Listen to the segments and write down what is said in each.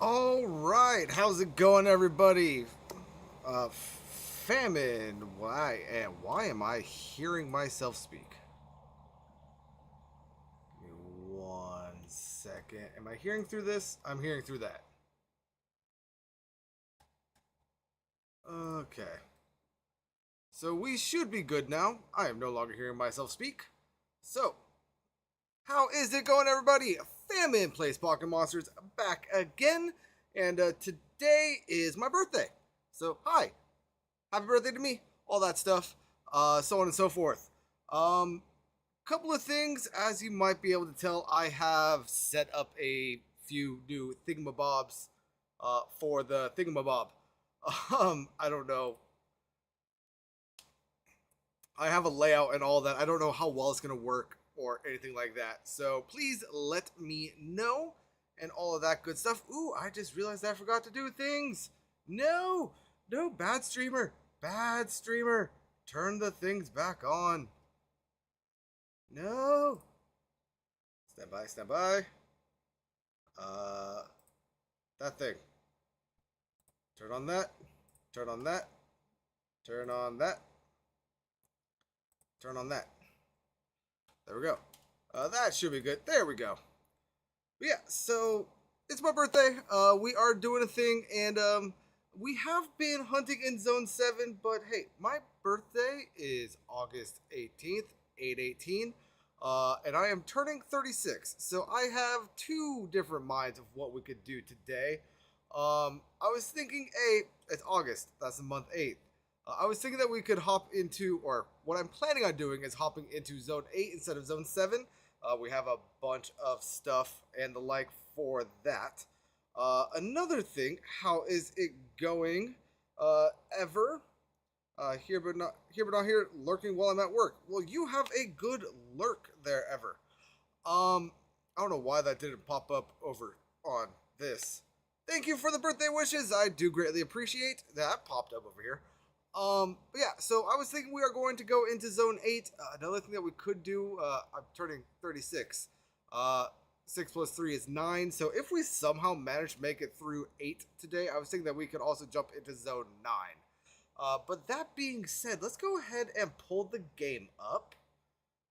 All right, how's it going, everybody? Famine. Why am I hearing myself speak? Give me 1 second. Am I hearing through this? I'm hearing through that. Okay. So we should be good now. I am no longer hearing myself speak. So, how is it going, everybody? Famine Plays Pocket Monsters back again, and today is my birthday. So, hi, happy birthday to me, all that stuff, so on and so forth. Um, Couple of things, as you might be able to tell, I have set up a few new thingamabobs for the thingamabob. I don't know. I have a layout and all that. I don't know how well it's gonna work or anything like that. So please let me know and all of that good stuff. Ooh, I just realized I forgot to do things. No, no, bad streamer, bad streamer. Turn the things back on. No. Stand by, stand by. Uh, that thing. Turn on that. Turn on that. Turn on that. Turn on that. There we go. That should be good. There we go. But yeah, so it's my birthday. We are doing a thing, and we have been hunting in Zone 7, but hey, my birthday is August 18th, 8/18, and I am turning 36. So I have two different minds of what we could do today. I was thinking, it's August, that's the month 8th. I was thinking that we could hop into, or what I'm planning on doing is hopping into Zone 8 instead of Zone 7. We have a bunch of stuff and the like for that. Another thing, how is it going? Ever? Here but not here, lurking while I'm at work. Well, you have a good lurk there, Ever. I don't know why that didn't pop up over on this. Thank you for the birthday wishes. I do greatly appreciate that. Popped up over here. But yeah, so I was thinking we are going to go into Zone 8. Another thing that we could do, I'm turning 36. 6 plus 3 is 9. So if we somehow manage to make it through 8 today, I was thinking that we could also jump into Zone 9. But that being said, let's go ahead and pull the game up,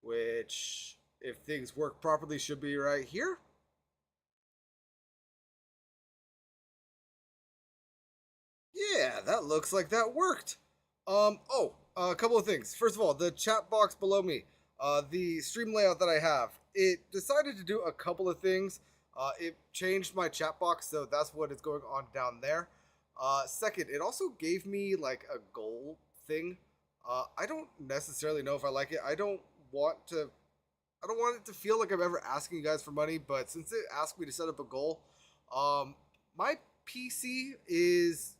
which, if things work properly, should be right here. Yeah, that looks like that worked. A couple of things. First of all, the chat box below me, the stream layout that I have, it decided to do a couple of things. It changed my chat box, so that's what is going on down there. Second, it also gave me like a goal thing. I don't necessarily know if I like it. Want to. I don't want it to feel like I'm ever asking you guys for money, but since it asked me to set up a goal, um, my PC is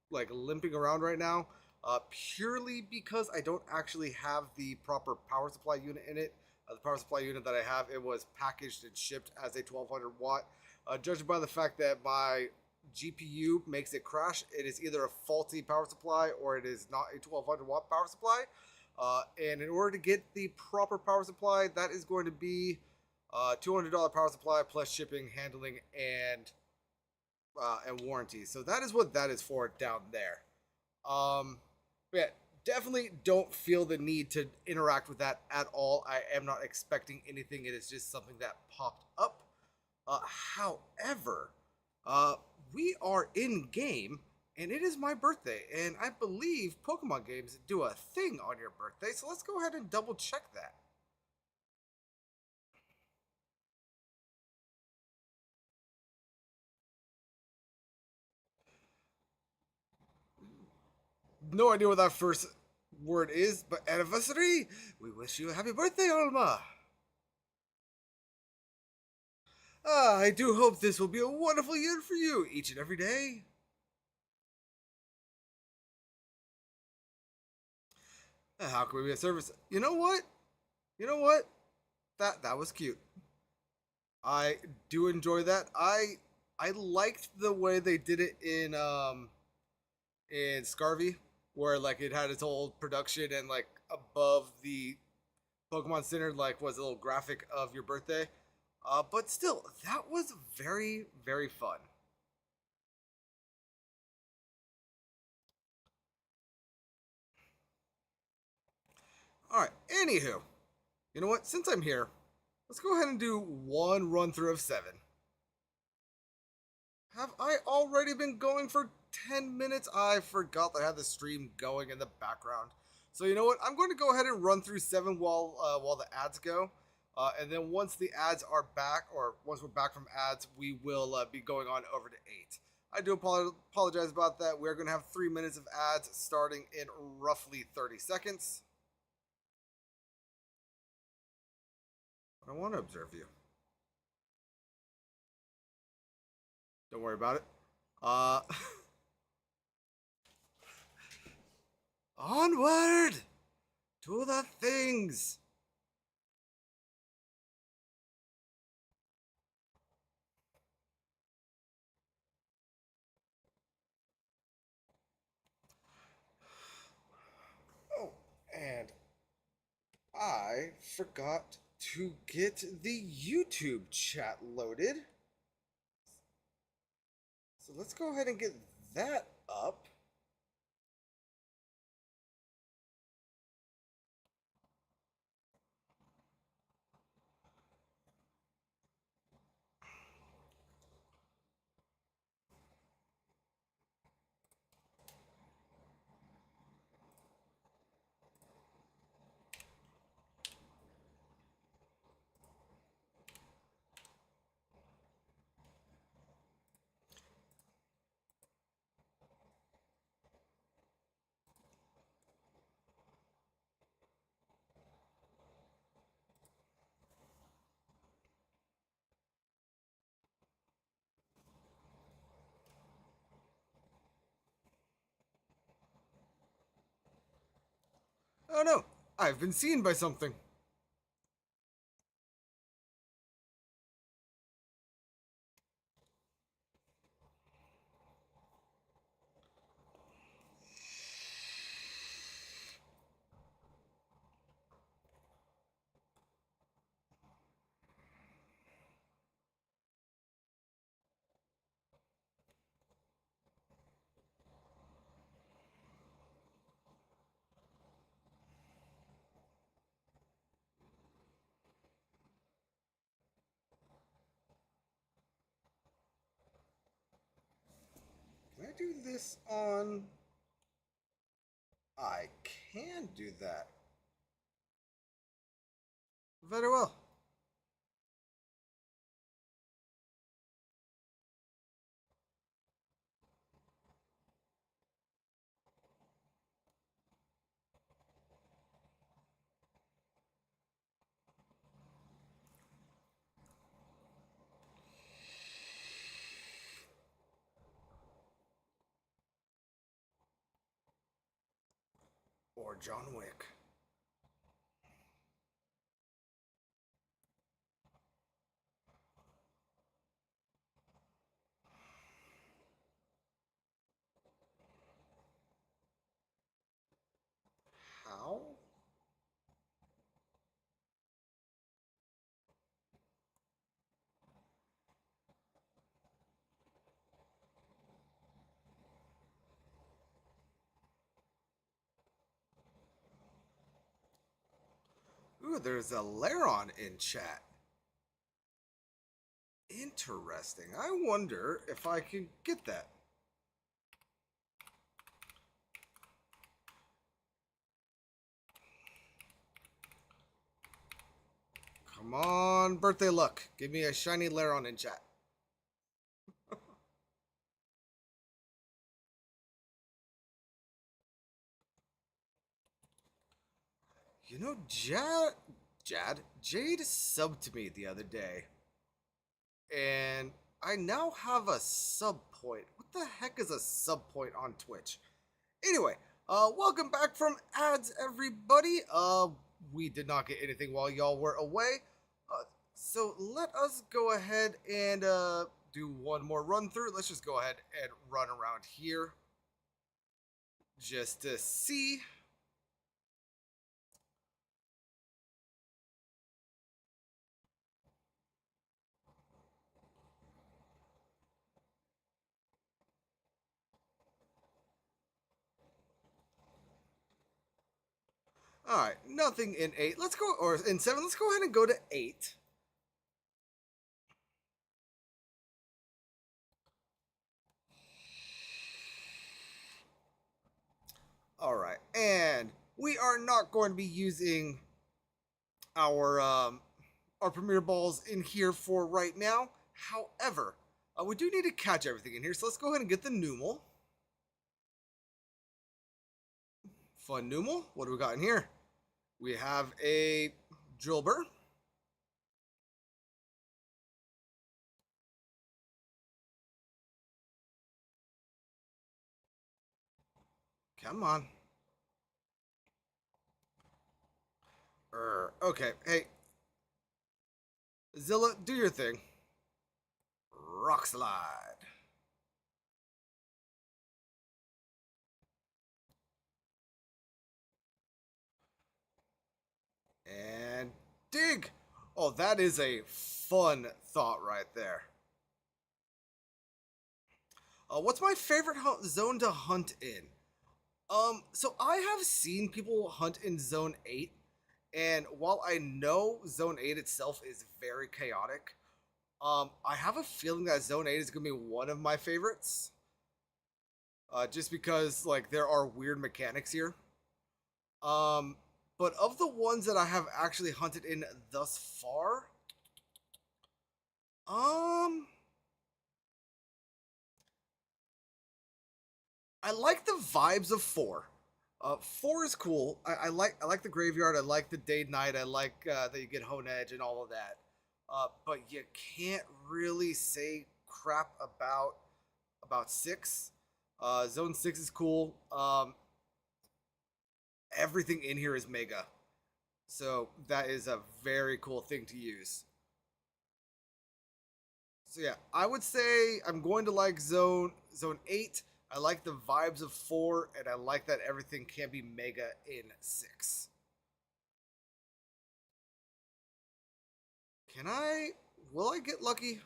like limping around right now, purely because I don't actually have the proper power supply unit in it. The power supply unit that I have, it was packaged and shipped as a 1200 watt. Judging by the fact that my GPU makes it crash, it is either a faulty power supply or it is not a 1200 watt power supply. And in order to get the proper power supply, that is going to be $200 power supply plus shipping, handling, and warranty. So that is what that is for down there. Yeah, definitely don't feel the need to interact with that at all. I am not expecting anything. It is just something that popped up. However, uh, we are in game, and it is my birthday, and I believe Pokemon games do a thing on your birthday. So let's go ahead and double check that. No idea what that first word is, but anniversary. We wish you a happy birthday, Alma. I do hope this will be a wonderful year for you each and every day. How can we be of service? You know what? You know what? That was cute. I do enjoy that. I liked the way they did it in Scarvy, where like it had its whole production and like above the Pokemon Center like was a little graphic of your birthday. But still, that was very fun. Alright, anywho, you know what? Since I'm here, let's go ahead and do one run through of 7. Have I already been going for 10 minutes? I forgot that I had the stream going in the background. So you know what? I'm going to go ahead and run through 7 while the ads go. And then once the ads are back, or once we're back from ads, we will be going on over to 8. I do apologize about that. We're going to have 3 minutes of ads starting in roughly 30 seconds. I want to observe you. Don't worry about it. Onward to the things. Oh, and I forgot to get the YouTube chat loaded. So let's go ahead and get that up. Oh no, I've been seen by something. Can I do this on... I can do that. Very well. Or John Wick. How? Ooh, there's a Laron in chat. Interesting. I wonder if I can get that. Come on, birthday luck. Give me a shiny Laron in chat. You know, Jade subbed to me the other day. And I now have a sub point. What the heck is a sub point on Twitch? Anyway, welcome back from ads, everybody. We did not get anything while y'all were away. So let us go ahead and do one more run through. Let's just go ahead and run around here just to see. All right, nothing in 8. Let's go, or in 7. Let's go ahead and go to 8. All right, and we are not going to be using our our premier balls in here for right now. However, we do need to catch everything in here, so let's go ahead and get the Numel. Fun Numel. What do we got in here? We have a Drillbur. Come on. Okay, hey. Zilla, do your thing. Rock Slide. And dig. Oh, that is a fun thought right there. What's my favorite zone to hunt in? So I have seen people hunt in Zone 8, and while I know Zone 8 itself is very chaotic, I have a feeling that Zone 8 is gonna be one of my favorites. Just because like there are weird mechanics here. Um, but of the ones that I have actually hunted in thus far, um, I like the vibes of 4. 4 is cool. I like the graveyard. I like the day night. I like that you get Hone Edge and all of that. But you can't really say crap about 6. Zone 6 is cool. Everything in here is mega, so that is a very cool thing to use. So yeah, I would say I'm going to like Zone 8. I like the vibes of 4, and I like that everything can be mega in 6. Can I? Will I get lucky?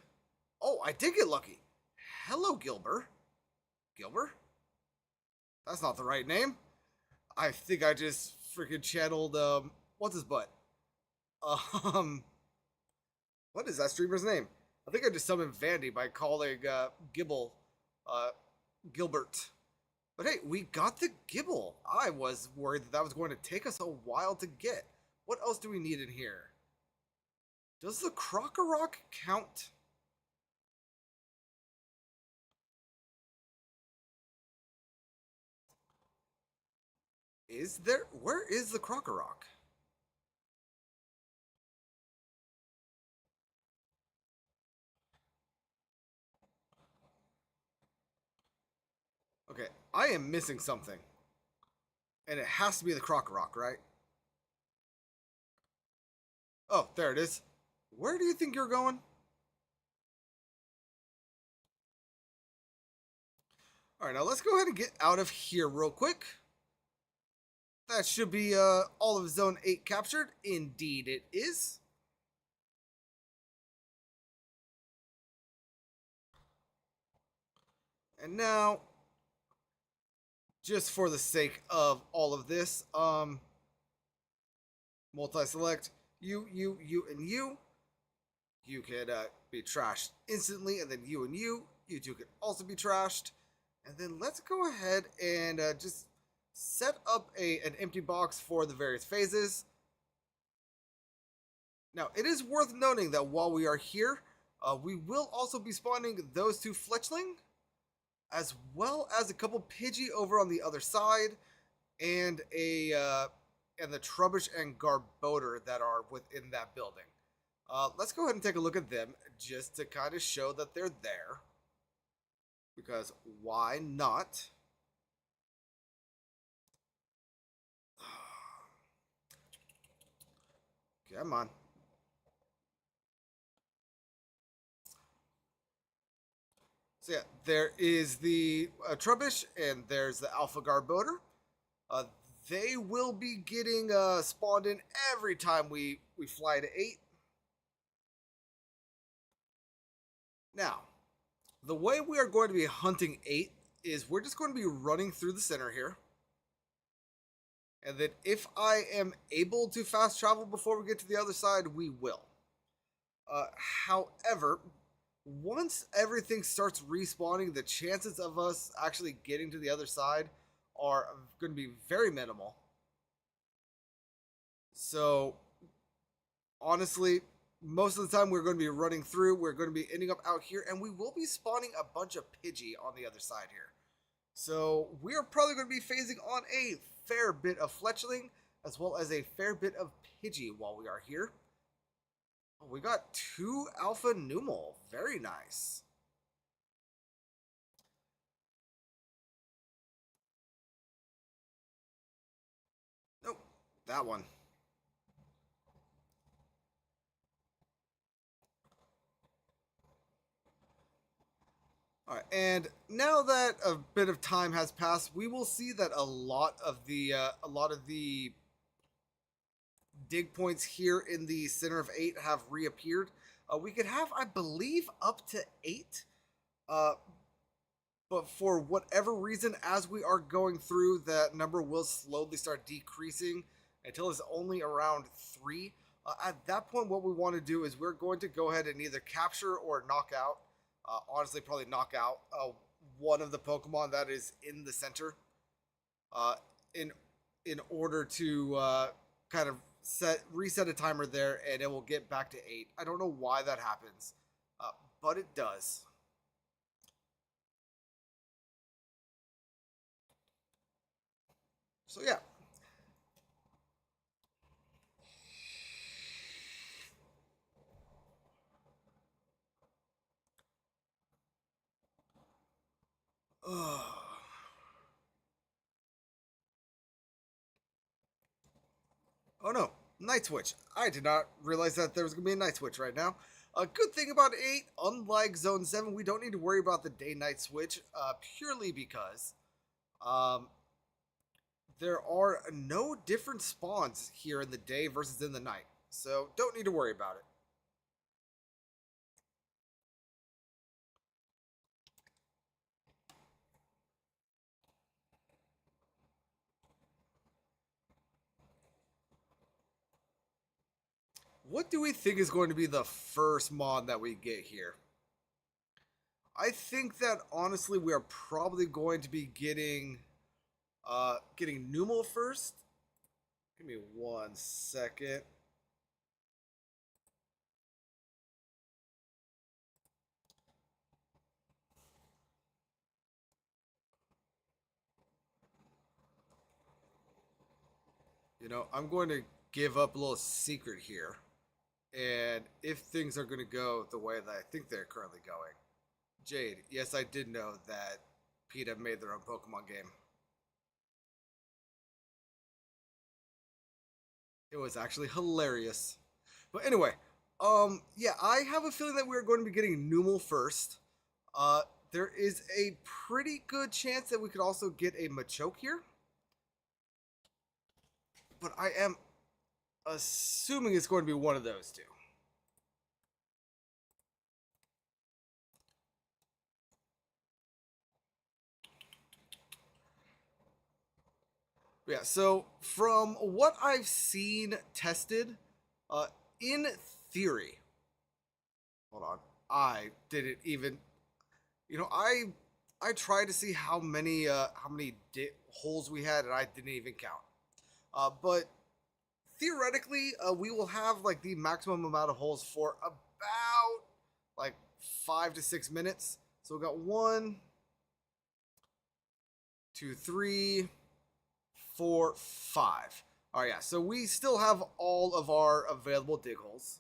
Oh, I did get lucky. Hello, Gilbert. Gilbert? That's not the right name. I think I just freaking channeled what's his butt? Um what is that streamer's name? I think I just summoned Vandy by calling Gibble uh Gilbert. But hey, we got the Gibble. I was worried that was going to take us a while to get. What else do we need in here? Does the Krokorok count? Is there? Where is the Krokorok? Okay, I am missing something. And it has to be the Krokorok, right? Oh, there it is. Where do you think you're going? Alright, now let's go ahead and get out of here real quick. That should be all of Zone 8 captured. Indeed it is. And now, just for the sake of all of this, multi-select you, and you. You can be trashed instantly, and then you and you two can also be trashed. And then let's go ahead and just set up an empty box for the various phases. Now, it is worth noting that while we are here, we will also be spawning those 2 Fletchling, as well as a couple Pidgey over on the other side, and the Trubbish and Garbodor that are within that building. Let's go ahead and take a look at them just to kind of show that they're there. Because why not? Come on. So yeah, there is the Trubbish and there's the Alpha Garbodor. They will be getting spawned in every time we fly to 8. Now, the way we are going to be hunting 8 is we're just going to be running through the center here. And then if I am able to fast travel before we get to the other side, we will. Uh, However, once everything starts respawning, the chances of us actually getting to the other side are going to be very minimal. So, honestly, most of the time we're going to be running through, we're going to be ending up out here, and we will be spawning a bunch of Pidgey on the other side here. So, we're probably going to be phasing on a fair bit of Fletchling, as well as a fair bit of Pidgey while we are here. Oh, we got 2 Alpha Numel. Very nice. Nope, that one. All right, and now that a bit of time has passed, we will see that a lot of the dig points here in the center of 8 have reappeared. We could have, I believe, up to 8. But for whatever reason, as we are going through, that number will slowly start decreasing until it's only around 3. At that point, what we want to do is we're going to go ahead and either capture or knock out, honestly, probably knock out one of the Pokemon that is in the center, uh, in in order to kind of reset a timer there, and it will get back to 8. I don't know why that happens, but it does. So yeah. Oh no, Night Switch. I did not realize that there was going to be a Night Switch right now. A good thing about 8, unlike Zone 7, we don't need to worry about the day-night switch, purely because um, there are no different spawns here in the day versus in the night. So don't need to worry about it. What do we think is going to be the first mod that we get here? I think that honestly we are probably going to be getting Numel first. Give me 1 second. You know, I'm going to give up a little secret here. And if things are going to go the way that I think they're currently going, Jade, yes, I did know that PETA made their own Pokemon game. It was actually hilarious. But anyway, yeah, I have a feeling that we're going to be getting Numel first. There is a pretty good chance that we could also get a Machoke here. But I am assuming it's going to be one of those two. Yeah, so from what I've seen tested, in theory, hold on, I didn't even, you know, I tried to see how many holes we had, and I didn't even count. But theoretically, we will have like the maximum amount of holes for about like 5 to 6 minutes. So we got 1, 2, 3, 4, 5. All right, yeah. So we still have all of our available dig holes.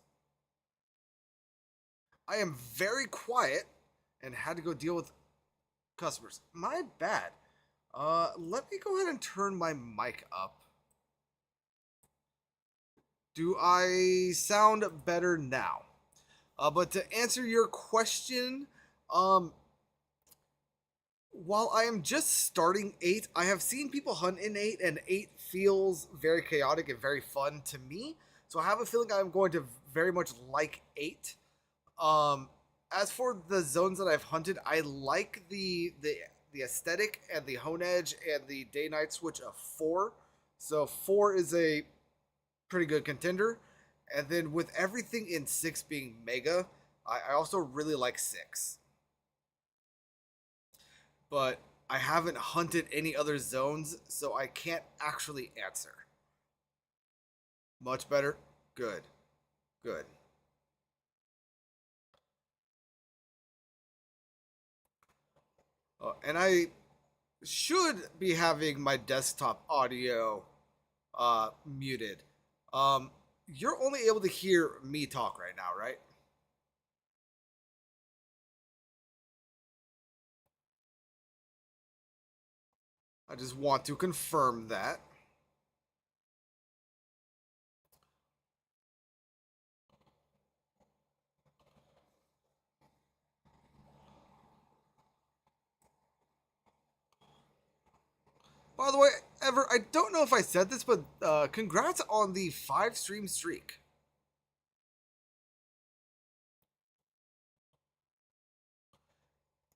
I am very quiet and had to go deal with customers. My bad. Let me go ahead and turn my mic up. Do I sound better now? But to answer your question, while I am just starting 8, I have seen people hunt in 8, and 8 feels very chaotic and very fun to me. So I have a feeling I'm going to very much like 8. Um, as for the zones that I've hunted, I like the aesthetic and the hone edge and the day night switch of 4. So 4 is a pretty good contender. And then with everything in 6 being mega, I also really like 6. But I haven't hunted any other zones, so I can't actually answer. Much better? Good. Good. And I should be having my desktop audio muted. You're only able to hear me talk right now, right? I just want to confirm that. By the way, Ever, I don't know if I said this, but congrats on the 5 stream streak.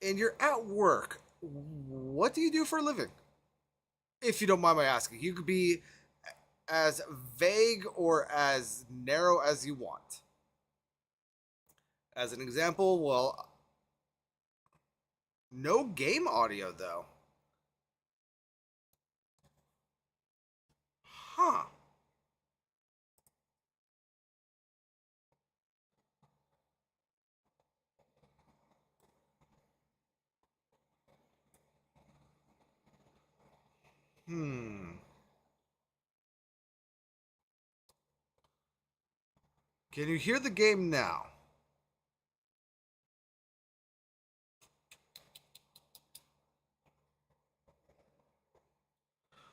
And you're at work. What do you do for a living? If you don't mind my asking, you could be as vague or as narrow as you want. As an example, well, no game audio though. Huh. Hmm. Can you hear the game now?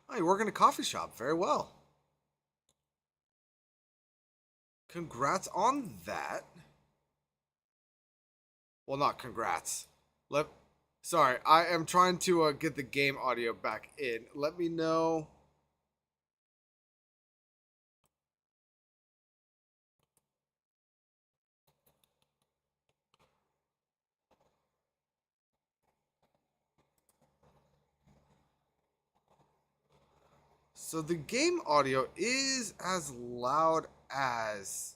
Oh, you work in a coffee shop. Very well. Congrats on that. Well, not congrats. Sorry, I am trying to get the game audio back in. Let me know. So the game audio is as loud as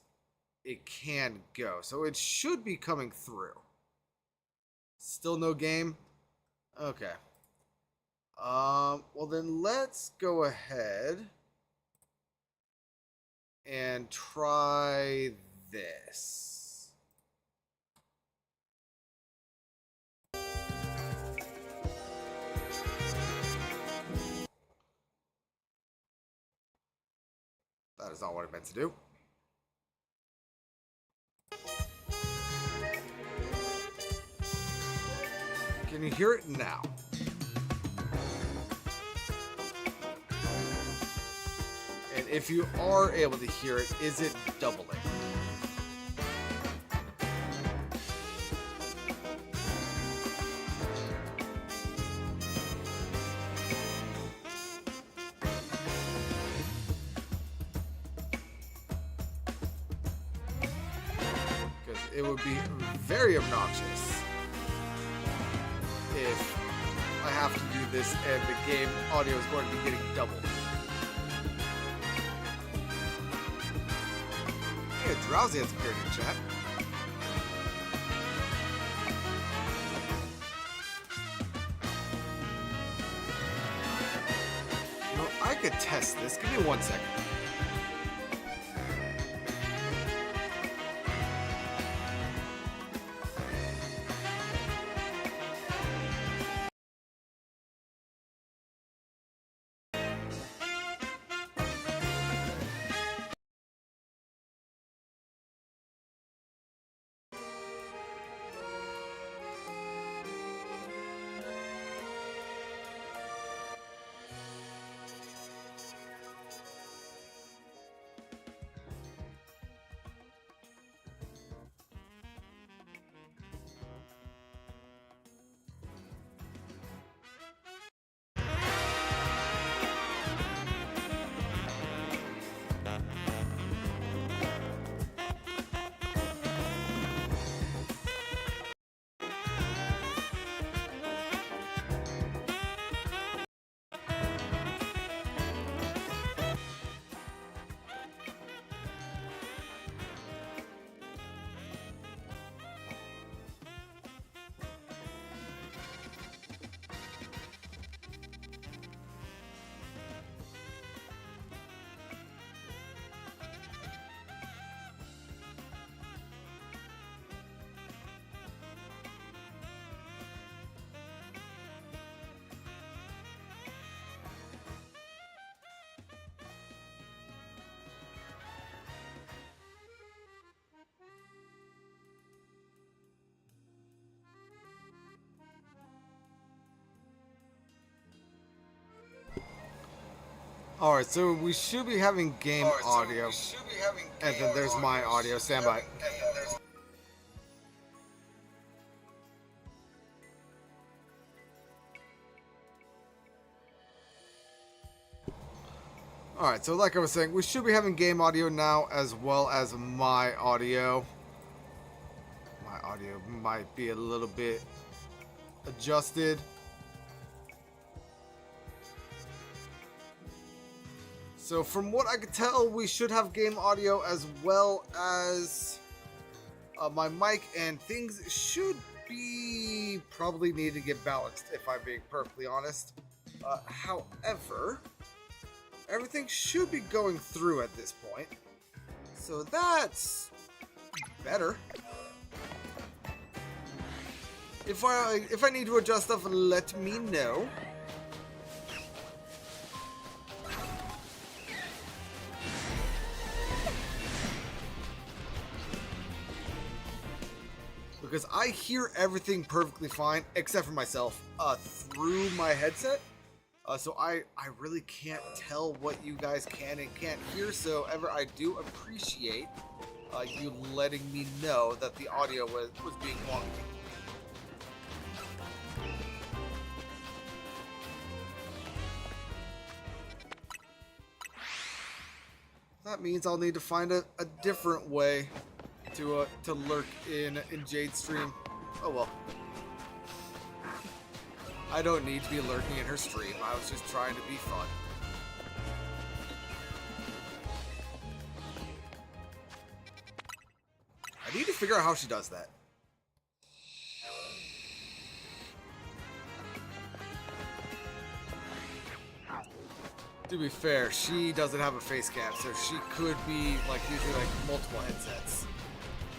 it can go. So it should be coming through. Still no game? Okay. Well then let's go ahead and try this. That is not what I meant to do. Can you hear it now? And if you are able to hear it, is it doubling? Because it would be very obnoxious if I have to do this and the game audio is going to be getting doubled. Hey, Drowsy has appeared in chat. You know, I could test this. Give me 1 second. Alright, so we should be having game audio. And then there's my audio. Stand by. Alright, so like I was saying, we should be having game audio now as well as my audio. My audio might be a little bit adjusted. So from what I could tell, we should have game audio as well as my mic, and things should be probably need to get balanced if I'm being perfectly honest. However, everything should be going through at this point, so that's better. If I need to adjust stuff, let me know. Because I hear everything perfectly fine, except for myself, through my headset. So I really can't tell what you guys can and can't hear, so ever I do appreciate you letting me know that the audio was being wonky. That means I'll need to find a different way to lurk in Jade's stream. Oh well. I don't need to be lurking in her stream. I was just trying to be fun. I need to figure out how she does that. To be fair, she doesn't have a face cam, so she could be like using like multiple headsets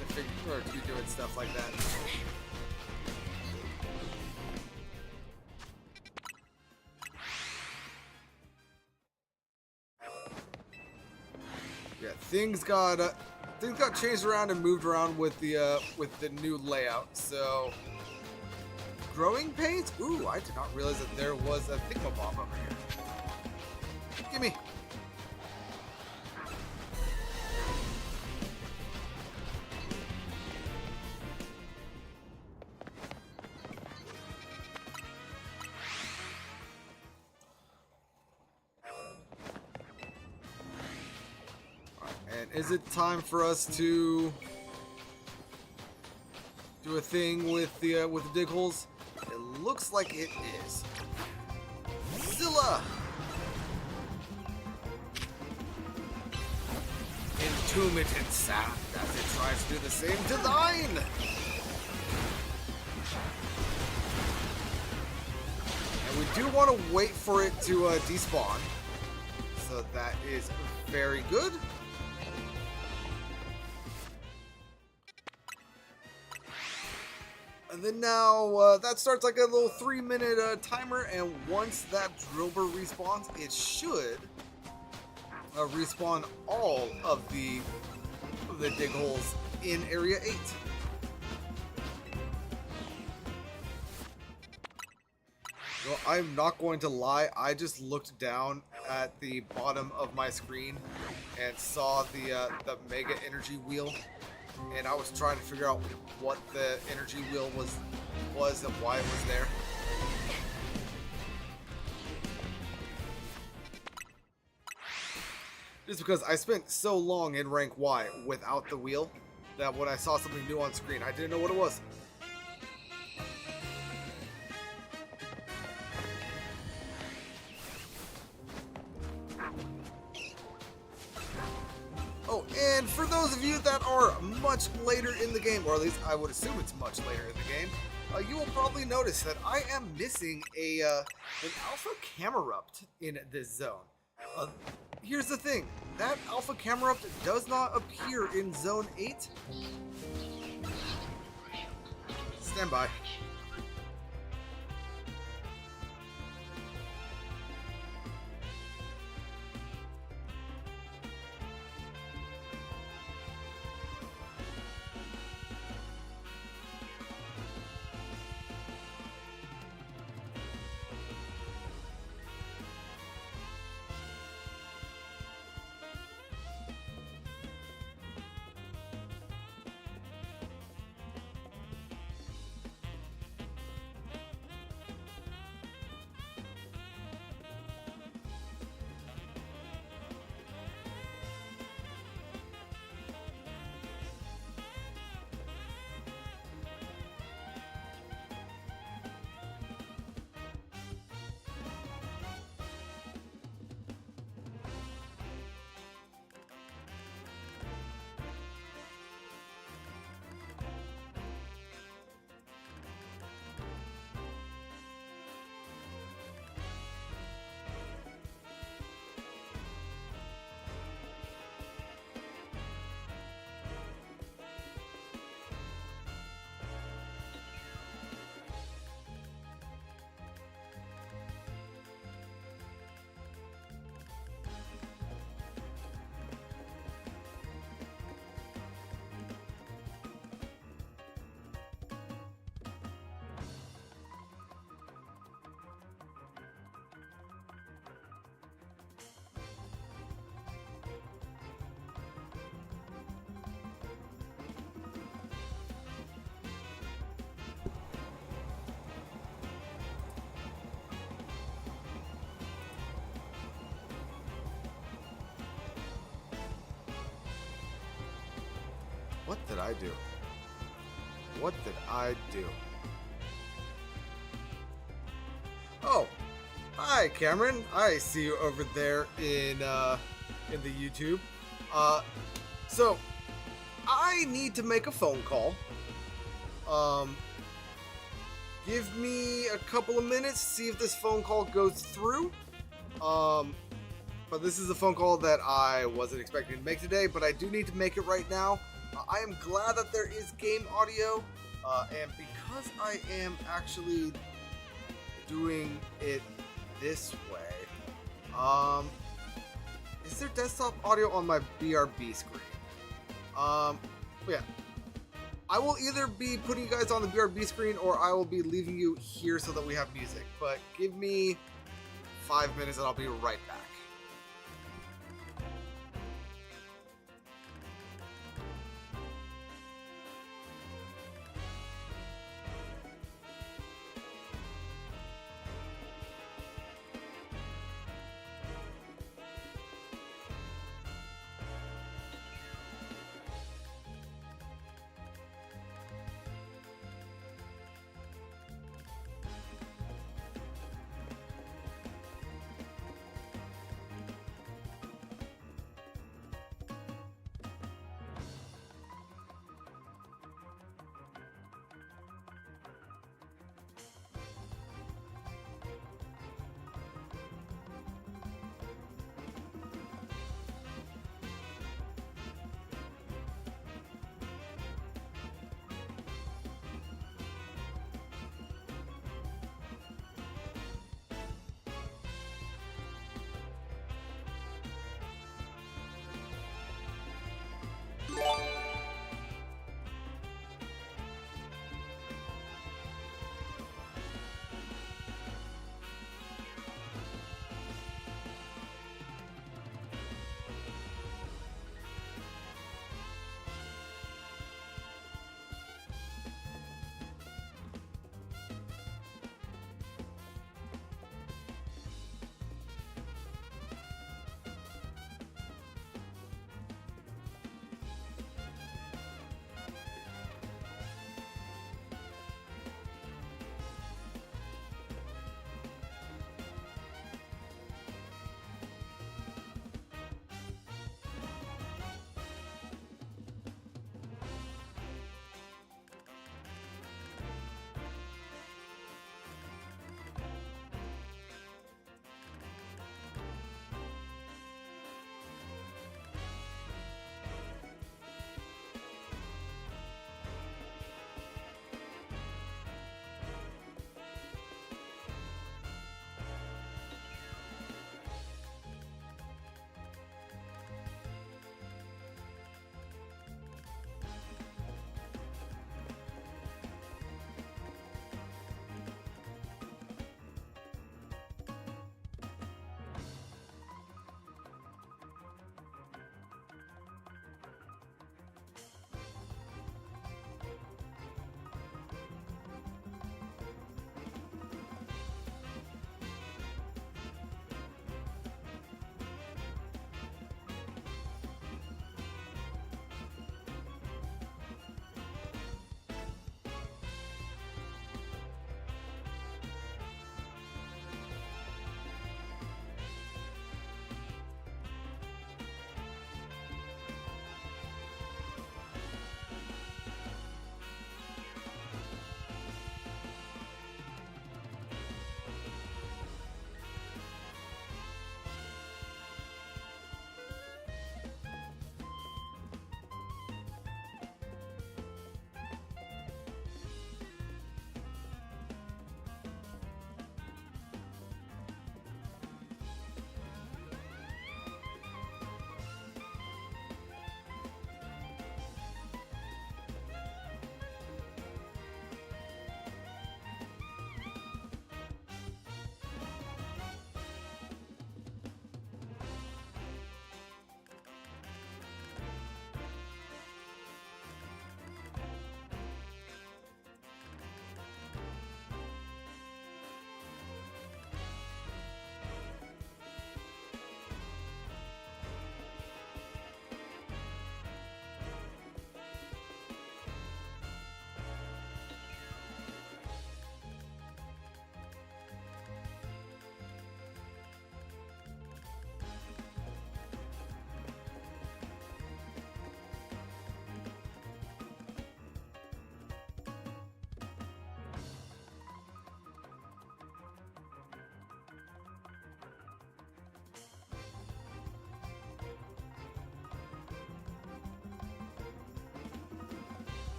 to figure or to be doing stuff like that. Yeah, things got changed around and moved around with the new layout. So growing pains. Ooh, I did not realize that there was a thingamabob over here. Gimme. And is it time for us to do a thing with the dig holes? It looks like it is. Zilla! Entomb it in sand as it tries to do the same to thine! And we do want to wait for it to despawn. So that is very good. And then now, that starts like a little 3-minute timer, and once that Drillbur respawns, it should respawn all of the dig holes in Area 8. Well, I'm not going to lie, I just looked down at the bottom of my screen and saw the Mega Energy Wheel. And I was trying to figure out what the energy wheel was and why it was there. Just because I spent so long in rank Y without the wheel that when I saw something new on screen, I didn't know what it was. Oh, and for those of you that are much later in the game, or at least I would assume it's much later in the game, you will probably notice that I am missing an Alpha Camerupt in this zone. Here's the thing, that Alpha Camerupt does not appear in Zone 8. Stand by. What did I do? What did I do? Oh, hi, Cameron. I see you over there in the YouTube. So I need to make a phone call. Um, give me a couple of minutes, see if this phone call goes through. But this is a phone call that I wasn't expecting to make today, but I do need to make it right now. I am glad that there is game audio, and because I am actually doing it this way, is there desktop audio on my BRB screen? Yeah. I will either be putting you guys on the BRB screen or I will be leaving you here so that we have music. But give me 5 minutes and I'll be right back.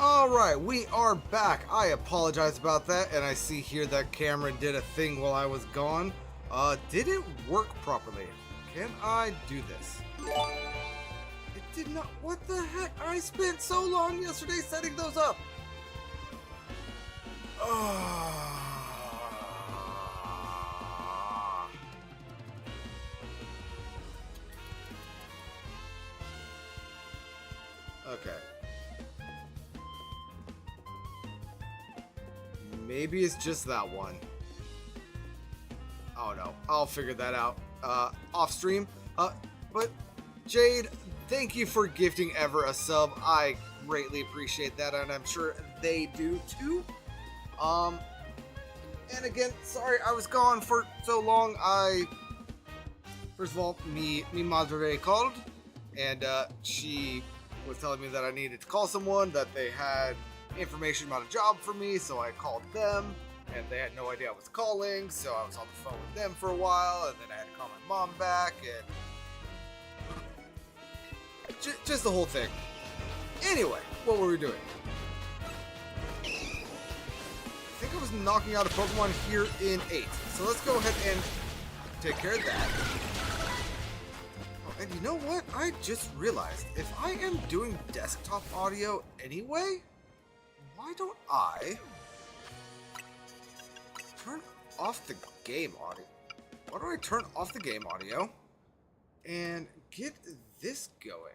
Alright, we are back. I apologize about that, and I see here that camera did a thing while I was gone. Did it work properly? Can I do this? It did not. What the heck? I spent so long yesterday setting those up. Okay. Maybe it's just that one. Oh no, I'll figure that out off stream. But Jade, thank you for gifting Ever a sub. I greatly appreciate that, and I'm sure they do too. And again, sorry I was gone for so long. First of all, mi madre called, and she was telling me that I needed to call someone, that they had information about a job for me, so I called them, and they had no idea I was calling, so I was on the phone with them for a while, and then I had to call my mom back, and just the whole thing. Anyway, what were we doing? I think I was knocking out a Pokemon here in 8, so let's go ahead and take care of that. And you know what? I just realized, if I am doing desktop audio anyway, why don't I turn off the game audio? Why don't I turn off the game audio and get this going?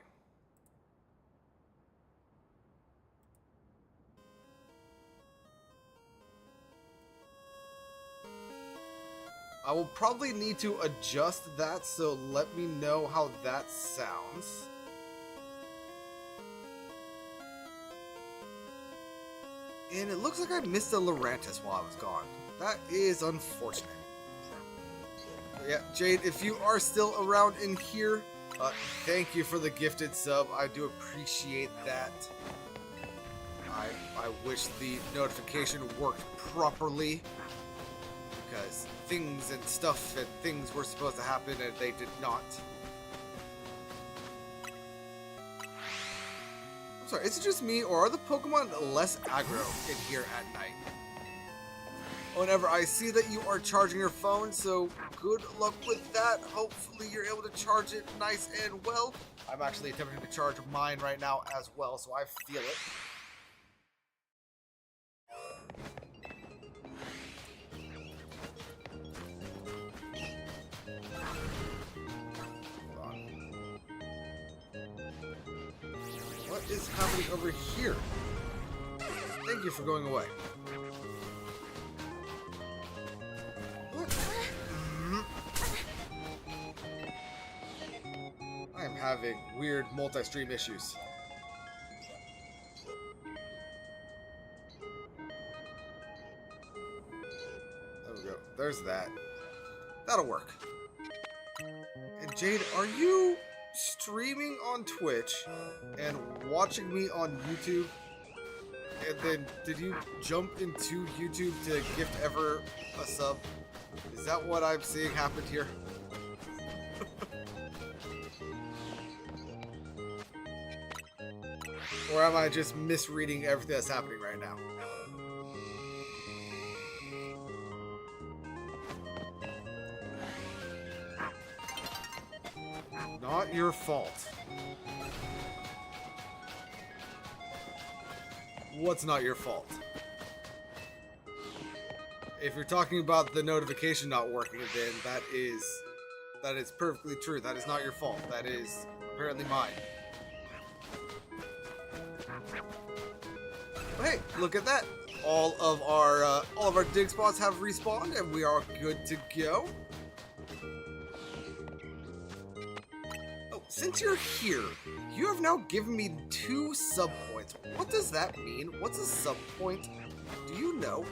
I will probably need to adjust that, so let me know how that sounds. And it looks like I missed a Lurantis while I was gone. That is unfortunate. But yeah, Jade, if you are still around in here, thank you for the gifted sub. I do appreciate that. I wish the notification worked properly, because things and stuff and things were supposed to happen and they did not. I'm sorry, is it just me, or are the Pokemon less aggro in here at night? Whenever I see that you are charging your phone, so good luck with that. Hopefully you're able to charge it nice and well. I'm actually attempting to charge mine right now as well, so I feel it. What is happening over here? Thank you for going away. What? I am having weird multi-stream issues. There we go. There's that. That'll work. And Jade, are you streaming on Twitch and watching me on YouTube? And then did you jump into YouTube to gift Ever a sub? Is that what I'm seeing happen here? Or am I just misreading everything that's happening right now? Not your fault. What's not your fault? If you're talking about the notification not working, then that is perfectly true. That is not your fault. That is apparently mine. But hey, look at that! All of our dig spots have respawned, and we are good to go. Since you're here, you have now given me 2 sub points. What does that mean? What's a sub point? Do you know?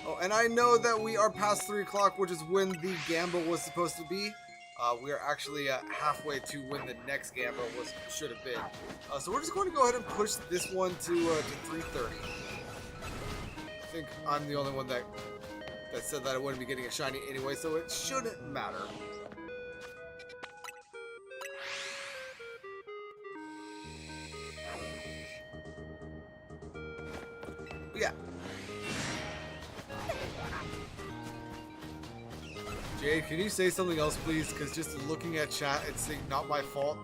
Oh, and I know that we are past 3 o'clock, which is when the gamble was supposed to be. We are actually halfway to when the next gamble should have been. So we're just going to go ahead and push this one to 3:30. I think I'm the only one that that said that I wouldn't be getting a shiny anyway, so it shouldn't matter. But yeah. Jade, can you say something else, please? Because just looking at chat and saying "not my fault" ...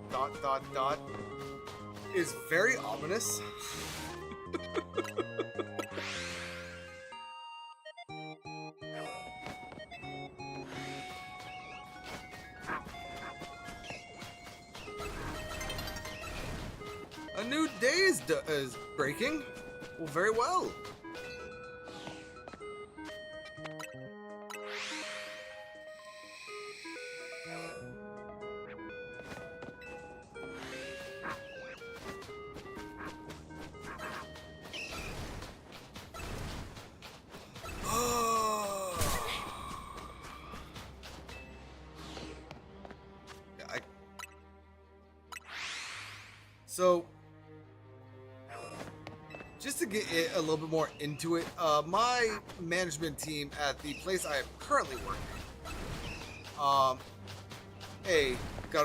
is very ominous. A new day is breaking. Well, very well. So, just to get it a little bit more into it, my management team at the place I am currently working, got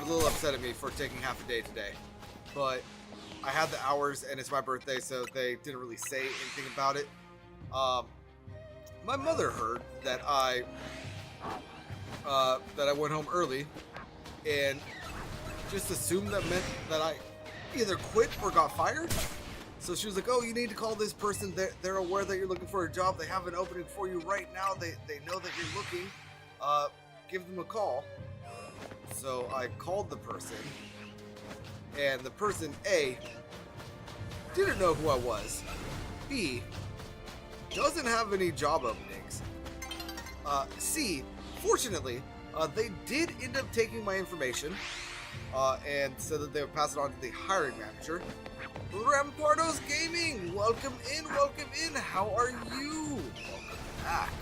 a little upset at me for taking half a day today, but I had the hours and it's my birthday, so they didn't really say anything about it. My mother heard that I went home early, and just assumed that meant that I either quit or got fired. So she was like, "Oh, you need to call this person. They're aware that you're looking for a job. They have an opening for you right now. They know that you're looking. Give them a call." So I called the person, and the person A didn't know who I was. B doesn't have any job openings. C, fortunately, they did end up taking my information. And said that they would pass it on to the hiring manager. Rampardos Gaming, welcome in, welcome in. How are you? Welcome back.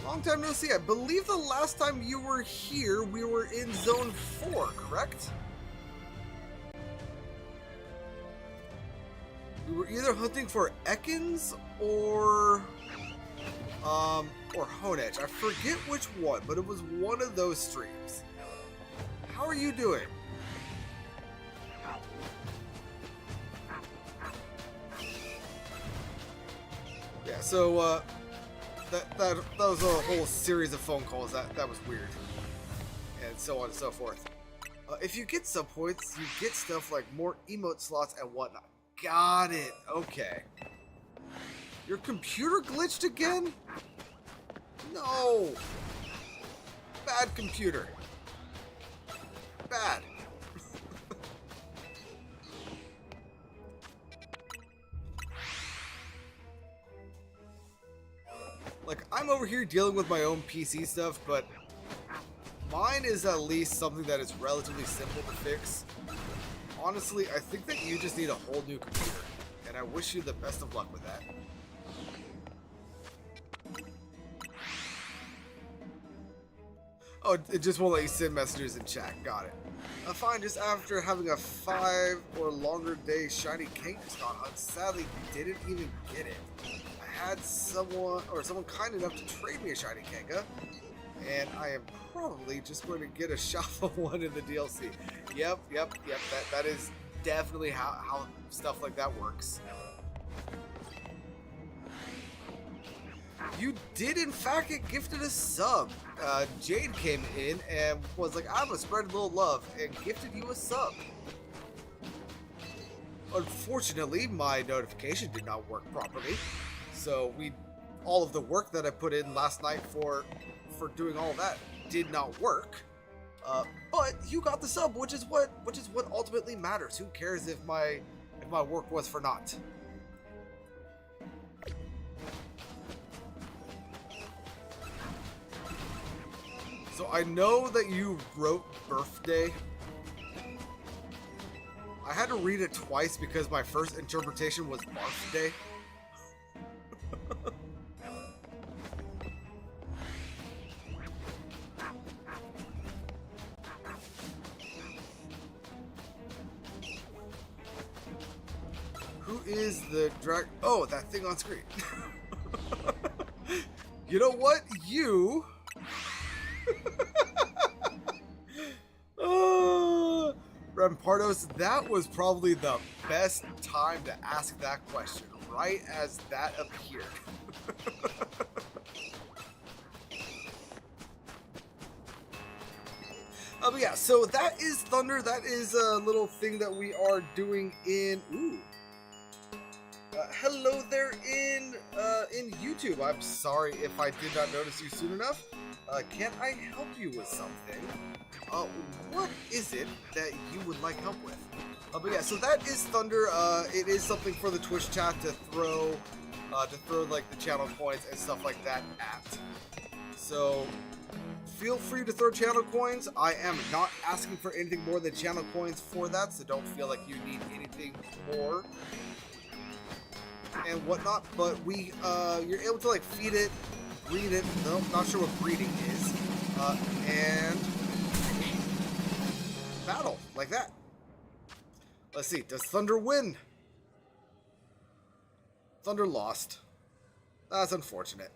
Long time no see. I believe the last time you were here, we were in Zone 4, correct? We were either hunting for Ekans or Honedge. I forget which one, but it was one of those streams. How are you doing? Yeah, so that was a whole series of phone calls. That was weird, and so on and so forth. If you get sub points, you get stuff like more emote slots and whatnot. Got it. Okay. Your computer glitched again? No. Bad computer. Bad. Like, I'm over here dealing with my own PC stuff, but mine is at least something that is relatively simple to fix. Honestly, I think that you just need a whole new computer, and I wish you the best of luck with that. Oh, it just won't let you send messages in chat. Got it. Fine, just after having a 5 or longer day shiny Kangaskhan hunt, sadly didn't even get it. I had someone kind enough to trade me a shiny Kanga, and I am probably just going to get a Shafa one in the DLC. Yep. That is definitely how stuff like that works. You did, in fact, get gifted a sub. Jade came in and was like, "I'm gonna spread a little love," and gifted you a sub. Unfortunately, my notification did not work properly, so all of the work that I put in last night for doing all that did not work. But you got the sub, which is what ultimately matters. Who cares if my work was for naught? So I know that you wrote birthday. I had to read it twice because my first interpretation was birthday. Who is the drag? Oh, that thing on screen. You know what? You... Rampardos, that was probably the best time to ask that question, right as that appeared. But yeah, so that is Thunder. That is a little thing that we are doing in... Ooh. Hello there in YouTube. I'm sorry if I did not notice you soon enough. Can I help you with something? What is it that you would like help with? But yeah, so that is Thunder. It is something for the Twitch chat to throw like the channel coins and stuff like that at. So feel free to throw channel coins. I am not asking for anything more than channel coins for that, so don't feel like you need anything more and whatnot. But you're able to like feed it, breed it. No, not sure what breeding is, and battle like that. Let's see. Does Thunder win? Thunder lost. That's unfortunate.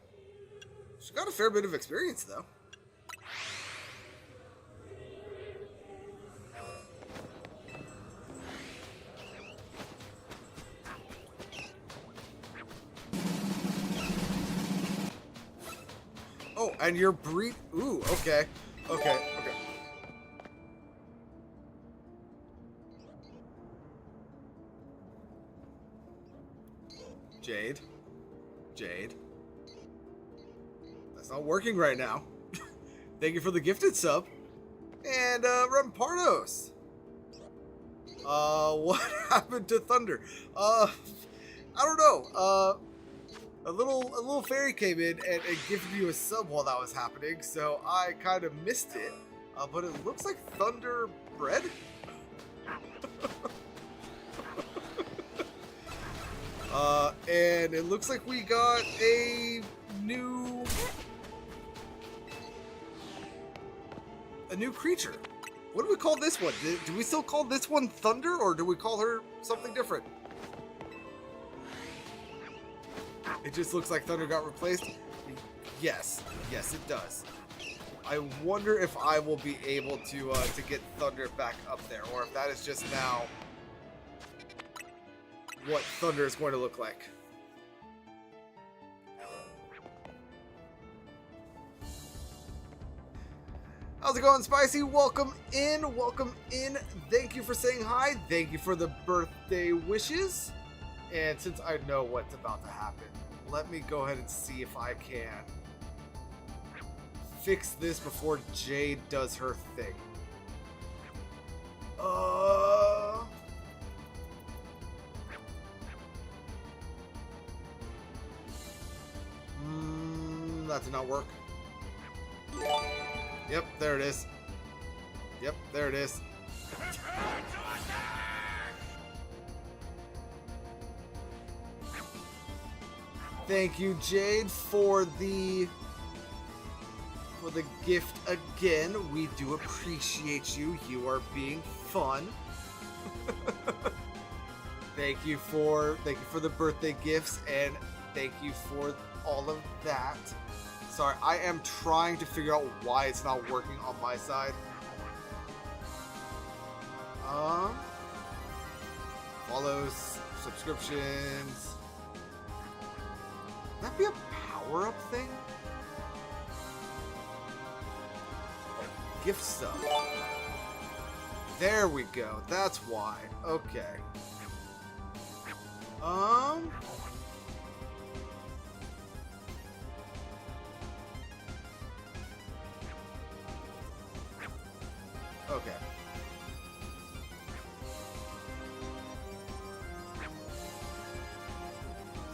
She got a fair bit of experience though. Oh, and your breed. Ooh, okay. Okay. Jade. That's not working right now. Thank you for the gifted sub. And, Rampardos. What happened to Thunder? I don't know. A little fairy came in and gifted you a sub while that was happening, so I kind of missed it. But it looks like Thunder bred. And it looks like we got a new creature. What do we call this one? Do we still call this one Thunder, or do we call her something different? It just looks like Thunder got replaced. Yes, it does. I wonder if I will be able to get Thunder back up there, or if that is just now what Thunder is going to look like. How's it going, Spicy? Welcome in. Thank you for saying hi. Thank you for the birthday wishes. And since I know what's about to happen, let me go ahead and see if I can fix this before Jade does her thing. That did not work. Yep, there it is. Yep, there it is. Thank you, Jade, for the gift again. We do appreciate you. You are being fun. Thank you for the birthday gifts, and thank you for all of that. Sorry, I am trying to figure out why it's not working on my side. Follows, subscriptions. Would that be a power-up thing? Gift stuff. There we go. That's why. Okay. Okay.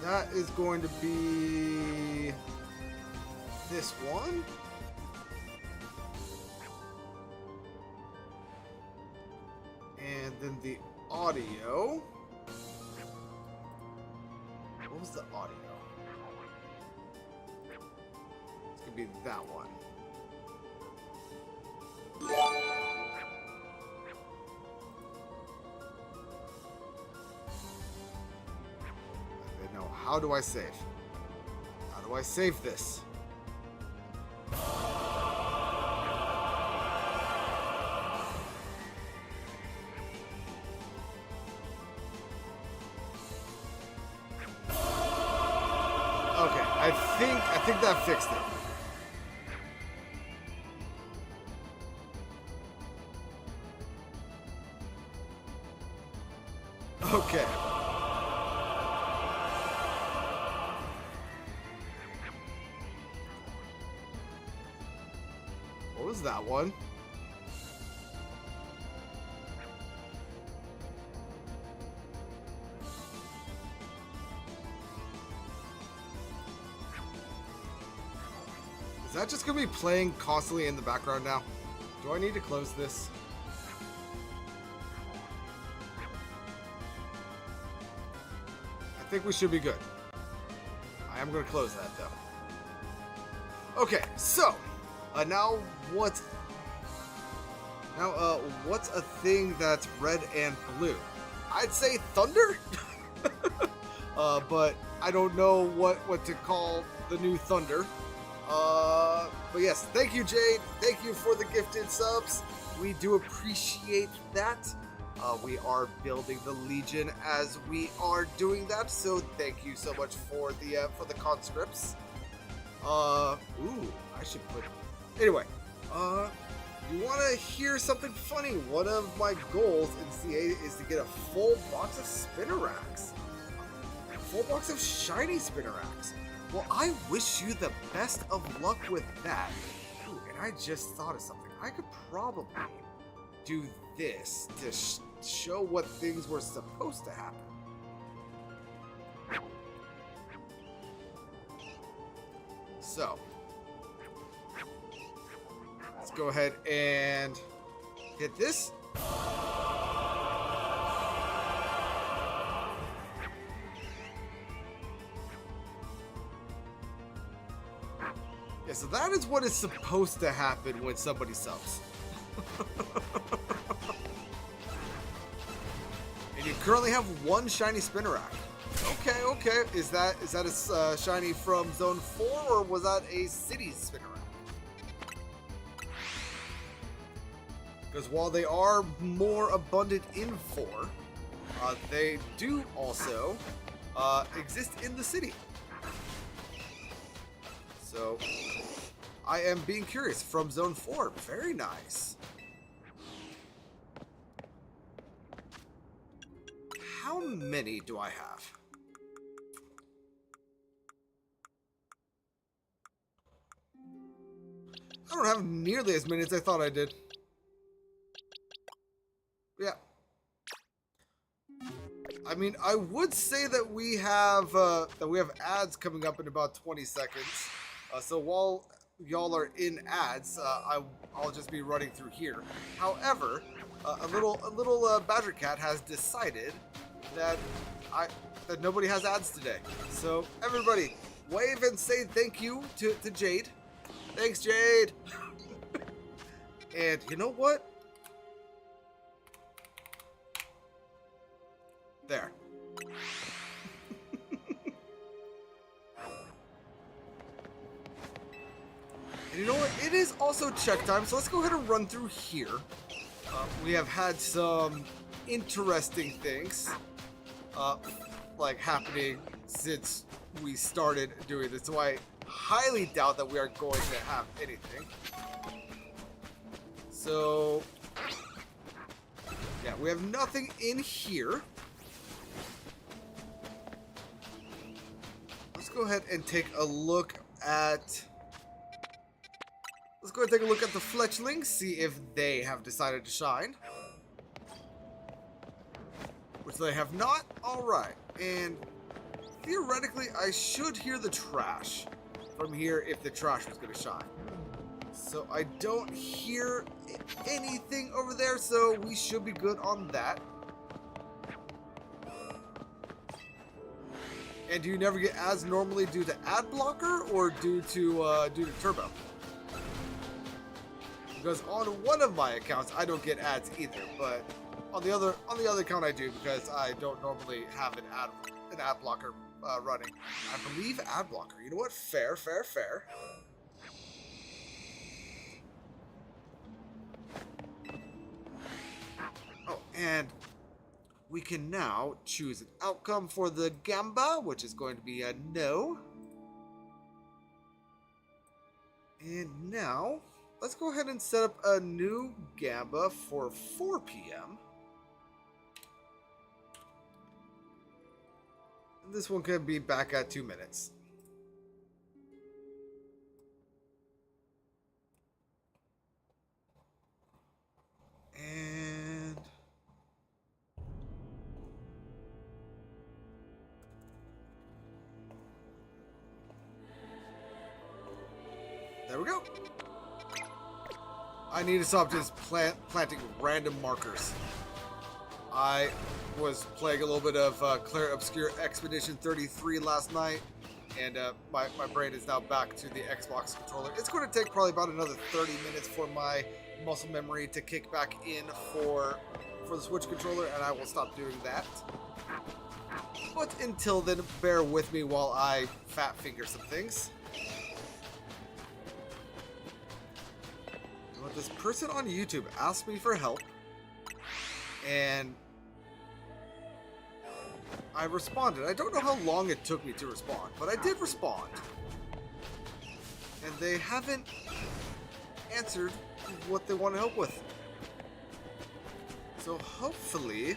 That is going to be this one. And then the audio. What was the audio? It's going to be that one. How do I save? How do I save this? I think that fixed it. Okay. What was that one? Is that just gonna be playing constantly in the background now? Do I need to close this? I think we should be good. I am gonna close that though. Okay, so now what's a thing that's red and blue? I'd say thunder, but I don't know what to call the new thunder. But yes, thank you, Jade. Thank you for the gifted subs. We do appreciate that. We are building the Legion as we are doing that, so thank you so much for the conscripts. Ooh, I should put. Anyway, you want to hear something funny? One of my goals in CA is to get a full box of Spinneracks, a full box of shiny Spinneracks. Well, I wish you the best of luck with that. Ooh, and I just thought of something. I could probably do this to show what things were supposed to happen. So, let's go ahead and hit this. Yeah, so that is what is supposed to happen when somebody subs. And you currently have one shiny Spinnerack. Okay, okay. Is that a shiny from Zone 4, or was that a City Spinnerack? Because while they are more abundant in 4, they do also exist in the city. So, I am being curious. From Zone 4. Very nice. How many do I have? I don't have nearly as many as I thought I did. Yeah. I mean, I would say that we have ads coming up in about 20 seconds. So while y'all are in ads, I'll just be running through here. However, a little Badger Cat has decided that nobody has ads today. So everybody, wave and say thank you to Jade. Thanks, Jade. And you know what? There. And you know what? It is also check time, so let's go ahead and run through here. We have had some interesting things like happening since we started doing this, so I highly doubt that we are going to have anything. So yeah, we have nothing in here. Let's go ahead and take a look at. Let's go ahead and take a look at the fletchlings, see if they have decided to shine. Which they have not. Alright. And theoretically, I should hear the trash from here if the trash was going to shine. So I don't hear anything over there, so we should be good on that. And do you never get ads normally due to ad blocker or due to turbo? Because on one of my accounts I don't get ads either, but on the other account I do, because I don't normally have an ad blocker running. I believe ad blocker. You know what? Fair. Oh, and we can now choose an outcome for the Gamba, which is going to be a no. And now, let's go ahead and set up a new Gamba for 4 p.m. And this one could be back at 2 minutes. And there we go. I need to stop just planting random markers. I was playing a little bit of Clair Obscure Expedition 33 last night, and my brain is now back to the Xbox controller. It's going to take probably about another 30 minutes for my muscle memory to kick back in for the Switch controller, and I will stop doing that. But until then, bear with me while I fat finger some things. But this person on YouTube asked me for help, and I responded. I don't know how long it took me to respond, but I did respond. And they haven't answered what they want to help with. So hopefully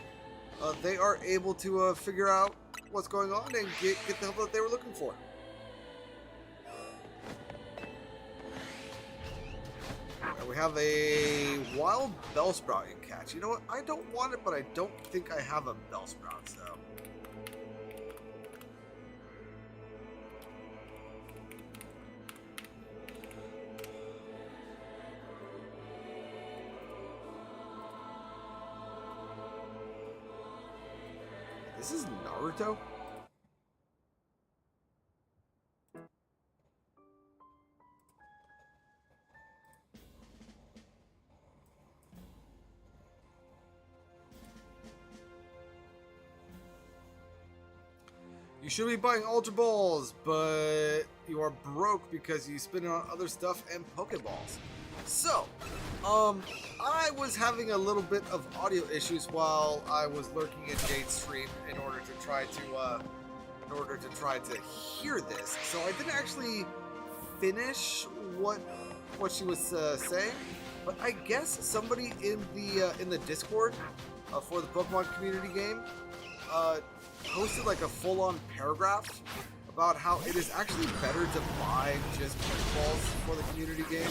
they are able to figure out what's going on and get the help that they were looking for. And we have a wild Bellsprout in catch. You know what? I don't want it, but I don't think I have a Bellsprout, so. This is Naruto? You should be buying Ultra Balls, but you are broke because you spend it on other stuff and Pokeballs. So, I was having a little bit of audio issues while I was lurking in Jade's stream in order to try to hear this. So I didn't actually finish what she was saying, but I guess somebody in the Discord for the Pokemon community game posted like a full-on paragraph about how it is actually better to buy just Pokeballs for the community game,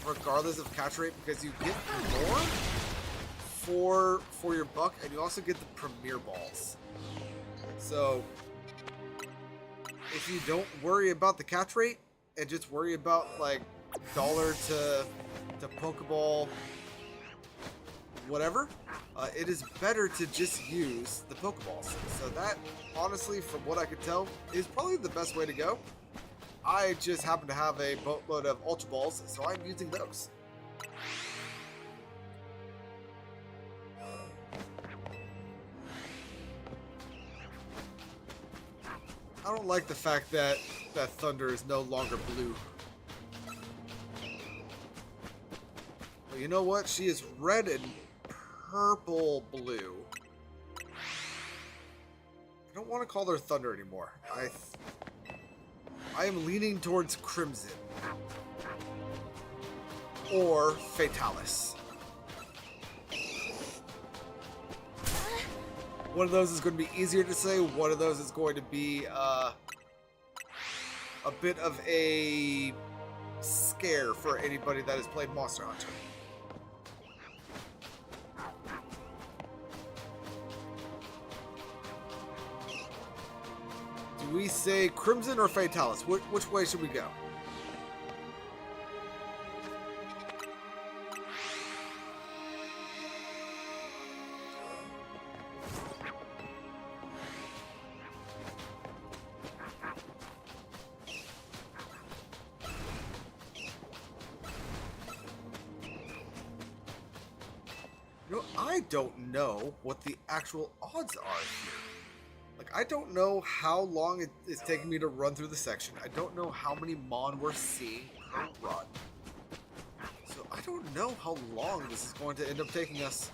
regardless of catch rate, because you get more for your buck, and you also get the Premier Balls. So if you don't worry about the catch rate and just worry about like dollar to Pokeball, whatever, it is better to just use the Pokeballs. So that, honestly, from what I could tell, is probably the best way to go. I just happen to have a boatload of Ultra Balls, so I'm using those. I don't like the fact that Thunder is no longer blue. Well, you know what? She is red and purple blue. I don't want to call her Thunder anymore. I am leaning towards Crimson or Fatalis. One of those is going to be easier to say. One of those is going to be a bit of a scare for anybody that has played Monster Hunter. Do we say Crimson or Fatalis? Which way should we go? You know, I don't know what the actual odds are here. Like, I don't know how long it's taking me to run through the section. I don't know how many Mon we're seeing per run. So I don't know how long this is going to end up taking us.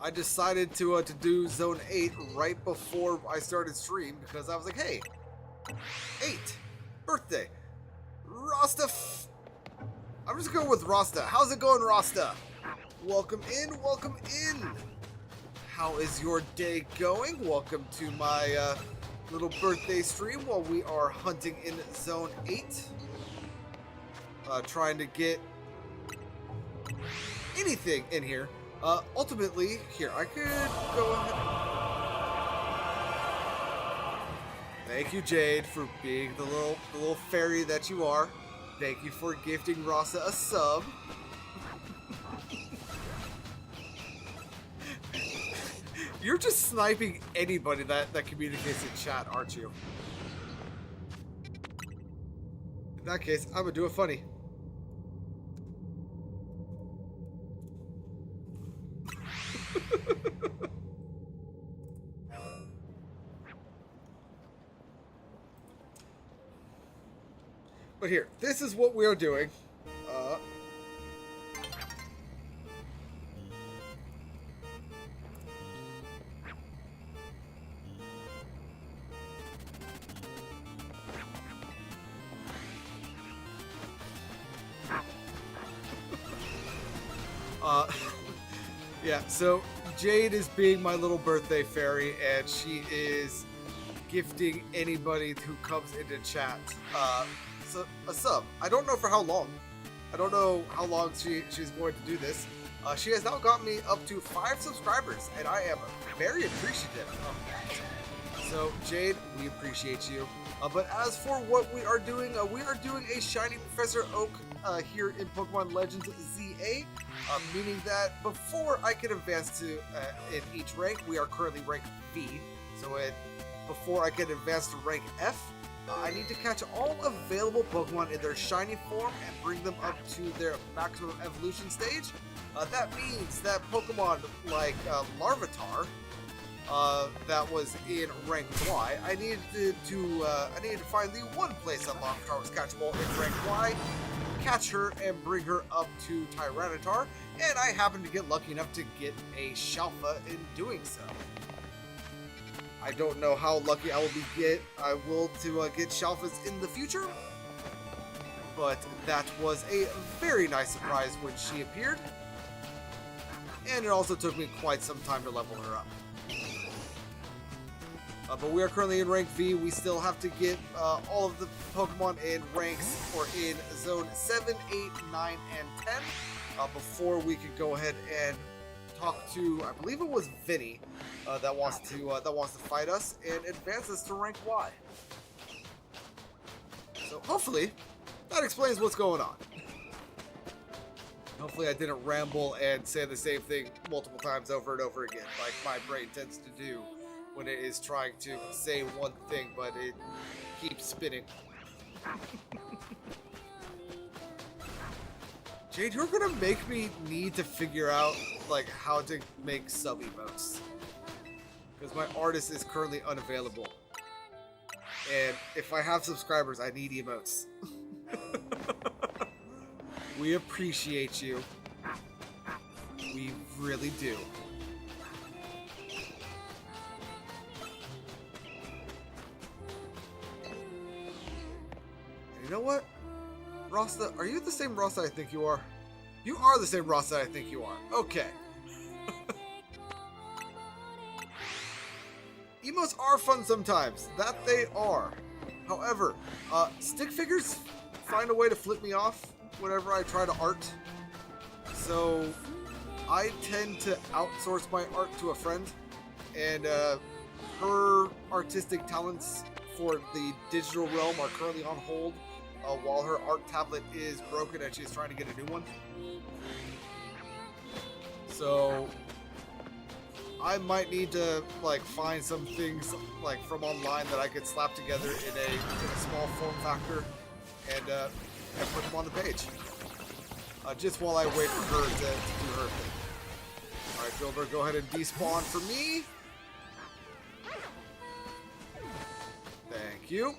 I decided to do Zone 8 right before I started stream because I was like, hey, 8. birthday. Rasta. I'm just going with Rasta. How's it going, Rasta? Welcome in. Welcome in. How is your day going? Welcome to my little birthday stream while we are hunting in Zone 8. Trying to get anything in here. Ultimately, here, I could go ahead. Thank you, Jade, for being the little fairy that you are. Thank you for gifting Rasa a sub. You're just sniping anybody that communicates in chat, aren't you? In that case, I'm gonna do it funny. But here, this is what we are doing. Yeah, so Jade is being my little birthday fairy, and she is gifting anybody who comes into chat a sub. I don't know for how long. I don't know how long she's going to do this. She has now got me up to 5 subscribers, and I am very appreciative of that. So, Jade, we appreciate you. But as for what we are doing a Shiny Professor Oak here in Pokemon Legends ZA, meaning that before I can advance to in each rank, we are currently rank V. So before I can advance to rank F, I need to catch all available Pokemon in their shiny form and bring them up to their maximum evolution stage. That means that Pokemon like Larvitar, that was in rank Y, I needed to find the one place that Larvitar was catchable in rank Y, catch her and bring her up to Tyranitar, and I happened to get lucky enough to get a Shalfa in doing so. I don't know how lucky I will get Shalfas in the future, but that was a very nice surprise when she appeared, and it also took me quite some time to level her up. But we are currently in rank V. We still have to get all of the Pokemon in ranks or in zone 7, 8, 9, and 10 before we could go ahead and talk to, I believe it was Vinny, that wants to fight us and advance us to rank Y. So hopefully that explains what's going on. Hopefully I didn't ramble and say the same thing multiple times over and over again, like my brain tends to do when it is trying to say one thing, but it keeps spinning. Jade, you're gonna make me need to figure out like how to make sub emotes, because my artist is currently unavailable, and if I have subscribers, I need emotes. We appreciate you. We really do. You know what? Rasta, are you the same Rasta I think you are? You are the same Rasta I think you are. Okay. Emotes are fun sometimes. That they are. However, stick figures find a way to flip me off whenever I try to art. So I tend to outsource my art to a friend, and her artistic talents for the digital realm are currently on hold while her art tablet is broken and she's trying to get a new one. So I might need to like find some things like from online that I could slap together in a small form factor and put them on the page. Just while I wait for her to do her thing. Alright, Filbert, go ahead and despawn for me. Thank you.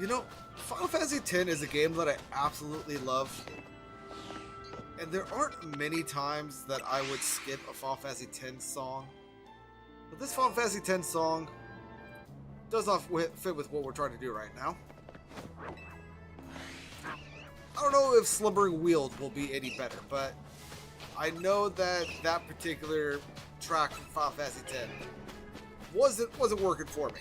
You know, Final Fantasy X is a game that I absolutely love. And there aren't many times that I would skip a Final Fantasy X song. But this Final Fantasy X song does not fit with what we're trying to do right now. I don't know if Slumbering Weald will be any better, but I know that that particular track from Final Fantasy X wasn't working for me.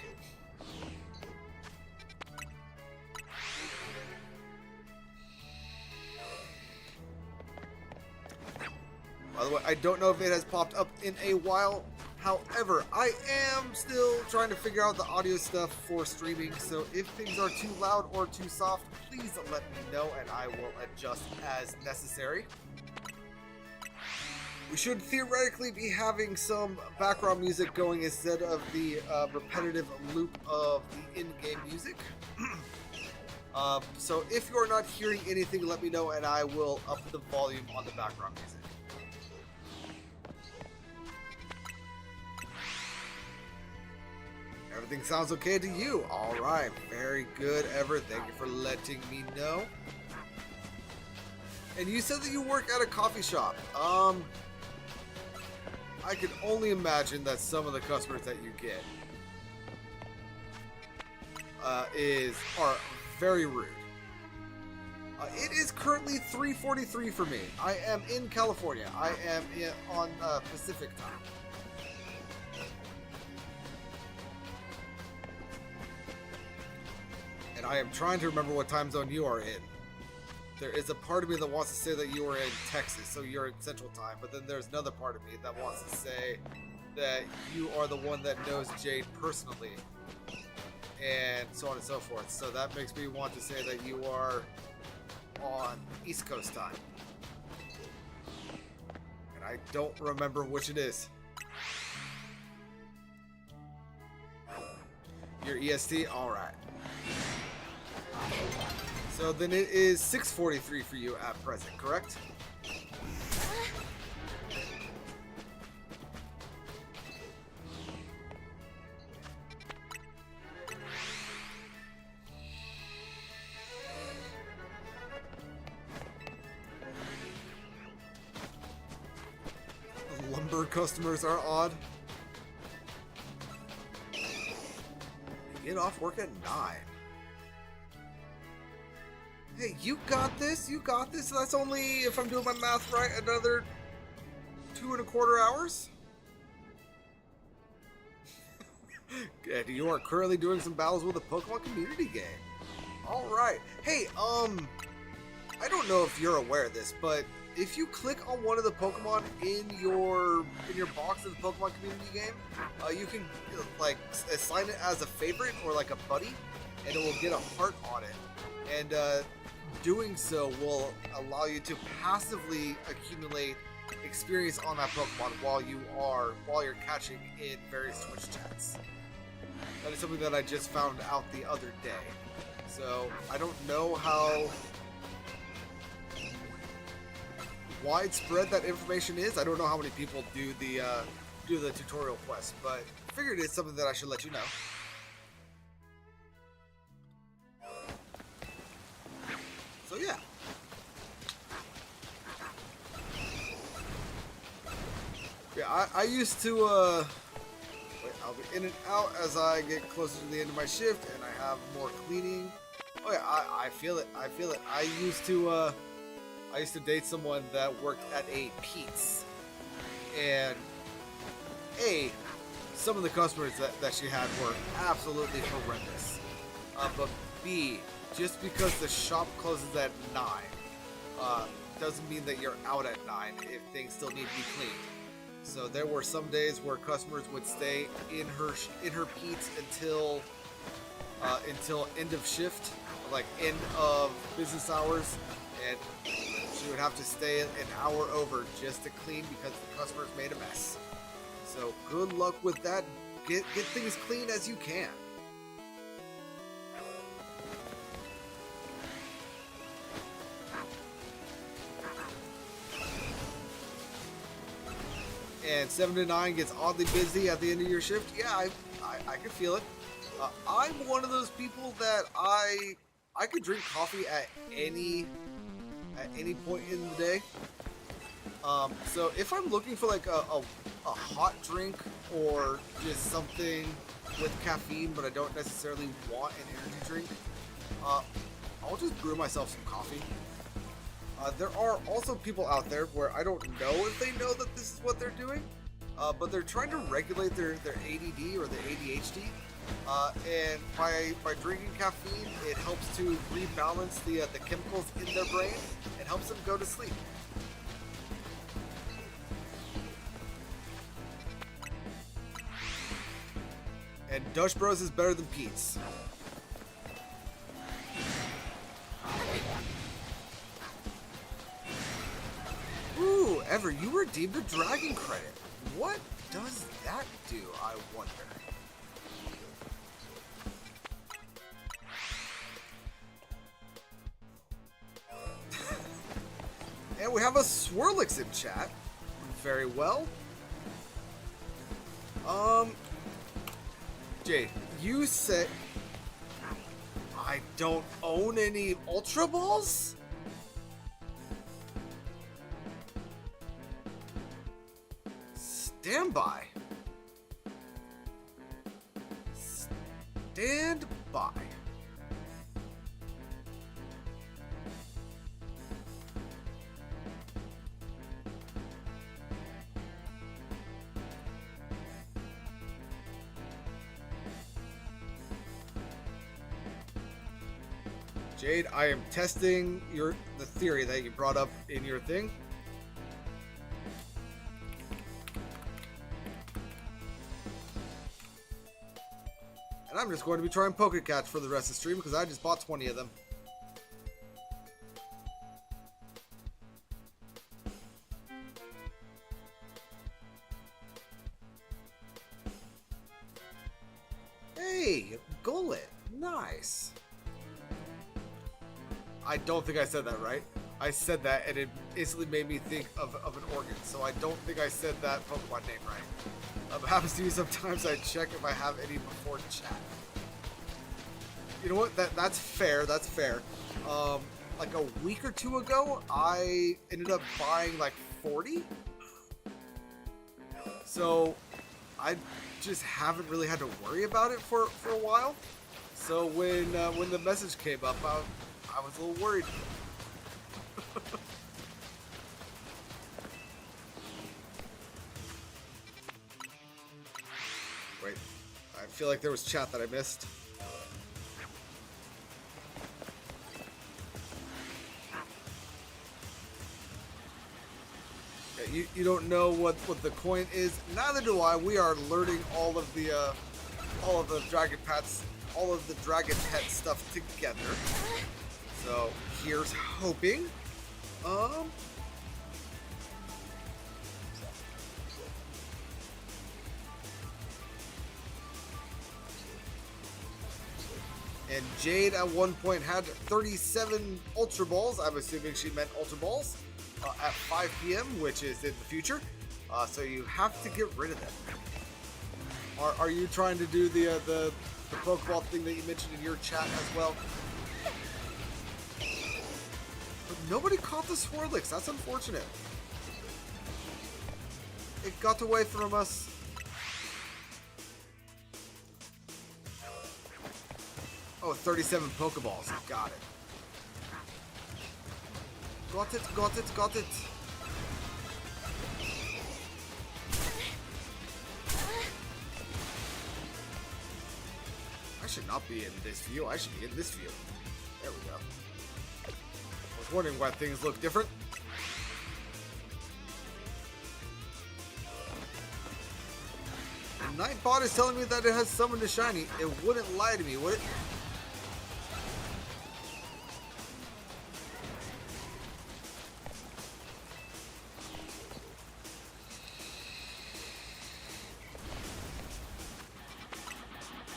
By the way, I don't know if it has popped up in a while. However, I am still trying to figure out the audio stuff for streaming, so if things are too loud or too soft, please let me know and I will adjust as necessary. We should theoretically be having some background music going instead of the repetitive loop of the in-game music. So if you're not hearing anything, let me know and I will up the volume on the background music. Everything sounds okay to you. All right, very good, Ever. Thank you for letting me know. And you said that you work at a coffee shop. I can only imagine that some of the customers that you get are very rude. It is currently 3:43 for me. I am in California. I am on Pacific time. And I am trying to remember what time zone you are in. There is a part of me that wants to say that you are in Texas, so you're in Central Time, but then there's another part of me that wants to say that you are the one that knows Jade personally, and so on and so forth. So that makes me want to say that you are on East Coast time. And I don't remember which it is. Your EST? Alright. So then it is 6:43 for you at present, correct? Lumber customers are odd. You get off work at 9. Hey, you got this. You got this. That's only, if I'm doing my math right, another 2.25 hours. And you are currently doing some battles with a Pokemon community game. All right. Hey, I don't know if you're aware of this, but if you click on one of the Pokemon in your box of the Pokemon community game, you can like assign it as a favorite or like a buddy, and it will get a heart on it. And doing so will allow you to passively accumulate experience on that Pokemon while you're catching in various Twitch chats. That is something that I just found out the other day. So I don't know how widespread that information is. I don't know how many people do the tutorial quest, but I figured it's something that I should let you know. So yeah. Yeah, I used to I'll be in and out as I get closer to the end of my shift and I have more cleaning. Oh yeah, I feel it. I feel it. I used to date someone that worked at a Pete's, and some of the customers that she had were absolutely horrendous. But B, just because the shop closes at 9 doesn't mean that you're out at 9 if things still need to be cleaned. So there were some days where customers would stay in her Pete's until end of shift, like end of business hours, and she would have to stay an hour over just to clean because the customers made a mess. So good luck with that. Get things clean as you can. And 7 to 9 gets oddly busy at the end of your shift. Yeah, I can feel it. I'm one of those people that I could drink coffee at any point in the day. So if I'm looking for like a hot drink or just something with caffeine, but I don't necessarily want an energy drink, I'll just brew myself some coffee. There are also people out there where I don't know if they know that this is what they're doing, but they're trying to regulate their ADD or their ADHD. And by drinking caffeine, it helps to rebalance the chemicals in their brain and helps them go to sleep. And Dush Bros is better than Pete's. Ooh, Ever, you redeemed a dragon credit. What does that do, I wonder? And we have a Swirlix in chat. Very well. Jade, you said I don't own any Ultra Balls? Stand by. Stand by. Jade, I am testing the theory that you brought up in your thing. And I'm just going to be trying Pokecats for the rest of the stream because I just bought 20 of them. Hey, Gullet. Nice. I don't think I said that right. I said that and it instantly made me think of an organ. So I don't think I said that Pokemon name right. It happens to me sometimes. I check if I have any before chat. You know what? That's fair. That's fair. Like a week or two ago, I ended up buying like 40. So I just haven't really had to worry about it for a while. So when the message came up, I was a little worried. Wait, I feel like there was chat that I missed. Yeah, you don't know what the coin is. Neither do I. We are learning all of the dragon pets, all of the dragon pet stuff together. So here's hoping. And Jade at one point had 37 Ultra Balls. I'm assuming she meant Ultra Balls at 5 p.m., which is in the future. So you have to get rid of them. Are you trying to do the Pokeball thing that you mentioned in your chat as well? But nobody caught the Swirlix. That's unfortunate. It got away from us. Oh, 37 Pokeballs. Got it. Got it, got it, got it. I should not be in this view. I should be in this view. There we go. I was wondering why things look different. Nightbot is telling me that it has summoned a shiny. It wouldn't lie to me, would it?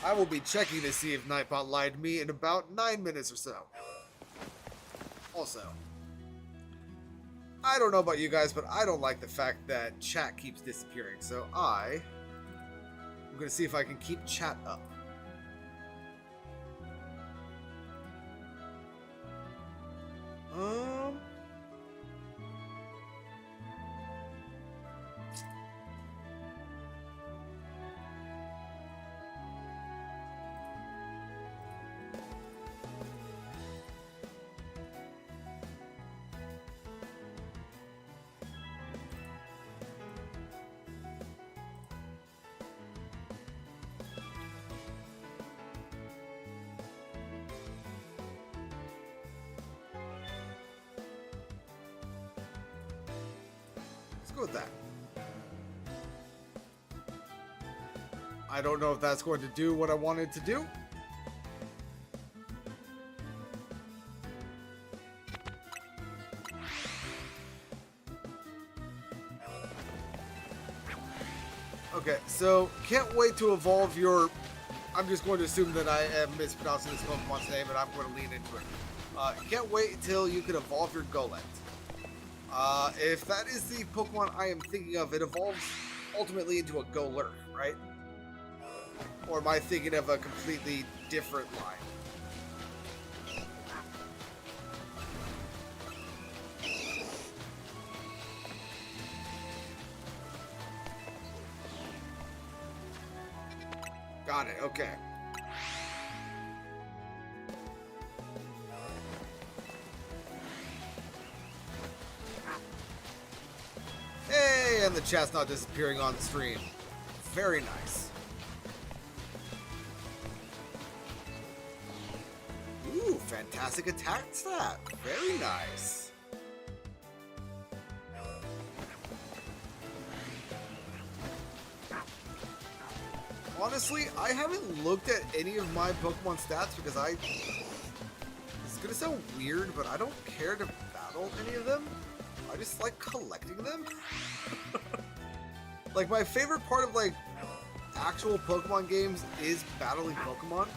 I will be checking to see if Nightbot lied to me in about 9 minutes or so. Also, I don't know about you guys, but I don't like the fact that chat keeps disappearing, so I'm going to see if I can keep chat up. Um. Let's go with that. I don't know if that's going to do what I wanted to do. Okay, so can't wait to evolve your... I'm just going to assume that I am mispronouncing this Pokemon's name, and I'm going to lean into it. Can't wait until you can evolve your Golett. If that is the Pokemon I am thinking of, it evolves ultimately into a Golurk, right? Or am I thinking of a completely different line? Got it, okay. Hey, and the chat's not disappearing on the stream. Very nice. Ooh, fantastic attack stat. Very nice. Honestly, I haven't looked at any of my Pokemon stats because it's gonna sound weird, but I don't care to battle any of them. I just like collecting them. Like, my favorite part of, like, actual Pokemon games is battling Pokemon.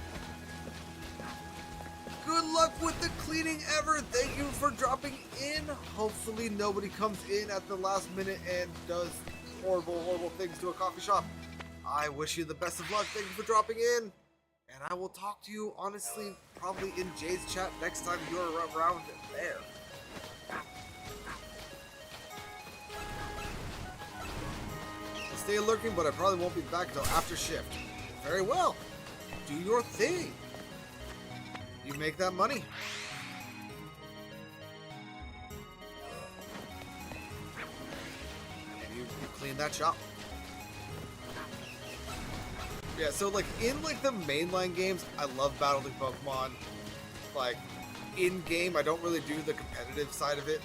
Good luck with the cleaning ever. Thank you for dropping in. Hopefully nobody comes in at the last minute and does horrible, horrible things to a coffee shop. I wish you the best of luck. Thank you for dropping in. And I will talk to you, honestly, probably in Jay's chat next time you're around there. I'll stay lurking, but I probably won't be back until after shift. Very well. Do your thing. You make that money. And you clean that shop. Yeah, so like in like the mainline games, I love battling Pokemon. Like in game, I don't really do the competitive side of it.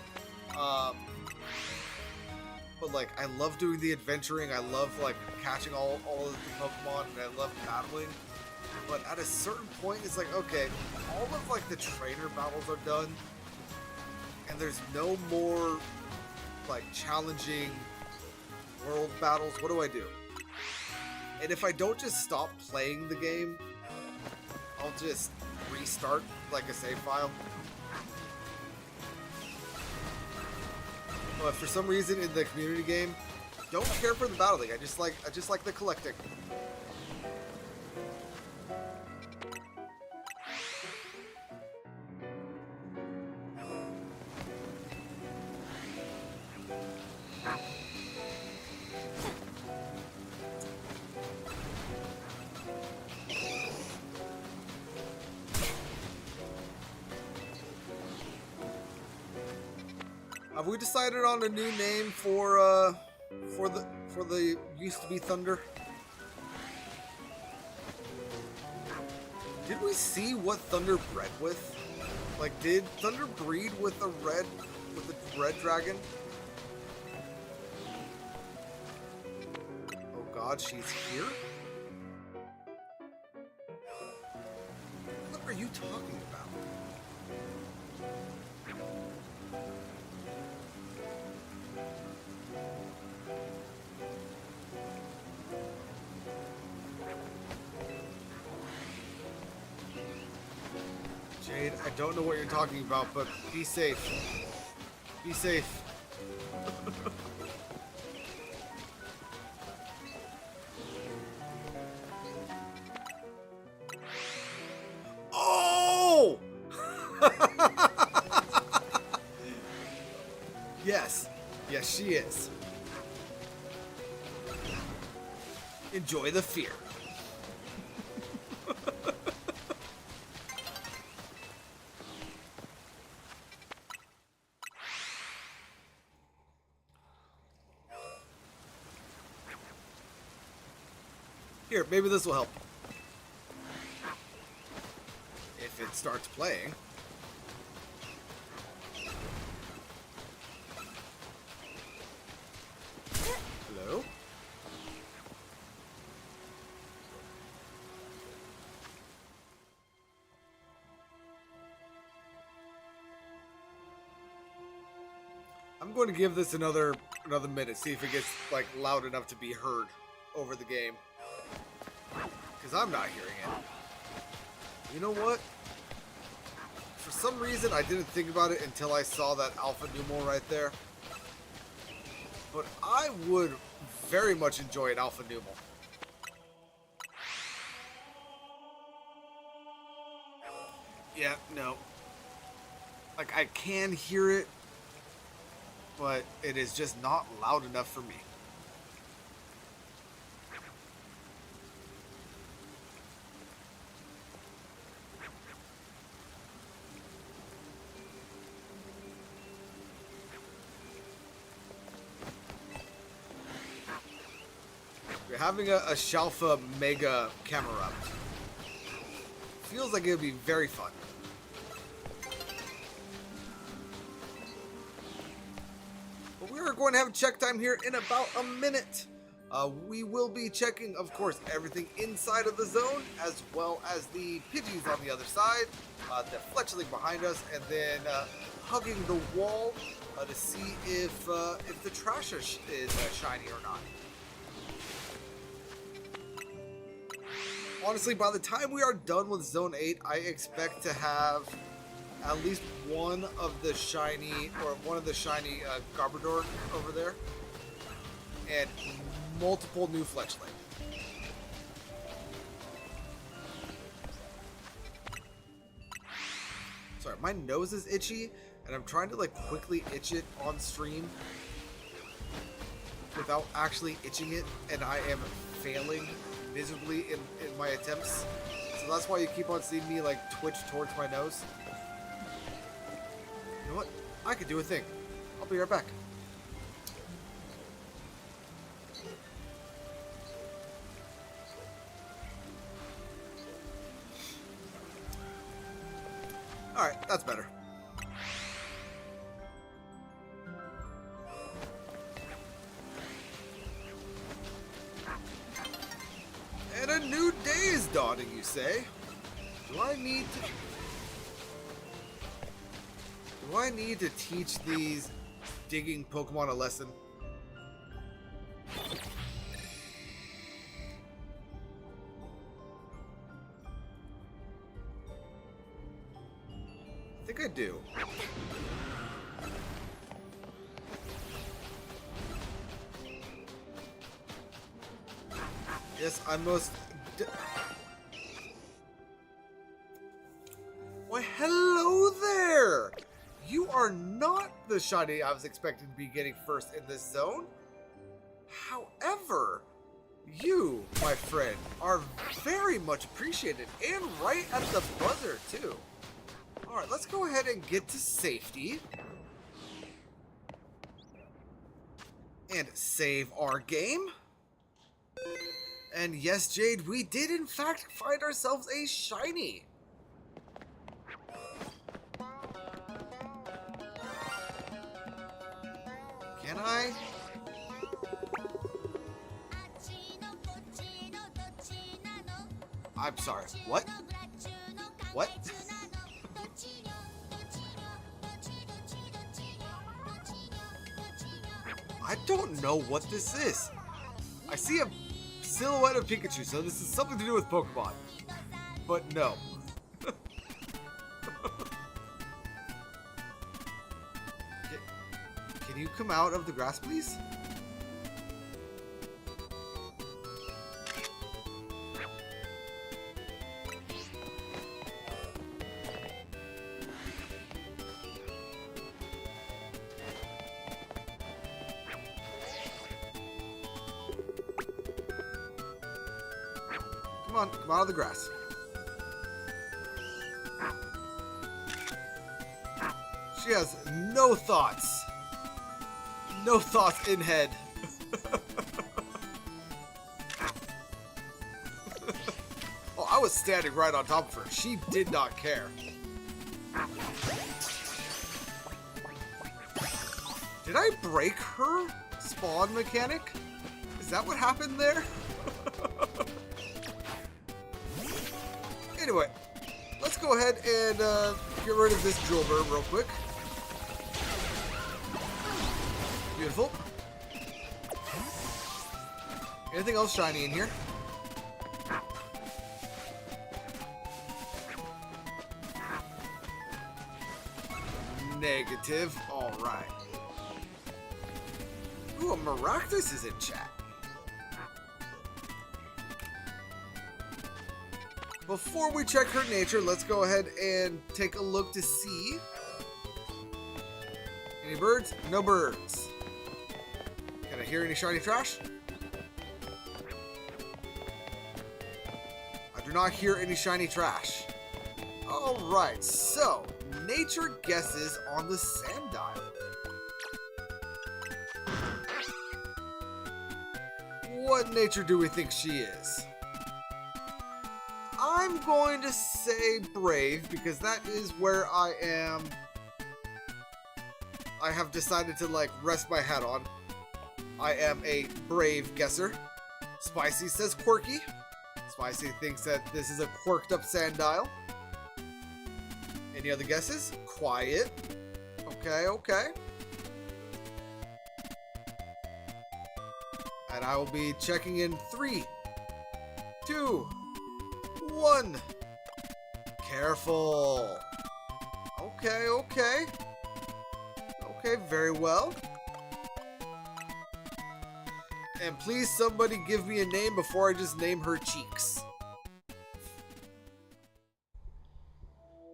But like I love doing the adventuring. I love like catching all of the Pokemon, and I love battling. But at a certain point, it's like, okay, all of like the trainer battles are done, and there's no more like challenging world battles. What do I do? And if I don't just stop playing the game, I'll just restart like a save file. But for some reason in the community game, don't care for the battling. I just like the collecting. Have we decided on a new name for the used to be Thunder? Did we see what Thunder bred with? Like, did Thunder breed with the red dragon? Oh God, she's here? What are you talking about? Jade, I don't know what you're talking about, but be safe. Be safe. Oh! is. Enjoy the fear. Here, maybe this will help. If it starts playing. Hello? I'm going to give this another minute, see if it gets like loud enough to be heard over the game. Because I'm not hearing it. You know what? For some reason, I didn't think about it until I saw that Alpha Numeral right there. But I would very much enjoy an Alpha Numeral. Yeah, no. Like, I can hear it, but it is just not loud enough for me. We're having a Shalfa Mega camera. Feels like it would be very fun. But we are going to have check time here in about a minute. We will be checking, of course, everything inside of the zone, as well as the Pidgeys on the other side, the fletchling behind us, and then hugging the wall to see if the trash is shiny or not. Honestly, by the time we are done with Zone 8, I expect to have at least one of the shiny Garbodor over there, and multiple new Fletchling. Sorry, my nose is itchy, and I'm trying to like quickly itch it on stream without actually itching it, and I am failing miserably in my attempts. So that's why you keep on seeing me like twitch towards my nose. You know what? I could do a thing. I'll be right back. Alright, that's better. And a new day is dawning, you say? Do I need to teach these digging Pokemon a lesson? I think I do. Yes, I must... Why, hello there! You are not the shiny I was expecting to be getting first in this zone. However, you, my friend, are very much appreciated, and right at the buzzer, too. Alright, let's go ahead and get to safety. And save our game. And yes, Jade, we did in fact find ourselves a shiny. Can I? I'm sorry, what? What? I don't know what this is. I see a silhouette of Pikachu, so this is something to do with Pokemon. But no. Can you come out of the grass, please? Come on, come out of the grass. She has no thoughts. No thoughts in head. Oh, I was standing right on top of her. She did not care. Did I break her spawn mechanic? Is that what happened there? Anyway, let's go ahead and get rid of this Drillbur real quick. Beautiful. Anything else shiny in here? Negative. Alright. Ooh, a Maractus is in chat. Before we check her nature, let's go ahead and take a look to see. Any birds? No birds. Can I hear any shiny trash? I do not hear any shiny trash. Alright, so nature guesses on the Sandile. What nature do we think she is? I'm going to say brave because that is where I am. I have decided to like rest my hat on. I am a brave guesser. Spicy says quirky. Spicy thinks that this is a quirked up Sandile. Any other guesses? Quiet. Okay, okay. And I will be checking in 3, 2, 1. Careful. Okay, okay. Okay, very well. And please somebody give me a name before I just name her Cheeks.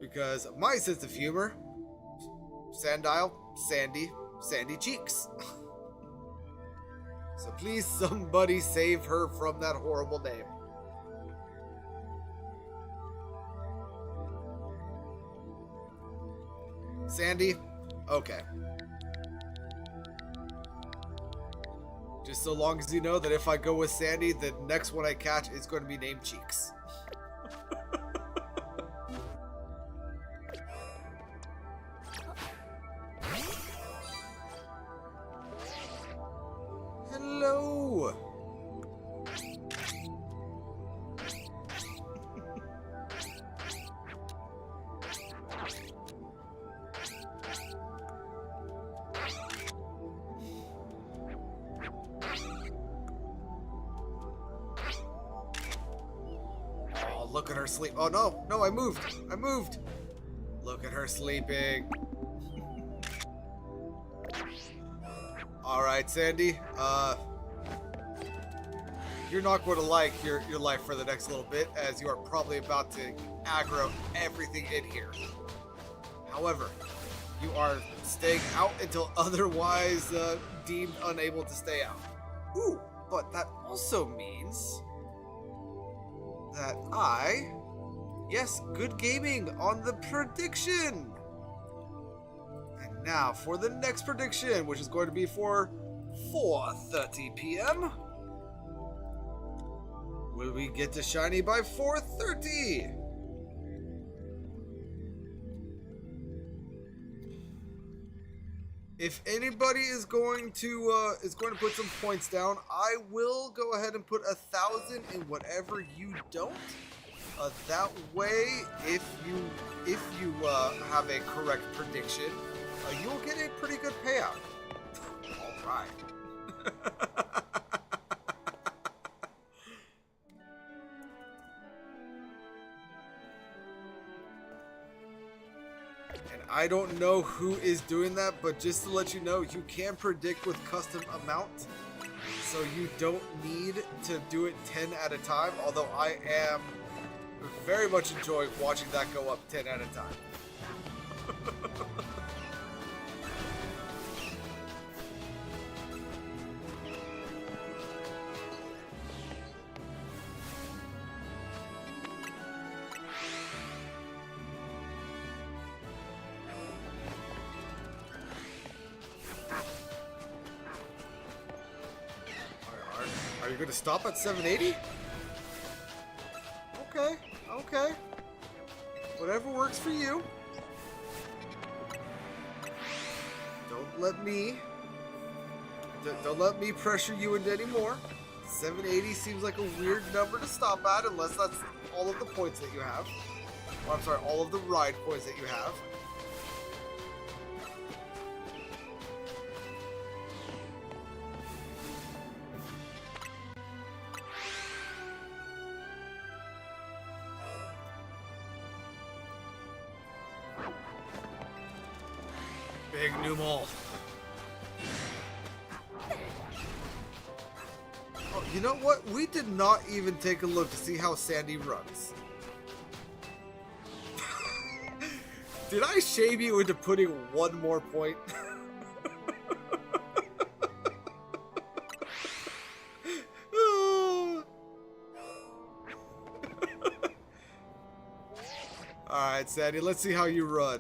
Because my sense of humor, Sandile, Sandy, Sandy Cheeks. So please somebody save her from that horrible name. Sandy? Okay. Just so long as you know that if I go with Sandy, the next one I catch is going to be named Cheeks. Hello! Oh, look at her sleep. Oh no, no, I moved. I moved. Look at her sleeping. Alright, Sandy. You're not going to like your life for the next little bit, as you are probably about to aggro everything in here. However, you are staying out until otherwise deemed unable to stay out. Ooh, but that also means that yes, good gaming on the prediction. And now for the next prediction, which is going to be for 4:30 p.m. Will we get to shiny by 4:30? If anybody is going to put some points down, I will go ahead and put 1,000 in whatever you don't. That way, if you have a correct prediction, you'll get a pretty good payout. All right. And I don't know who is doing that, but just to let you know, you can predict with custom amount. So you don't need to do it 10 at a time, although I am very much enjoying watching that go up 10 at a time. you going to stop at 780? Okay, okay. Whatever works for you. Don't let me pressure you into any more. 780 seems like a weird number to stop at, unless that's all of the points that you have. Or, I'm sorry, all of the ride points that you have. Big new mall. Oh, you know what? We did not even take a look to see how Sandy runs. Did I shame you into putting one more point? Alright, Sandy, let's see how you run.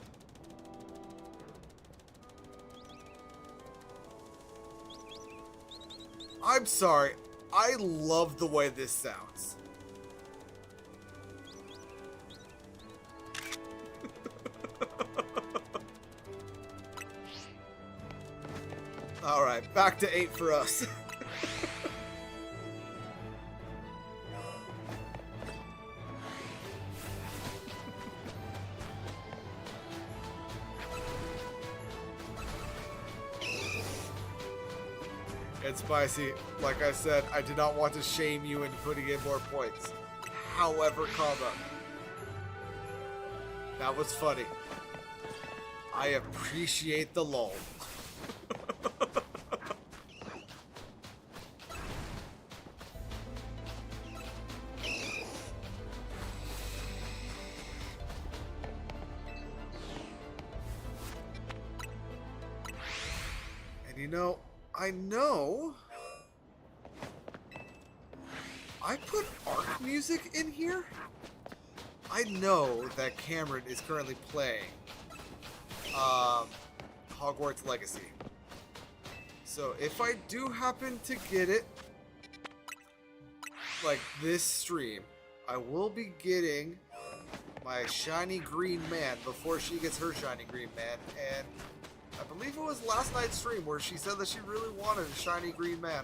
I'm sorry. I love the way this sounds. Alright, back to 8 for us. It's spicy. Like I said, I did not want to shame you into putting in more points. However, comma. That was funny. I appreciate the lull. And you know, I know I put ARC music in here. I know that Cameron is currently playing Hogwarts Legacy. So if I do happen to get it, like this stream, I will be getting my shiny green man before she gets her shiny green man. And I believe it was last night's stream where she said that she really wanted a shiny green man.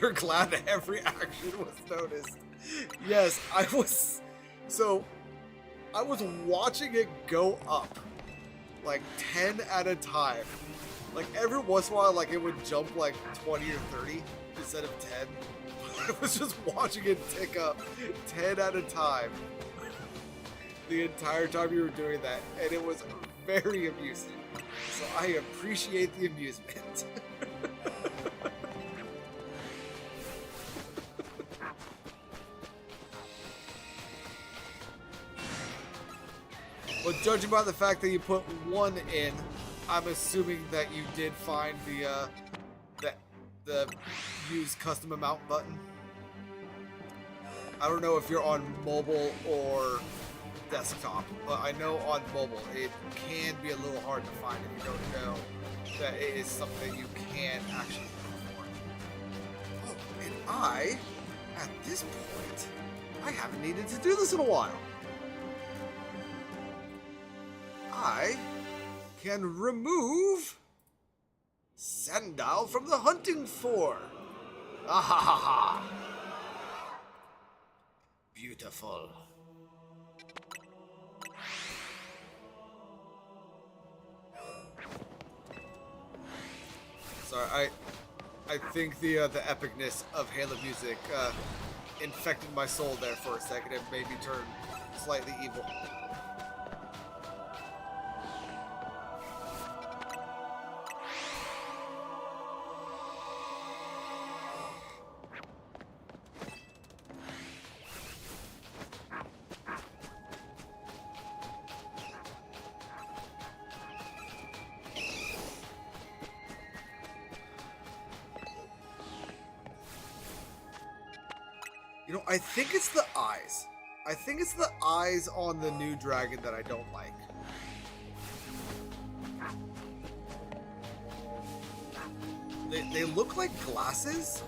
You're glad that every action was noticed. Yes, I was. So, I was watching it go up like 10 at a time. Like every once in a while, like it would jump like 20 or 30 instead of 10. I was just watching it tick up 10 at a time the entire time you were doing that, and it was very amusing. So I appreciate the amusement. But judging by the fact that you put one in, I'm assuming that you did find the use custom amount button. I don't know if you're on mobile or desktop, but I know on mobile it can be a little hard to find if you don't know that it is something that you can actually perform. Oh, and I, at this point, I haven't needed to do this in a while. I can remove Sandal from the hunting floor. Ah ha ha ha. Beautiful. Sorry, I think the epicness of Halo music infected my soul there for a second and made me turn slightly evil. You know, I think it's the eyes. I think it's the eyes on the new dragon that I don't like. They look like glasses,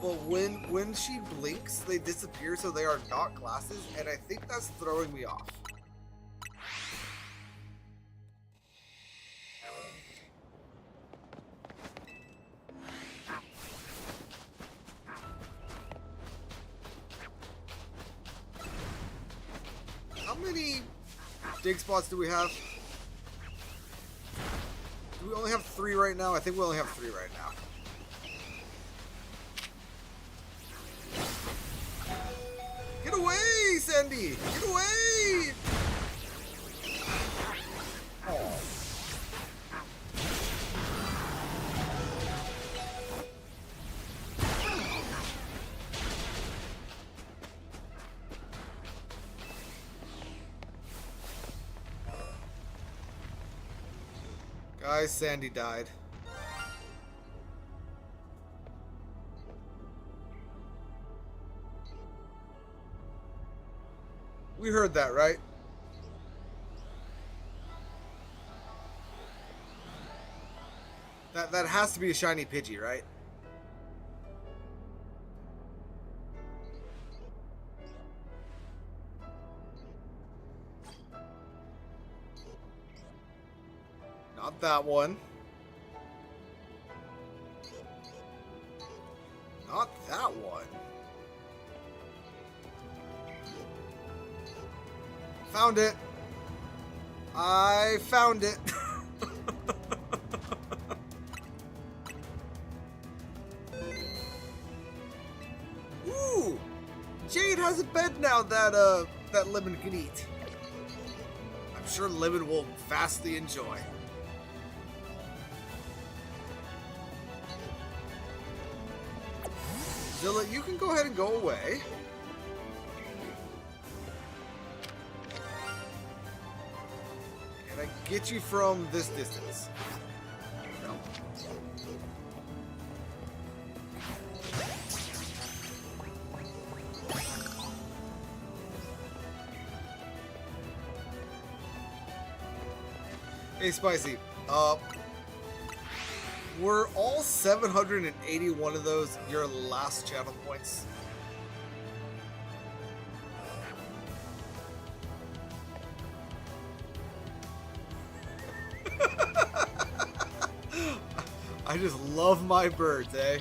but when she blinks, they disappear, so they are not glasses, and I think that's throwing me off. How many dig spots do we have? Do we only have 3 right now? I think we only have 3 right now. Get away, Sandy! Get away! Oh. Guys, Sandy died. We heard that, right? That has to be a shiny Pidgey, right? Not that one. Not that one. Found it. I found it. Ooh! Jade has a bed now that Lemon can eat. I'm sure Lemon will vastly enjoy. Zilla, you can go ahead and go away. Can I get you from this distance? No. Hey, Spicy. Were all 781 of those your last channel points? I just love my birds, eh?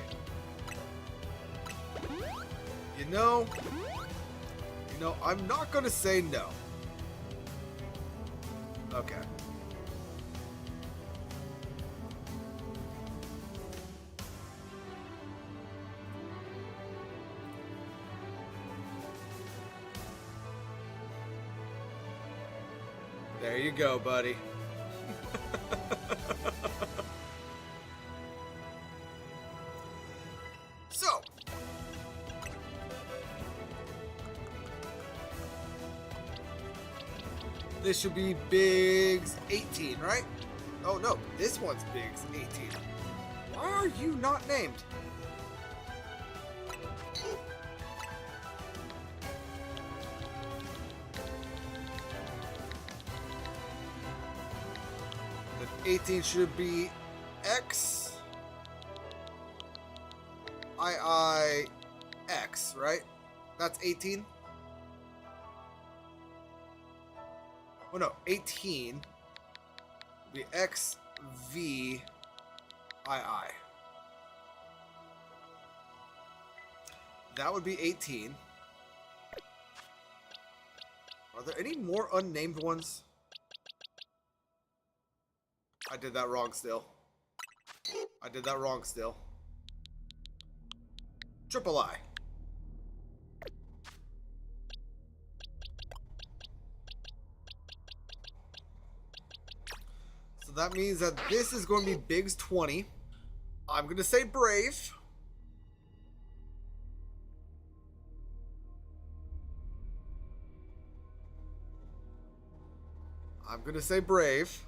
You know, I'm not gonna say no. Okay. There you go, buddy. So, this should be Biggs 18, right? Oh no, this one's Biggs 18. Why are you not named? The 18 should be X X, right? That's 18. Oh no, 18 would be XVII. That would be 18. Are there any more unnamed ones? I did that wrong still. I did that wrong still. Triple I. So that means that this is going to be Biggs 20. I'm going to say Brave. I'm going to say Brave.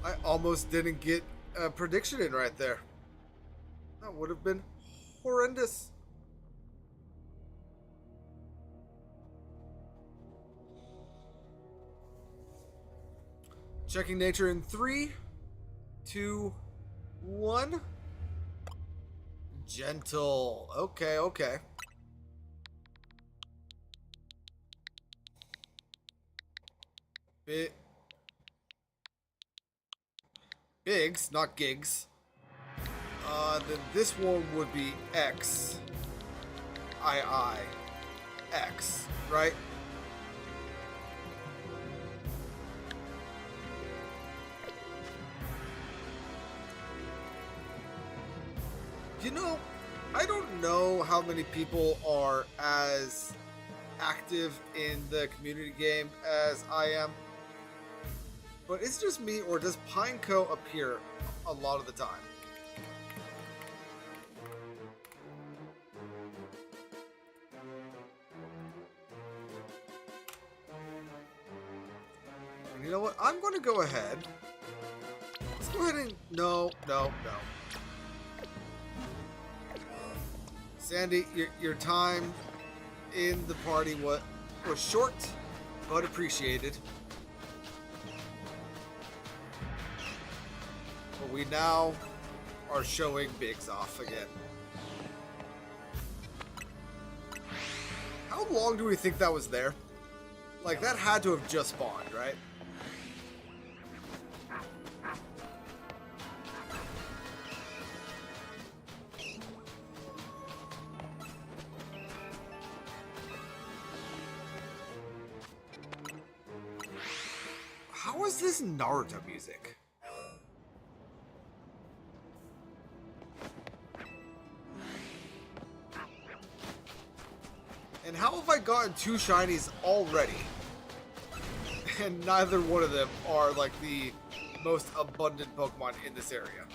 I almost didn't get a prediction in right there. That would have been horrendous. Checking nature in 3, 2, 1. Gentle. Okay, okay. Bigs, not gigs. Then this one would be X. X, right? You know, I don't know how many people are as active in the community game as I am. But it's just me, or does Pineco appear a lot of the time? And you know what? I'm going to go ahead. Let's go ahead and... No. Sandy, your time in the party was short, but appreciated. But we now are showing Biggs off again. How long do we think that was there? Like, that had to have just spawned, right? How is this Naruto music? And how have I gotten 2 shinies already? And neither one of them are like the most abundant Pokemon in this area.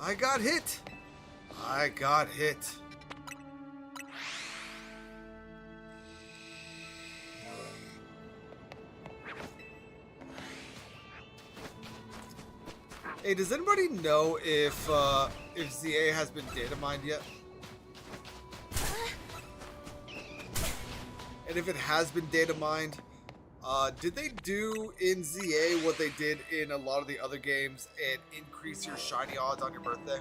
I got hit. I got hit. Hey, does anybody know if ZA has been data mined yet? And if it has been data mined, did they do in ZA what they did in a lot of the other games and increase your shiny odds on your birthday?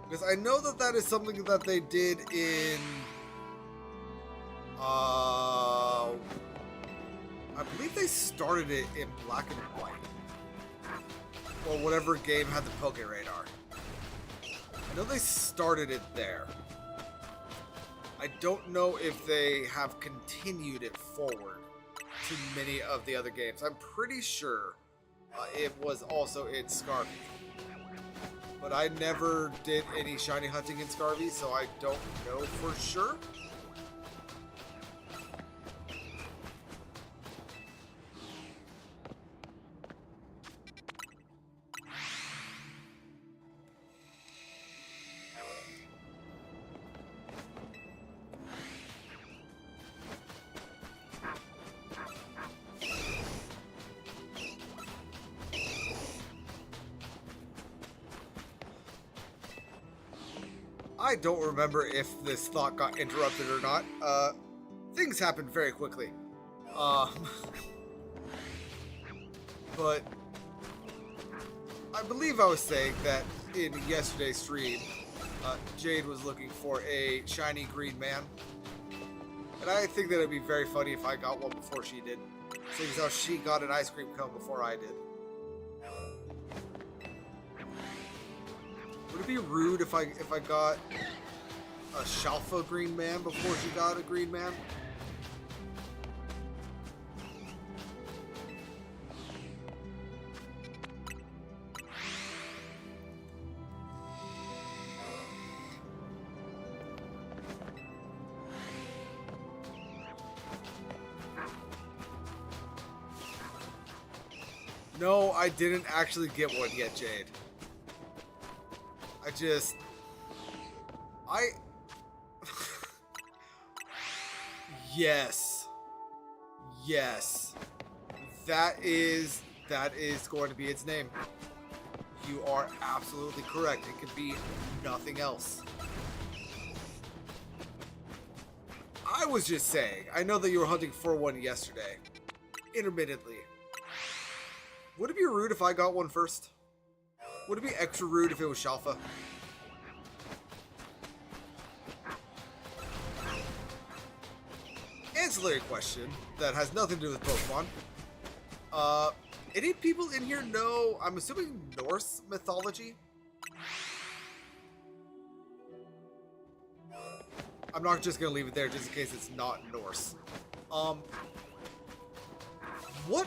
Because I know that that is something that they did in, I believe they started it in Black and White, or whatever game had the Poke Radar. I know they started it there. I don't know if they have continued it forward to many of the other games. I'm pretty sure it was also in Scarvy. But I never did any shiny hunting in Scarvy, so I don't know for sure. I don't remember if this thought got interrupted or not. Things happened very quickly. But I believe I was saying that in yesterday's stream, Jade was looking for a shiny green man. And I think that it'd be very funny if I got one before she did. Seeing as how she got an ice cream cone before I did. Would it be rude if I got a Shalfa green man before she got a green man? No, I didn't actually get one yet, Jade. I Yes. Yes. That is going to be its name. You are absolutely correct. It could be nothing else. I was just saying, I know that you were hunting for one yesterday. Intermittently. Would it be rude if I got one first? Would it be extra rude if it was Shalfa? Ancillary question that has nothing to do with Pokemon. Any people in here know, I'm assuming, Norse mythology? I'm not just gonna leave it there just in case it's not Norse. What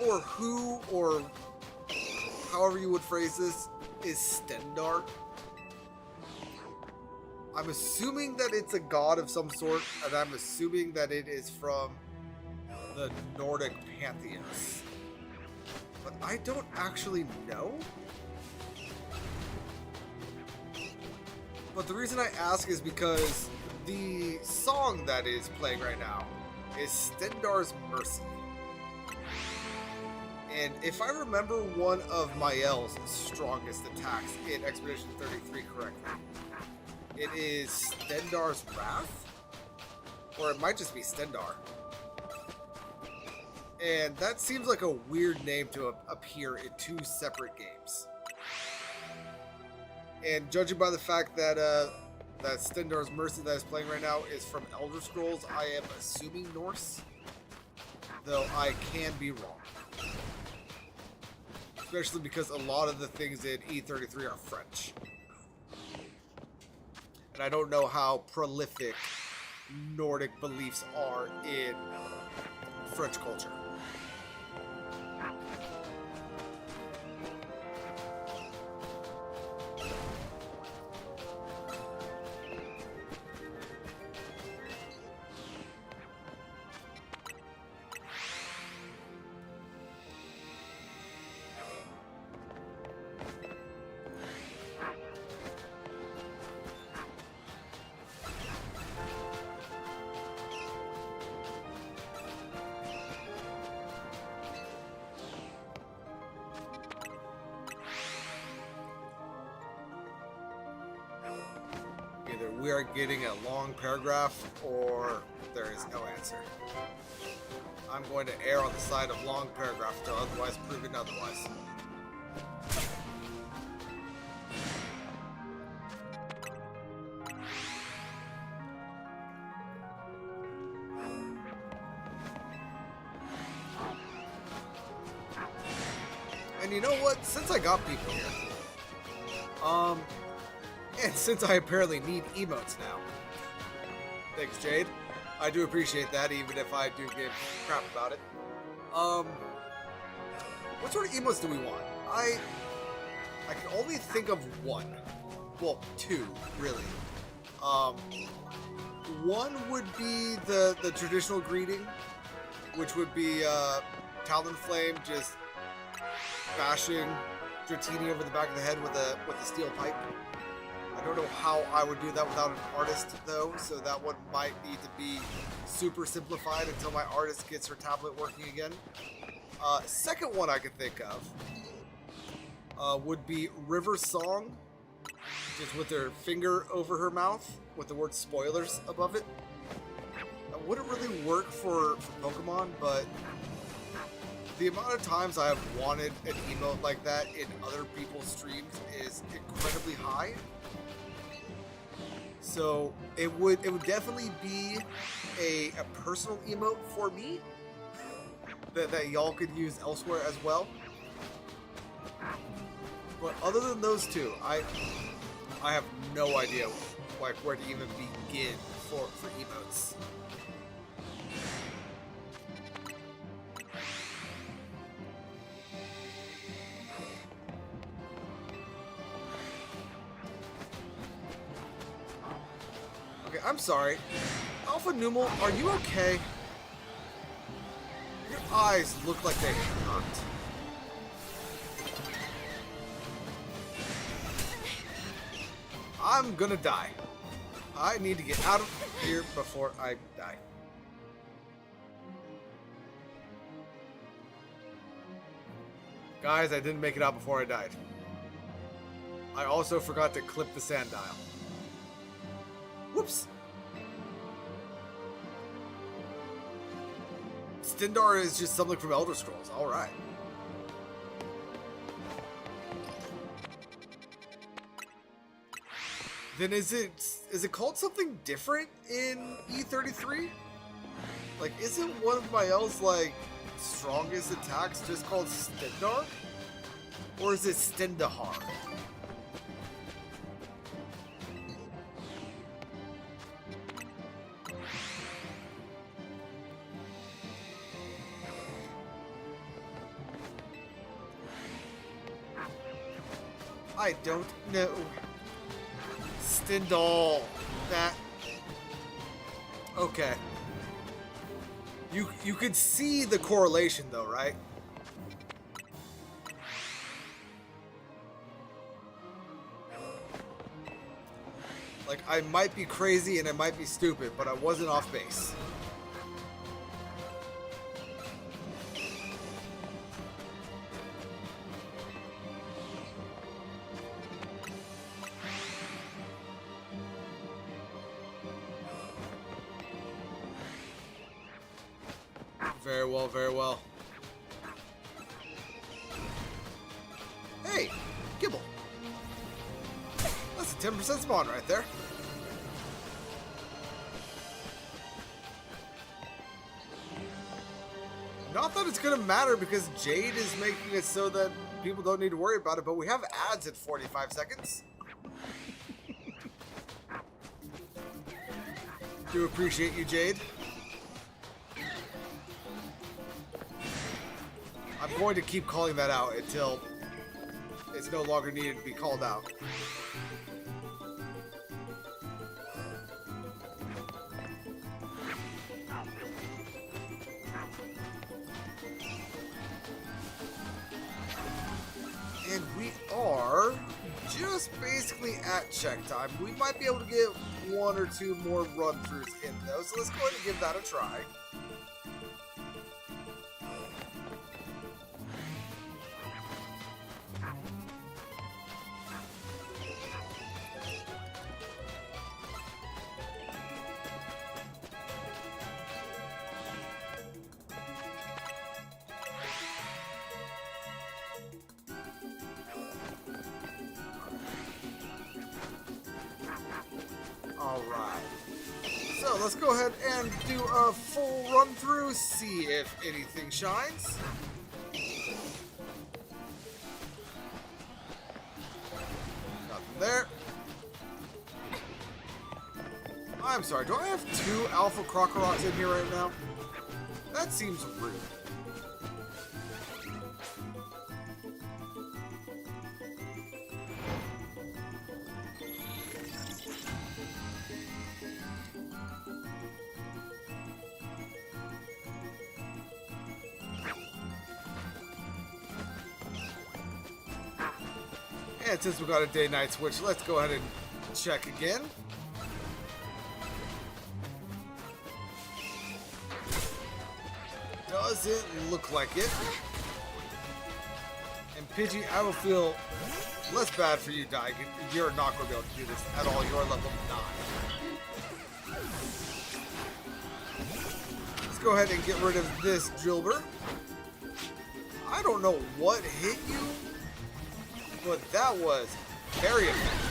or who or however you would phrase this is Stendarr? I'm assuming that it's a god of some sort, and I'm assuming that it is from the Nordic pantheons. But I don't actually know. But the reason I ask is because the song that is playing right now is Stendarr's Mercy. And if I remember one of Mael's strongest attacks in Expedition 33 correctly, it is Stendarr's Wrath? Or it might just be Stendarr. And that seems like a weird name to appear in two separate games. And judging by the fact that that Stendarr's Mercy that is playing right now is from Elder Scrolls, I am assuming Norse. Though I can be wrong. Especially because a lot of the things in E33 are French. And I don't know how prolific Nordic beliefs are in French culture. Either we are getting a long paragraph or there is no answer. I'm going to err on the side of long paragraph until otherwise proven otherwise. And you know what? Since I got people here, and since I apparently need emotes now, thanks Jade, I do appreciate that, even if I do give crap about it. What sort of emotes do we want? I can only think of one. Well, two, really. One would be the traditional greeting, which would be Talonflame just bashing Dratini over the back of the head with a steel pipe. I don't know how I would do that without an artist, though, so that one might need to be super simplified until my artist gets her tablet working again. Second one I could think of would be River Song, just with her finger over her mouth, with the word spoilers above it. It wouldn't really work for Pokemon, but the amount of times I have wanted an emote like that in other people's streams is incredibly high. So it would definitely be a personal emote for me that y'all could use elsewhere as well. But other than those two, I have no idea like where to even begin for emotes. Okay, I'm sorry. Alpha Numal, are you okay? Your eyes look like they hurt. I'm gonna die. I need to get out of here before I die. Guys, I didn't make it out before I died. I also forgot to clip the sand dial. Whoops. Stendarr is just something from Elder Scrolls. All right. Then is it called something different in E33? Like, isn't one of Mael's like strongest attacks just called Stendarr? Or is it Stendarr? I don't know. Stendarr. That. Okay. You could see the correlation though, right? Like, I might be crazy and I might be stupid, but I wasn't off base. Very well, very well. Hey, Gible. That's a 10% spawn right there. Not that it's gonna matter because Jade is making it so that people don't need to worry about it, but we have ads at 45 seconds. Do appreciate you, Jade. I'm going to keep calling that out until it's no longer needed to be called out. And we are just basically at check time. We might be able to get one or two more run-throughs in though, so let's go ahead and give that a try. Alright, so let's go ahead and do a full run through, see if anything shines. Nothing there. I'm sorry, do I have 2 Alpha Crocorots in here right now? That seems rude. And since we got a day-night switch, let's go ahead and check again. Doesn't look like it. And Pidgey, I will feel less bad for you, Dyke. You're not going to be able to do this at all. You're level 9. Let's go ahead and get rid of this Drilbur. I don't know what hit you, but that was very effective.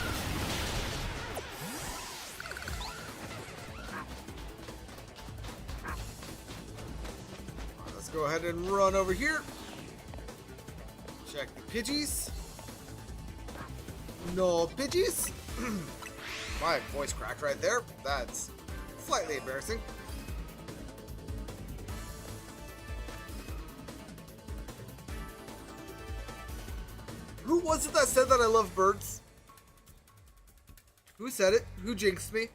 Let's go ahead and run over here. Check the Pidgeys. No Pidgeys. My voice cracked right there. That's slightly embarrassing. Who was it that said that I love birds? Who said it? Who jinxed me?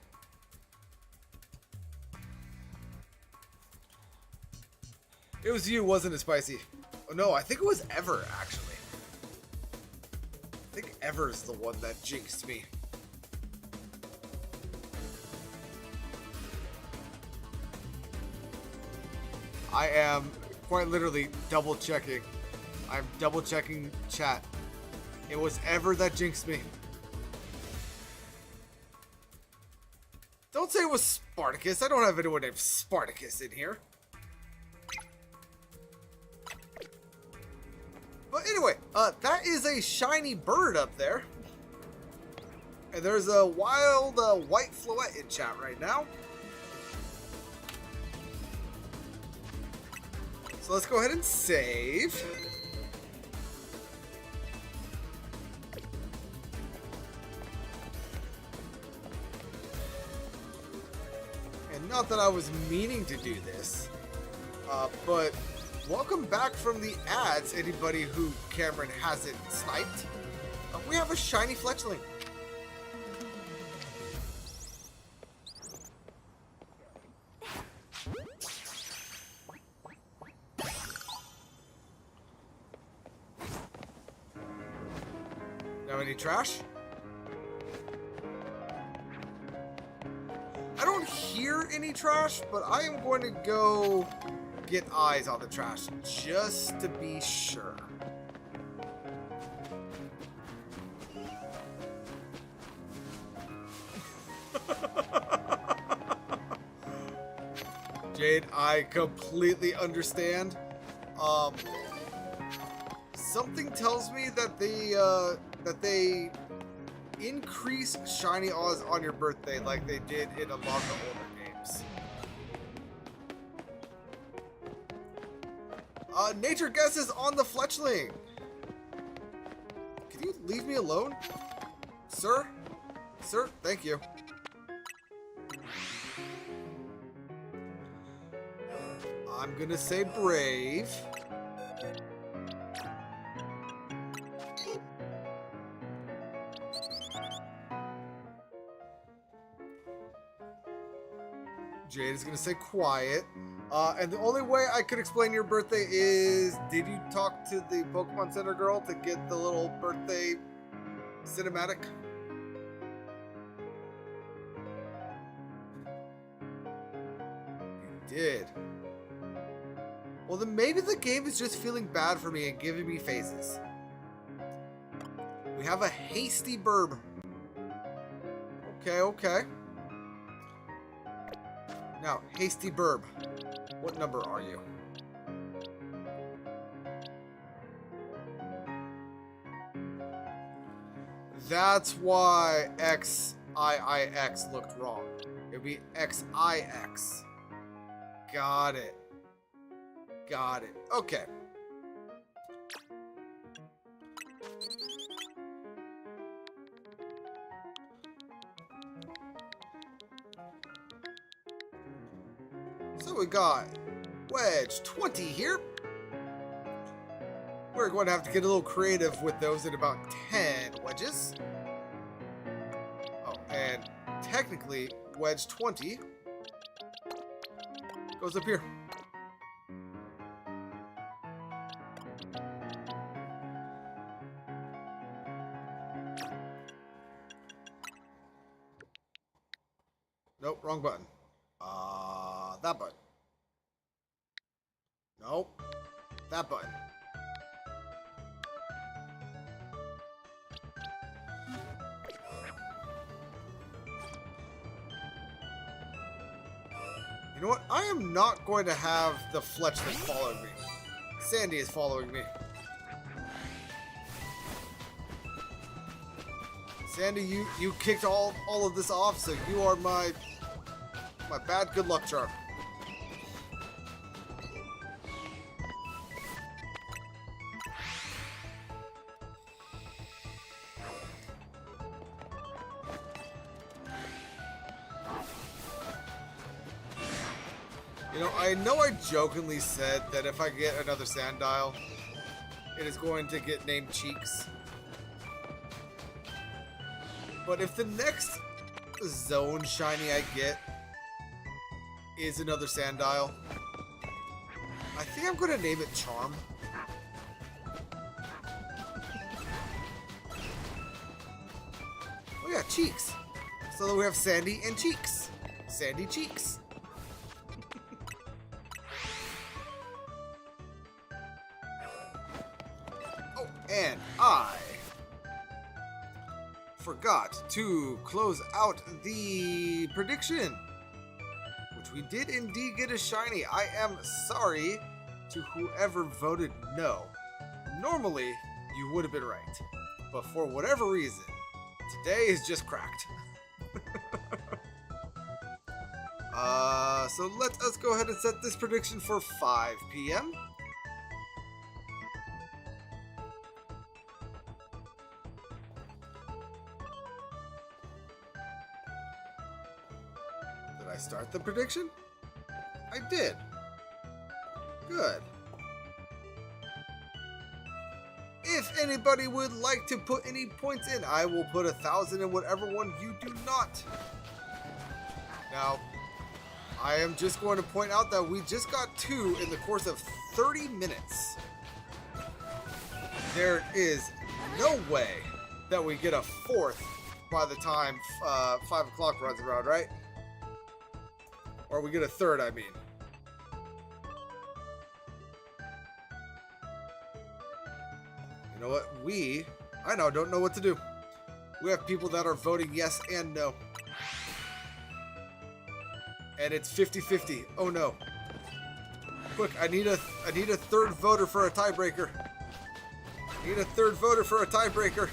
It was you, wasn't it, Spicy? Oh no, I think it was Ever, actually. I think Ever's the one that jinxed me. I am quite literally double checking. I'm double checking chat. It was ever that jinxed me. Don't say it was Spartacus. I don't have anyone named Spartacus in here. But anyway, that is a shiny bird up there. And there's a wild white Floette in chat right now. So let's go ahead and save. And not that I was meaning to do this, but welcome back from the ads, anybody who Cameron hasn't sniped. We have a shiny fletchling. Now any trash? I don't hear any trash, but I am going to go get eyes on the trash just to be sure. Jade, I completely understand. Something tells me that they increase shiny Oz on your birthday like they did in a lot of the older games. Nature Guess is on the fletchling. Can you leave me alone? Sir? Sir, thank you. I'm gonna say brave. Jade is gonna say quiet. And the only way I could explain your birthday is, did you talk to the Pokemon Center girl to get the little birthday cinematic? You did. Well, then maybe the game is just feeling bad for me and giving me phases. We have a hasty burb. Okay, okay. Now, hasty burb. What number are you? That's why XIX looked wrong. It'd be XIX. Got it. Got it. Okay. So we got Wedge 20 here. We're going to have to get a little creative with those at about 10 wedges. Oh, and technically Wedge 20 goes up here. Nope, wrong button. That button. Nope. That button. You know what? I am not going to have the fletchling follow me. Sandy is following me. Sandy, you kicked all of this off, so you are my bad good luck charm. You know I jokingly said that if I get another Sandile, it is going to get named Cheeks. But if the next zone shiny I get is another Sandile, I think I'm going to name it Charm. Oh yeah, Cheeks. So then we have Sandy and Cheeks. Sandy Cheeks. to close out the prediction, which we did indeed get a shiny. I am sorry to whoever voted no. Normally, you would have been right, but for whatever reason, today is just cracked. So let us go ahead and set this prediction for 5 p.m. Did I start the prediction? I did. Good. If anybody would like to put any points in, I will put 1,000 in whatever one you do not. Now, I am just going to point out that we just got 2 in the course of 30 minutes. There is no way that we get a 4th by the time 5 o'clock runs around, right? Or we get a 3rd, I mean. You know what? I don't know what to do. We have people that are voting yes and no. And it's 50-50. Oh no. Quick, I need a 3rd voter for a tiebreaker. I need a 3rd voter for a tiebreaker.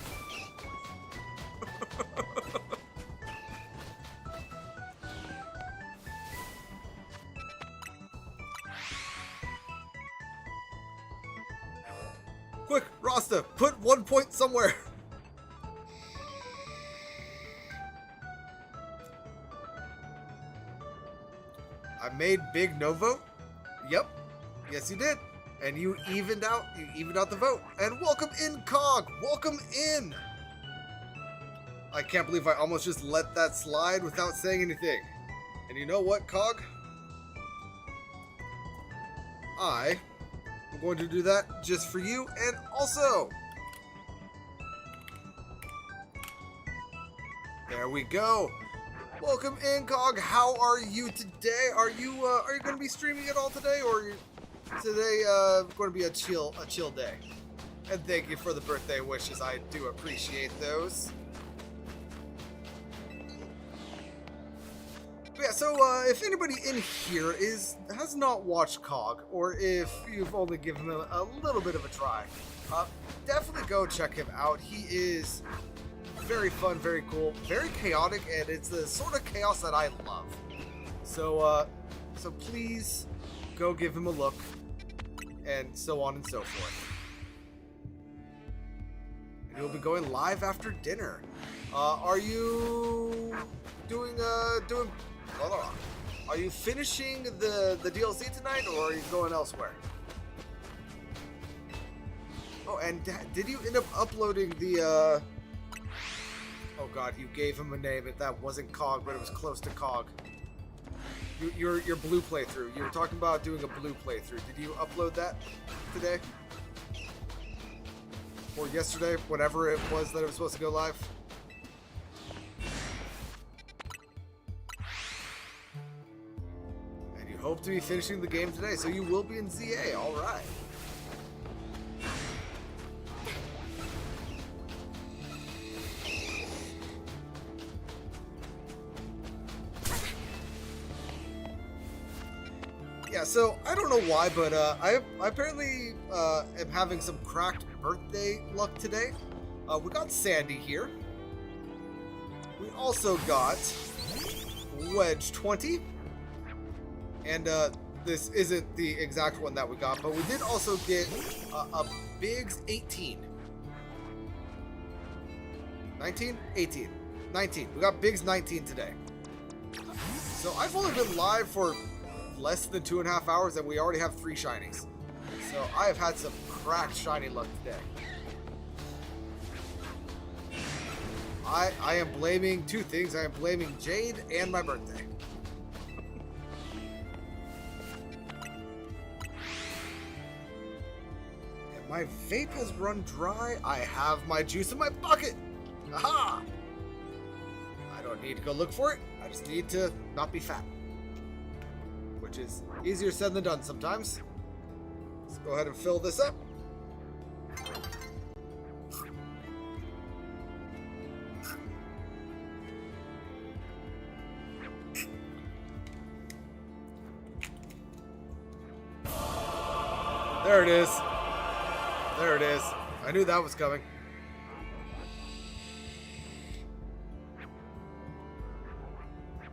Quick, Rasta, put 1 point somewhere. I made big no vote. Yep. Yes, you did. And you evened out the vote. And welcome in, Cog. Welcome in. I can't believe I almost just let that slide without saying anything. And you know what, Cog? I am going to do that just for you. And also, there we go. Welcome in, Cog. How are you today? Are you going to be streaming at all today, or are today going to be a chill day? And thank you for the birthday wishes. I do appreciate those. But yeah. So if anybody in here has not watched Cog, or if you've only given him a little bit of a try, definitely go check him out. He is very fun, very cool, very chaotic, and it's the sort of chaos that I love. So please go give him a look, and so on and so forth. And he'll be going live after dinner. Are you doing? Hold on. Are you finishing the DLC tonight, or are you going elsewhere? Oh, and did you end up uploading the? Oh god, you gave him a name, and that wasn't Cog, but it was close to Cog. Your blue playthrough. You were talking about doing a blue playthrough. Did you upload that today? Or yesterday, whatever it was that it was supposed to go live? And you hope to be finishing the game today, so you will be in ZA, alright. Yeah, so I don't know why, but I apparently am having some cracked birthday luck today. We got Sandy here. We also got Wedge 20. And this isn't the exact one that we got, but we did also get a Biggs 18. 19? 18. 19. We got Biggs 19 today. So I've only been live for less than 2.5 hours, and we already have 3 shinies. So I have had some cracked shiny luck today. I am blaming 2 things. I am blaming Jade and my birthday. And my vape has run dry. I have my juice in my pocket. Aha! I don't need to go look for it. I just need to not be fat. Which is easier said than done sometimes. Let's go ahead and fill this up. There it is. There it is. I knew that was coming.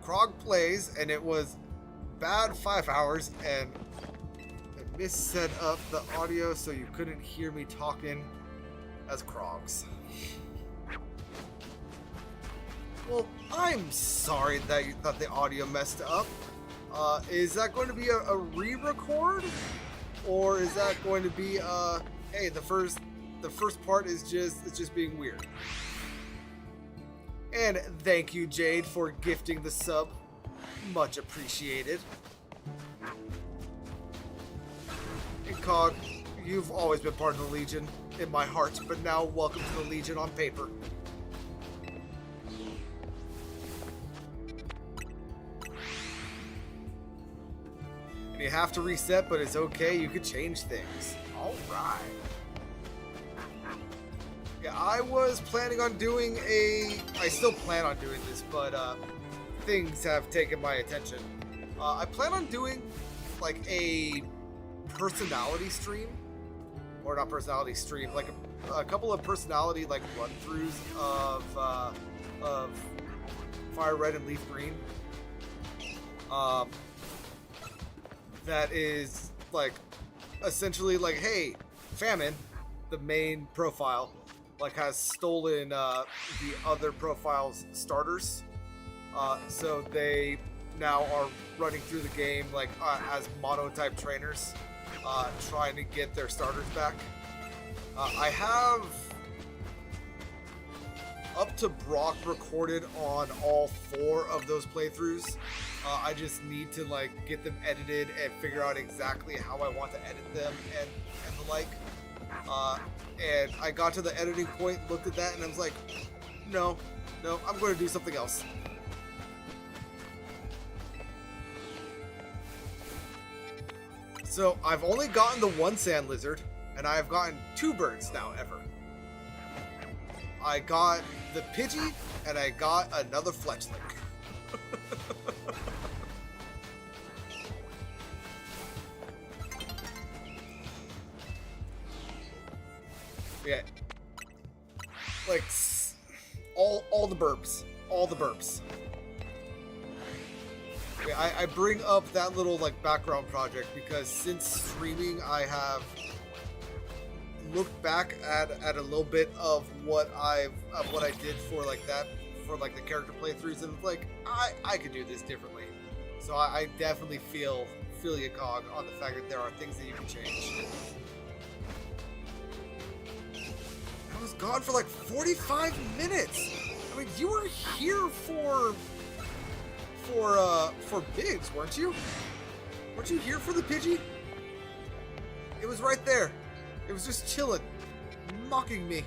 Krog plays, and it was bad 5 hours, and I misset up the audio so you couldn't hear me talking as Krogs. Well, I'm sorry that you thought the audio messed up. Is that going to be a re-record? Or is that going to be, hey, the first part is just being weird. And thank you, Jade, for gifting the sub. Much appreciated. And Cog, you've always been part of the Legion in my heart, but now welcome to the Legion on paper. And you have to reset, but it's okay, you could change things. Alright. Yeah, I was planning on doing I still plan on doing this, but things have taken my attention. I plan on doing like a personality stream, or not personality stream, like a couple of personality like run-throughs of Fire Red and Leaf Green. That is like essentially like, hey, Famine, the main profile, like has stolen the other profile's starters, so they now are running through the game like as mono-type trainers, trying to get their starters back. I have up to Brock recorded on all 4 of those playthroughs. I just need to like get them edited and figure out exactly how I want to edit them and the like. And I got to the editing point, looked at that, and I was like, no, I'm going to do something else. So I've only gotten the 1 sand lizard, and I have gotten 2 birds now ever. I got the Pidgey, and I got another Fletchling. Yeah, like all the burps, Yeah, I bring up that little like background project because since streaming, I have looked back at a little bit of what I did for like that, for like the character playthroughs, and like I could do this differently. So I definitely feel you, Cog, on the fact that there are things that you can change. I was gone for like 45 minutes. I mean, you were here for Biggs, weren't you? Weren't you here for the Pidgey? It was right there. It was just chilling, mocking me.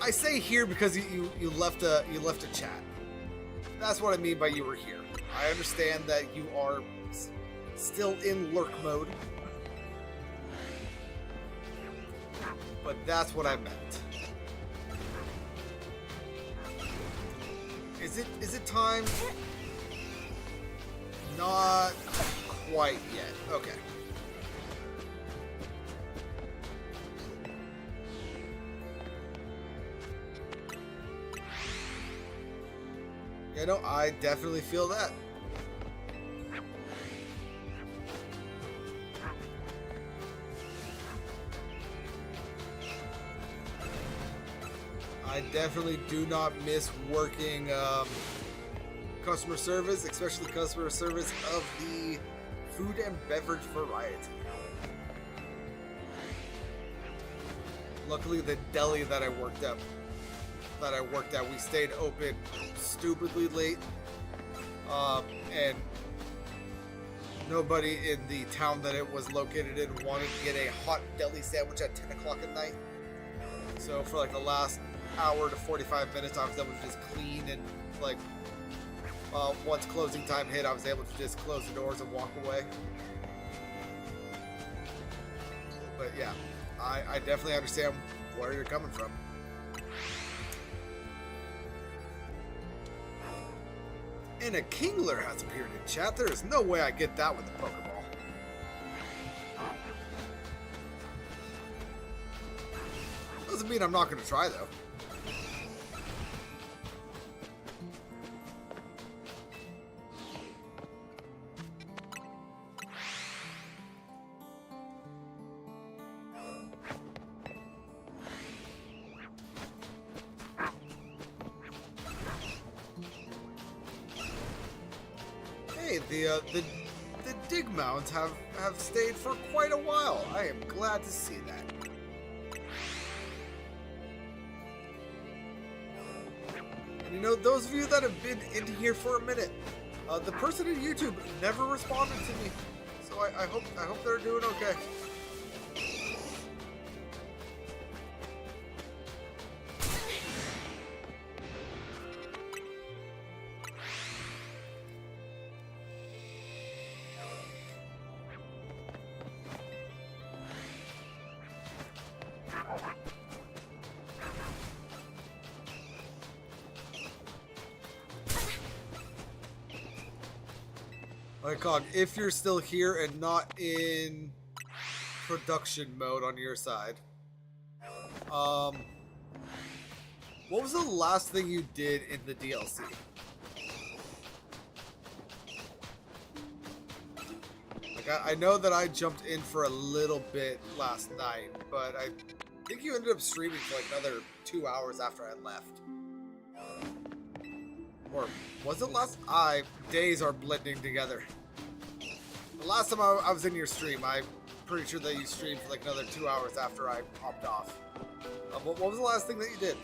I say here because you left a chat. That's what I mean by you were here. I understand that you are still in lurk mode, but that's what I meant. Is it time? Not quite yet. Okay. You know, I definitely feel that. I definitely do not miss working customer service, especially customer service of the food and beverage variety. Luckily, the deli that I worked at, we stayed open stupidly late, and nobody in the town that it was located in wanted to get a hot deli sandwich at 10 o'clock at night. So for like the last hour to 45 minutes, I was able to just clean and like once closing time hit, I was able to just close the doors and walk away. yeah, I definitely understand where you're coming from. And a Kingler has appeared in chat. There is no way I get that with a Pokeball. Doesn't mean I'm not going to try, though. Hey, the dig mounds have stayed for quite a while. I am glad to see that. And you know, those of you that have been in here for a minute, the person in YouTube never responded to me, so I hope they're doing okay. Alright, Cog, if you're still here and not in production mode on your side, what was the last thing you did in the DLC? Like, I know that I jumped in for a little bit last night, but I think you ended up streaming for like another 2 hours after I left. Or was it last? Days are blending together. The last time I was in your stream, I'm pretty sure that you streamed for like another 2 hours after I popped off. What was the last thing that you did?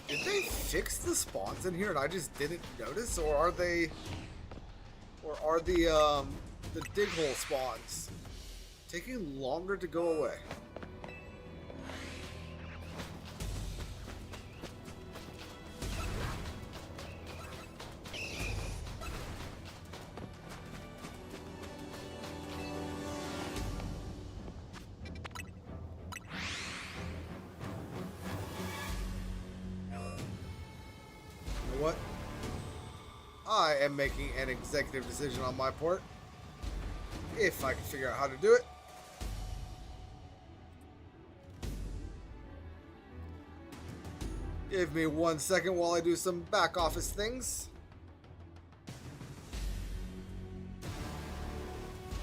Did they fix the spawns in here and I just didn't notice, or are the dig hole spawns taking longer to go away? What? I am making an executive decision on my part. If I can figure out how to do it. Give me 1 second while I do some back office things.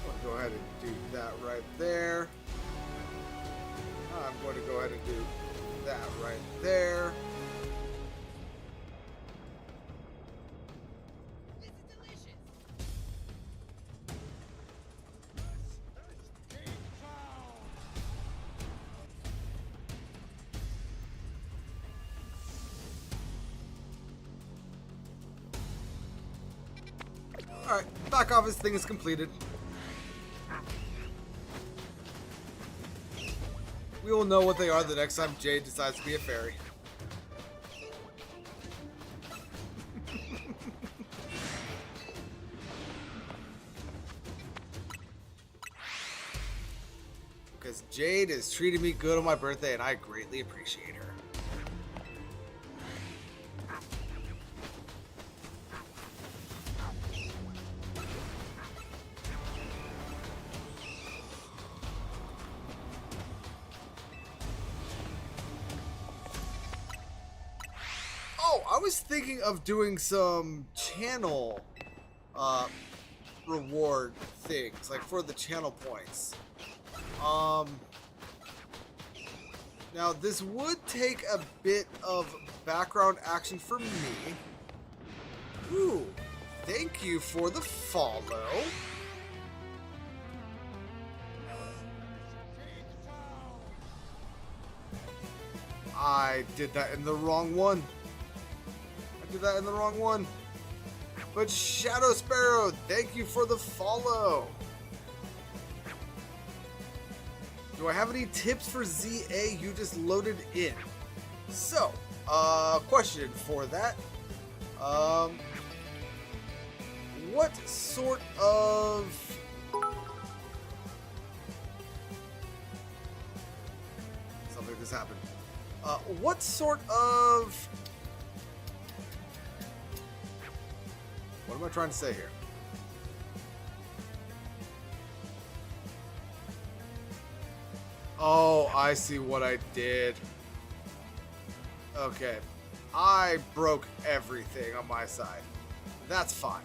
I'll go ahead and do that right there. I'm going to go ahead and do that right there. Alright, back office thing is completed. We will know what they are the next time Jade decides to be a fairy. Because Jade is treating me good on my birthday and I greatly appreciate her. I was thinking of doing some channel reward things, like for the channel points. Now this would take a bit of background action for me. Ooh, thank you for the follow. I did that in the wrong one. But Shadow Sparrow, thank you for the follow. Do I have any tips for ZA you just loaded in? So, question for that. What sort of... Something like this happened. What sort of... What am I trying to say here? Oh, I see what I did. Okay. I broke everything on my side. That's fine.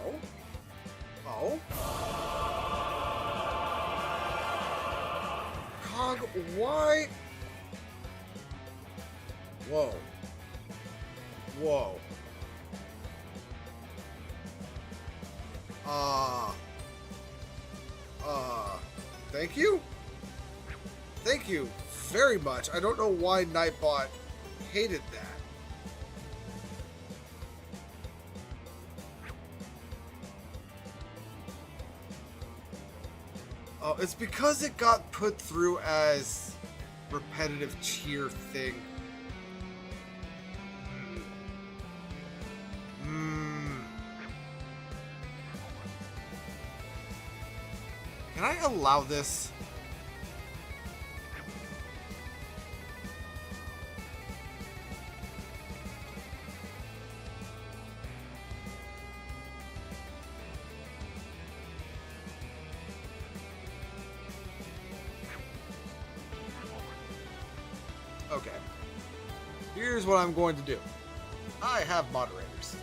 Oh? Oh? Cog, why? Whoa. Whoa. Thank you? Thank you very much. I don't know why Nightbot hated that. Oh, it's because it got put through as repetitive cheer thing. Can I allow this? Okay. Here's what I'm going to do. I have moderators.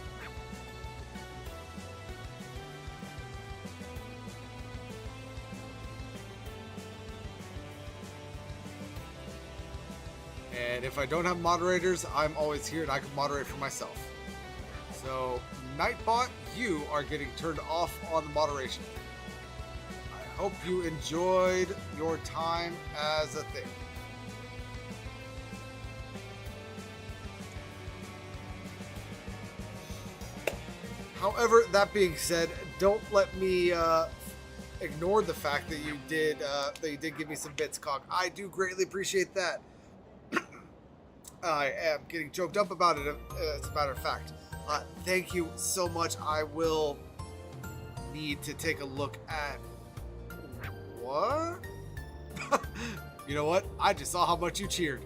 And if I don't have moderators, I'm always here and I can moderate for myself. So, Nightbot, you are getting turned off on the moderation. I hope you enjoyed your time as a thing. However, that being said, don't let me ignore the fact that you did give me some bits, Cog. I do greatly appreciate that. I am getting choked up about it, as a matter of fact. Thank you so much. I will need to take a look at... What? You know what? I just saw how much you cheered.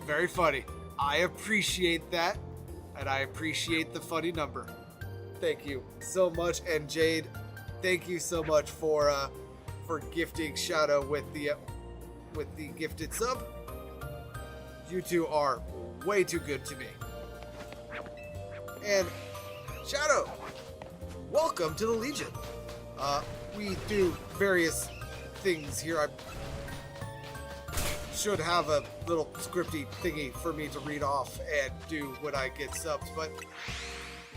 Very funny. I appreciate that, and I appreciate the funny number. Thank you so much. And Jade, thank you so much for gifting Shadow with the gifted sub. You two are way too good to me. And Shadow, welcome to the Legion. We do various things here. I should have a little scripty thingy for me to read off and do when I get subs, but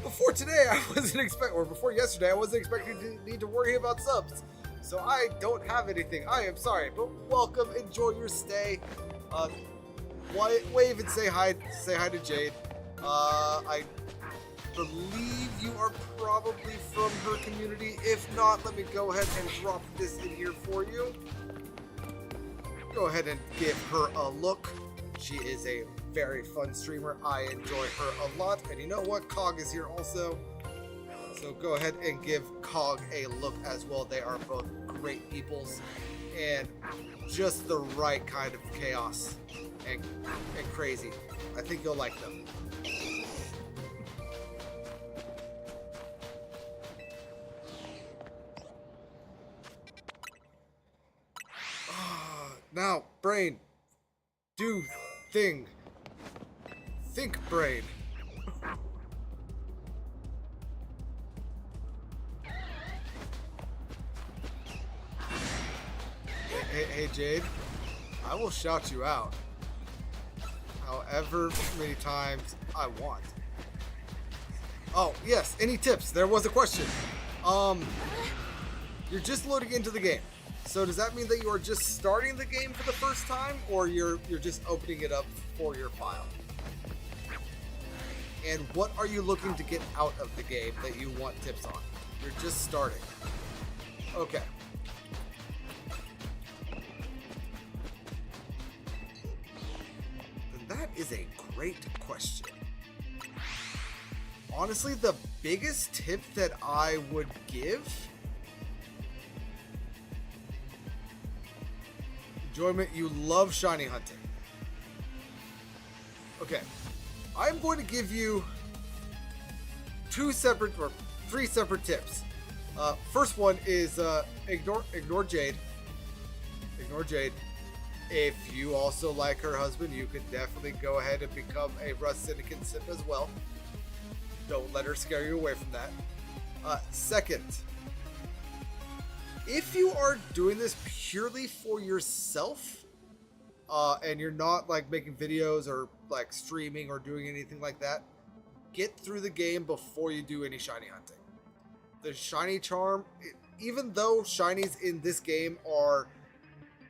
before today, before yesterday, I wasn't expecting to need to worry about subs. So I don't have anything. I am sorry, but welcome. Enjoy your stay. Wave and say hi to Jade. I believe you are probably from her community. If not, let me go ahead and drop this in here for you. Go ahead and give her a look. She is a very fun streamer. I enjoy her a lot. And you know what? Cog is here also. So go ahead and give Cog a look as well. They are both great peoples and just the right kind of chaos and crazy. I think you'll like them. Now, brain, do thing. Think, brain. Hey, Jade, I will shout you out. however many times I want. Oh, yes, any tips? There was a question. You're just loading into the game. So does that mean that you are just starting the game for the first time, or you're just opening it up for your file? And what are you looking to get out of the game that you want tips on? You're just starting. Okay. That is a great question. Honestly, the biggest tip that I would give... Enjoyment, you love shiny hunting. Okay. I'm going to give you three separate tips. First one is ignore Jade. Ignore Jade. If you also like her husband, you can definitely go ahead and become a Rust Syndicate simp as well. Don't let her scare you away from that. Second, if you are doing this purely for yourself, and you're not like making videos or like streaming or doing anything like that, get through the game before you do any shiny hunting. The shiny charm, even though shinies in this game are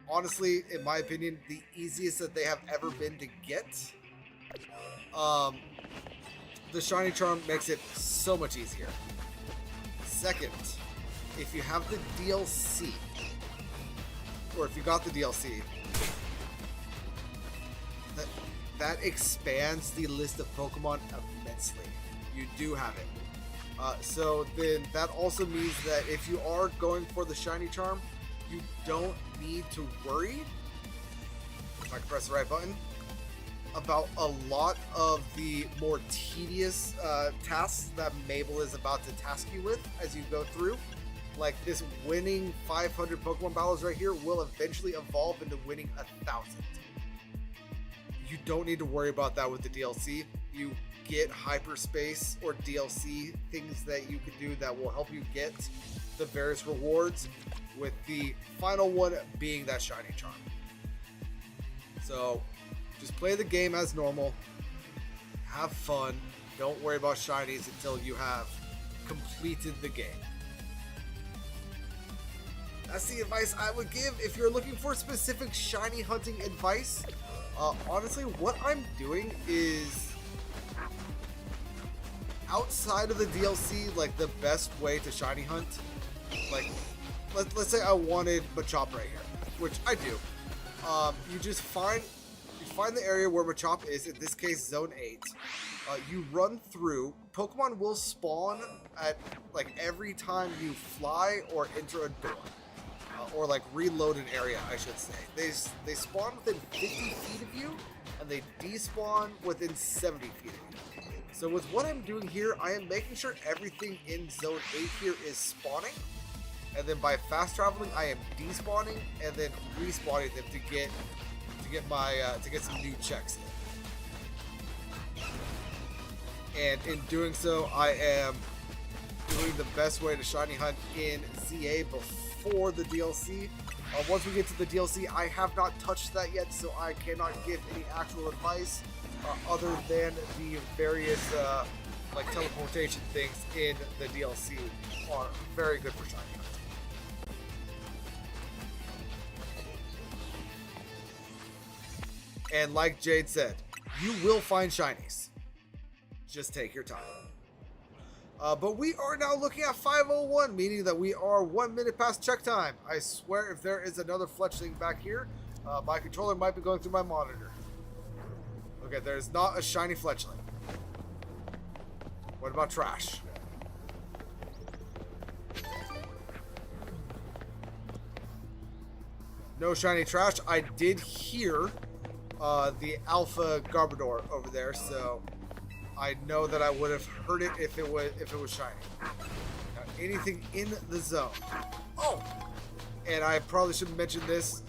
honestly, in my opinion, the easiest that they have ever been to get, the shiny charm makes it so much easier. Second, if you have the DLC, or if you got the DLC, that expands the list of Pokemon immensely. You do have it. So then that also means that if you are going for the shiny charm, you don't need to worry, if I can press the right button, about a lot of the more tedious tasks that Mabel is about to task you with as you go through. Like this winning 500 Pokemon battles right here will eventually evolve into winning 1,000. You don't need to worry about that with the DLC. You get hyperspace or DLC things that you can do that will help you get the various rewards, with the final one being that shiny charm. So just play the game as normal, have fun, don't worry about shinies until you have completed the game. That's the advice I would give if you're looking for specific shiny hunting advice. Honestly, what I'm doing is, outside of the DLC, like the best way to shiny hunt, like let's say I wanted Machop right here, which I do. You find the area where Machop is, in this case Zone 8. You run through. Pokemon will spawn at like every time you fly or enter a door. Or like reload an area, I should say. They spawn within 50 feet of you, and they despawn within 70 feet of you. So with what I'm doing here, I am making sure everything in Zone 8 here is spawning, and then by fast traveling, I am despawning and then respawning them to get some new checks in. And in doing so, I am doing the best way to shiny hunt in ZA before the DLC. Once we get to the DLC, I have not touched that yet, so I cannot give any actual advice other than the various like teleportation things in the DLC are very good for shiny hunting. And like Jade said, you will find shinies. Just take your time. But we are now looking at 5:01, meaning that we are 1 minute past check time. I swear if there is another fletchling back here, my controller might be going through my monitor. Okay, there's not a shiny fletchling. What about trash? No shiny trash. I did hear the Alpha Garbodor over there, so I know that I would have heard it if it was shiny. Now, anything in the zone. Oh, and I probably should mention this.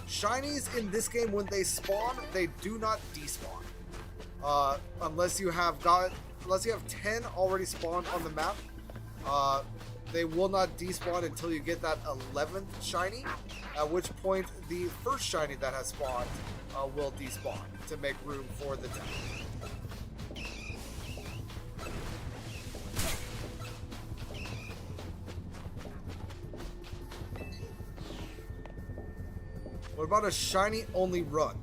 Shinies in this game, when they spawn, they do not despawn. Unless you have 10 already spawned on the map. They will not despawn until you get that 11th shiny, at which point the first shiny that has spawned will despawn to make room for the town. What about a shiny only run?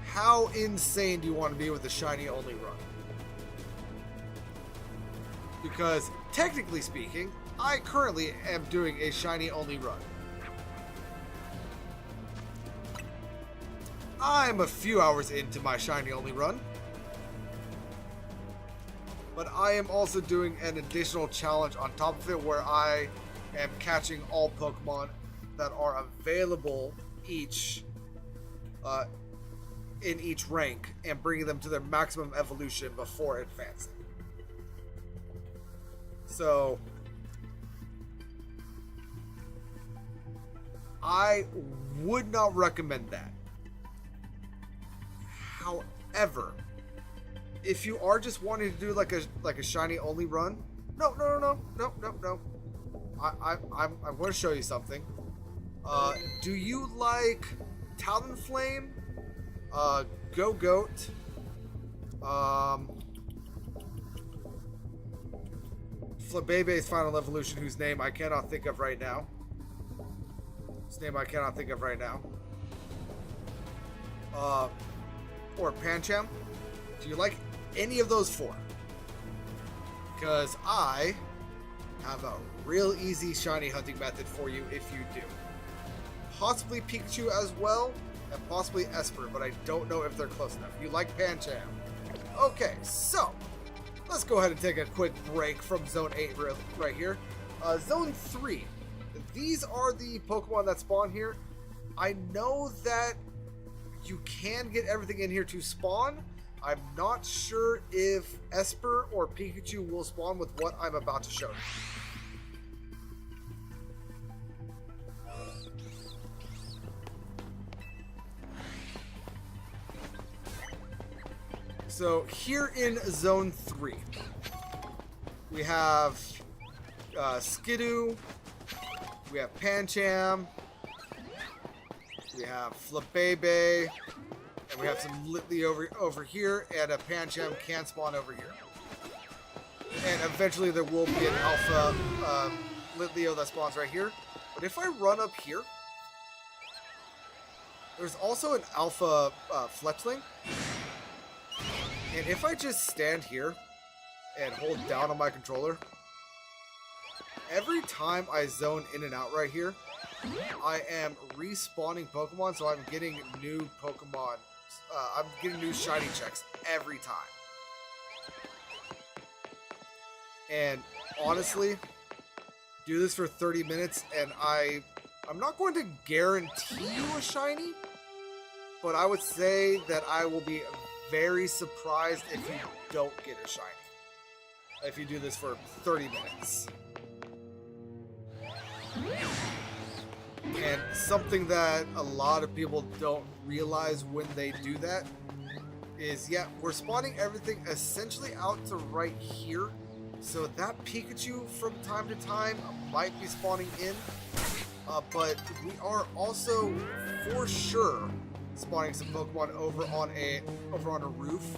How insane do you want to be with a shiny only run? Because technically speaking, I currently am doing a shiny only run. I'm a few hours into my shiny only run. But I am also doing an additional challenge on top of it where I am catching all Pokemon that are available in each rank and bringing them to their maximum evolution before advancing. So I would not recommend that. However, if you are just wanting to do like a shiny only run, no. I'm going to show you something. Do you like Talonflame, Go-Goat, Flabebe's final evolution, whose name I cannot think of right now. Or Pancham? Do you like any of those four? Because I have a real easy shiny hunting method for you if you do. Possibly Pikachu as well, and possibly Esper, but I don't know if they're close enough. You like Pancham? Okay, so let's go ahead and take a quick break from Zone 8 right here. Zone 3. These are the Pokemon that spawn here. I know that you can get everything in here to spawn. I'm not sure if Esper or Pikachu will spawn with what I'm about to show you. So here in Zone 3, we have Skidoo, we have Pancham, we have Flabebe, and we have some Litley over here, and a Pancham can spawn over here. And eventually there will be an Alpha Litleo that spawns right here. But if I run up here, there's also an Alpha Fletchling. And if I just stand here and hold down on my controller, every time I zone in and out right here, I am respawning Pokemon, so I'm getting new Pokemon. I'm getting new shiny checks every time. And honestly, do this for 30 minutes, and I'm not going to guarantee you a shiny, but I would say that I will be very surprised if you don't get a shiny. If you do this for 30 minutes. And something that a lot of people don't realize when they do that is, yeah, we're spawning everything essentially out to right here. So that Pikachu from time to time might be spawning in, but we are also for sure spawning some Pokemon over on a roof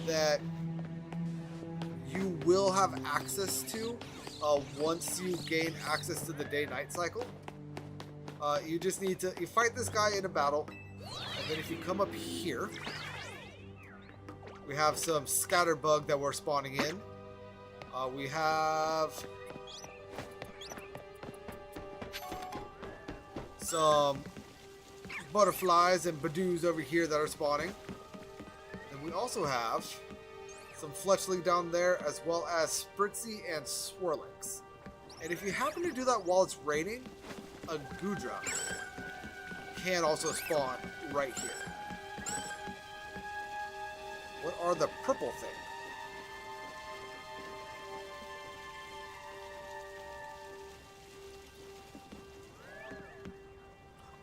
that you will have access to once you gain access to the day-night cycle. You just need to fight this guy in a battle, and then if you come up here, we have some Scatterbug that we're spawning in. We have some Butterflies and Badoos over here that are spawning. And we also have some Fletchling down there, as well as Spritzy and Swirlix. And if you happen to do that while it's raining, a Goodra can also spawn right here. What are the purple things?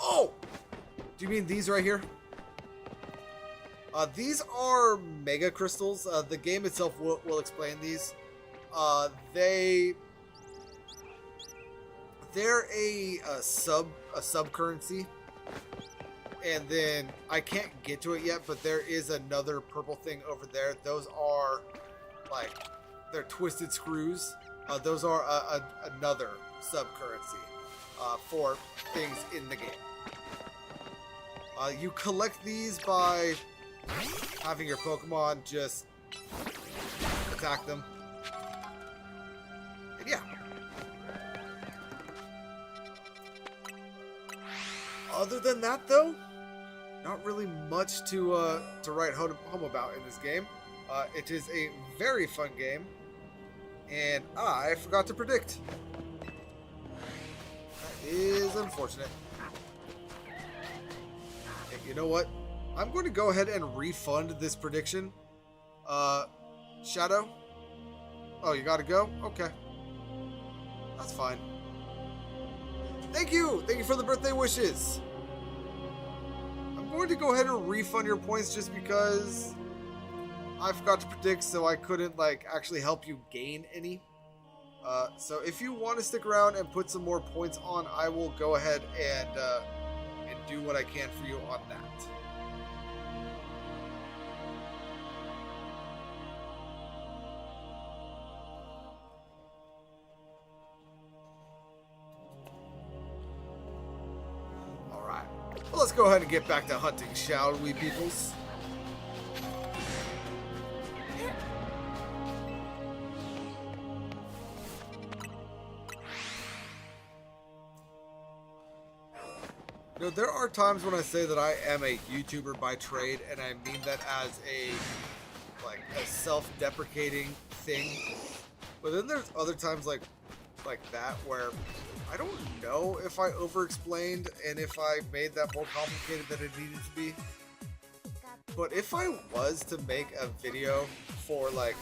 Oh! Do you mean these right here? These are mega crystals. The game itself will explain these. They're a sub currency, and then I can't get to it yet, but there is another purple thing over there. Those are like they're twisted screws. Those are another sub currency for things in the game. You collect these by having your Pokemon just attack them. And yeah. Other than that, though, not really much to write home about in this game. It is a very fun game, and I forgot to predict. That is unfortunate. Hey, you know what? I'm going to go ahead and refund this prediction. Shadow? Oh, you gotta go? Okay. That's fine. Thank you! Thank you for the birthday wishes! I'm going to go ahead and refund your points just because I forgot to predict, so I couldn't, like, actually help you gain any. So if you want to stick around and put some more points on, I will go ahead and do what I can for you on that. Well, let's go ahead and get back to hunting, shall we, peoples? You know, there are times when I say that I am a YouTuber by trade, and I mean that as a self-deprecating thing. But then there's other times like that where I don't know if I over-explained and if I made that more complicated than it needed to be. But if I was to make a video for like,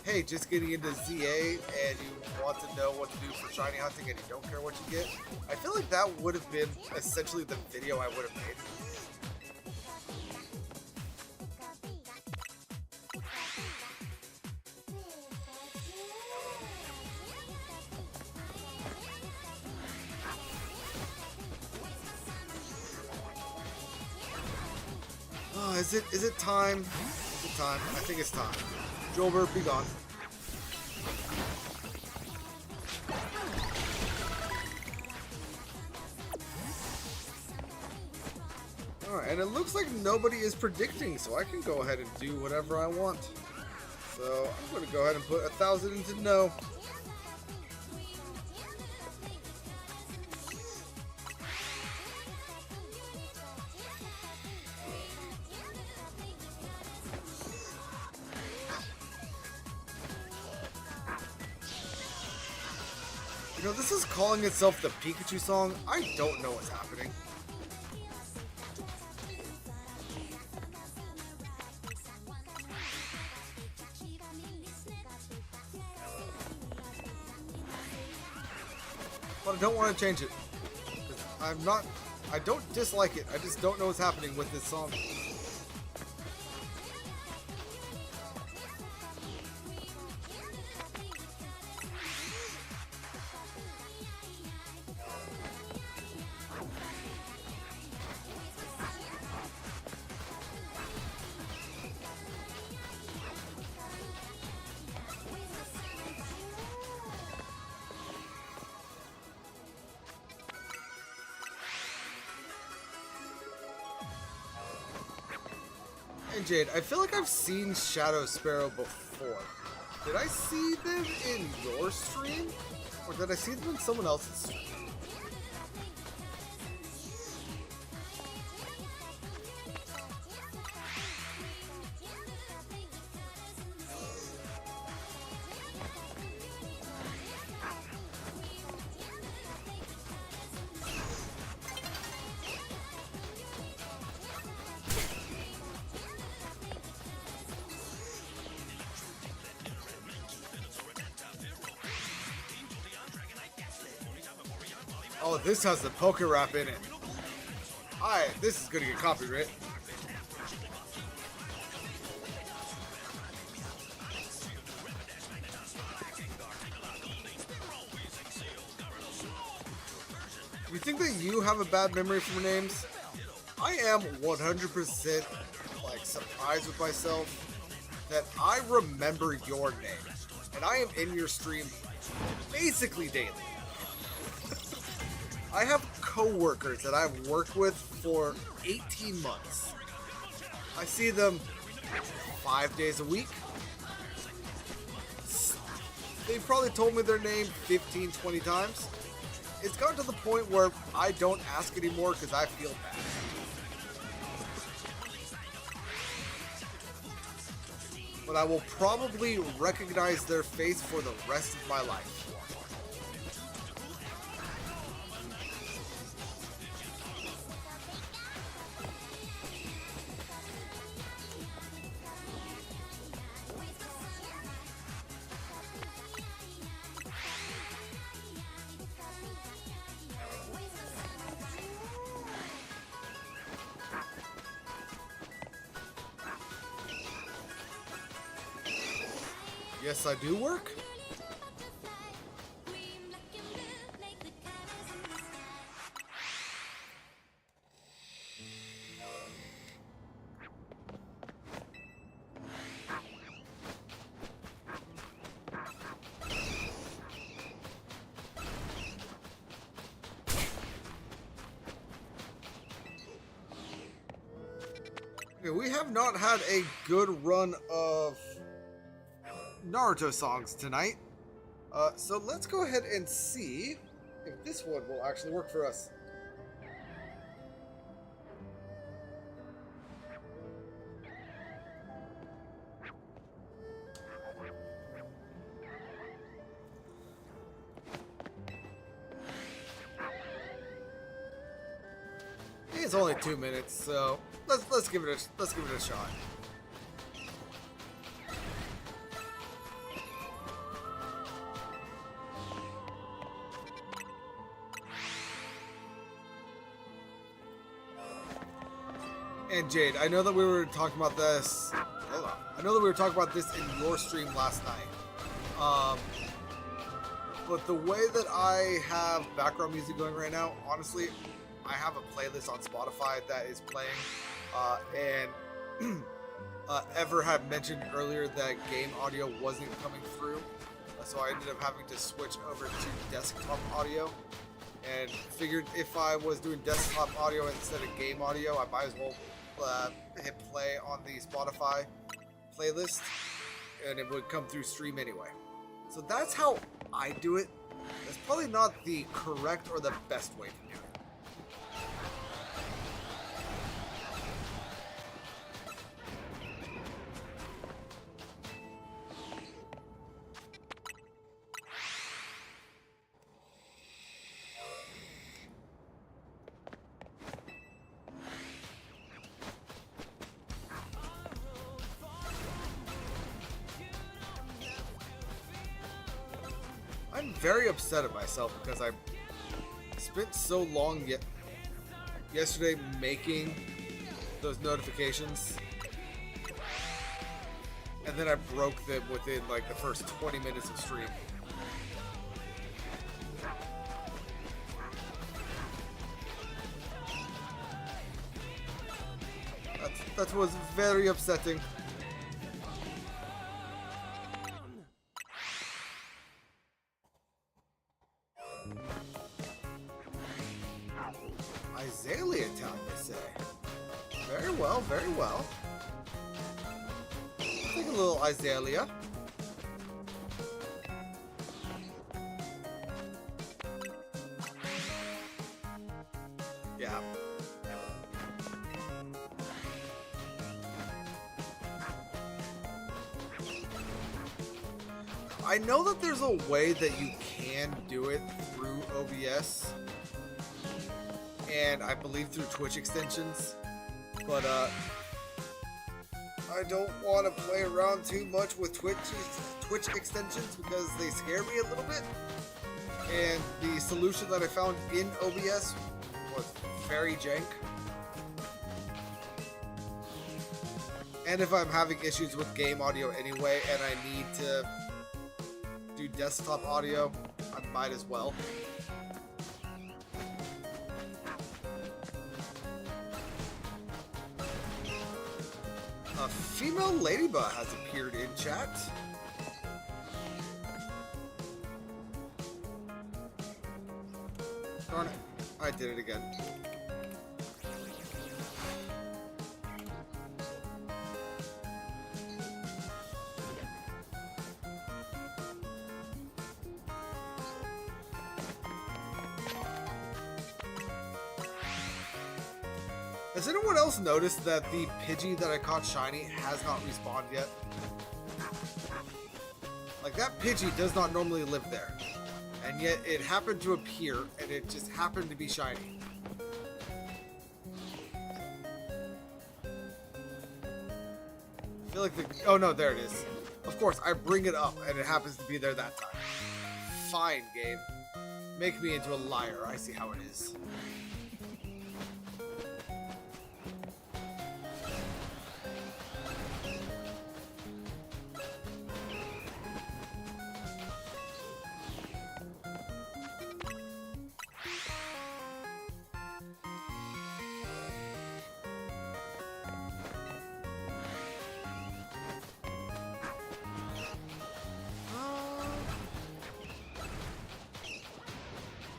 hey, just getting into ZA and you want to know what to do for shiny hunting and you don't care what you get, I feel like that would have been essentially the video I would have made. Is it time? Is it time? I think it's time. Jolbert, be gone. Alright, and it looks like nobody is predicting, so I can go ahead and do whatever I want. So I'm going to go ahead and put 1,000 into no. You know, this is calling itself the Pikachu song. I don't know what's happening. But I don't want to change it. I don't dislike it. I just don't know what's happening with this song. And Jade, I feel like I've seen Shadow Sparrow before. Did I see them in your stream? Or did I see them in someone else's stream? Oh, this has the poker rap in it. Alright, this is gonna get copyright. You think that you have a bad memory for names? I am 100% like surprised with myself that I remember your name, and I am in your stream basically daily. I have coworkers that I've worked with for 18 months. I see them 5 days a week. They've probably told me their name 15, 20 times. It's gotten to the point where I don't ask anymore because I feel bad. But I will probably recognize their face for the rest of my life. Yes, I do work. Okay, we have not had a good run of Naruto songs tonight. So let's go ahead and see if this one will actually work for us. It's only 2 minutes, so let's give it a shot. And Jade, I know that we were talking about this. Hold on. I know that we were talking about this in your stream last night. But the way that I have background music going right now, honestly, I have a playlist on Spotify that is playing. And Ever had mentioned earlier that game audio wasn't coming through. So I ended up having to switch over to desktop audio. And figured if I was doing desktop audio instead of game audio, I might as well hit play on the Spotify playlist, and it would come through stream anyway. So that's how I do it. That's probably not the correct or the best way to do it. I'm very upset at myself because I spent so long yesterday making those notifications, and then I broke them within like the first 20 minutes of stream. That was very upsetting. Azalea Town, they say. Very well, very well. Take a little Azalea. Yeah. I know that there's a way that you can do it through OBS, and I believe through Twitch extensions, but I don't want to play around too much with Twitch extensions because they scare me a little bit, and the solution that I found in OBS was very jank. And if I'm having issues with game audio anyway and I need to do desktop audio, I might as well. A female ladybug has appeared in chat. Darn it. I did it again. Has anyone else noticed that the Pidgey that I caught shiny has not respawned yet? Like, that Pidgey does not normally live there. And yet it happened to appear, and it just happened to be shiny. I feel like the... Oh no, there it is. Of course, I bring it up, and it happens to be there that time. Fine, game. Make me into a liar. I see how it is.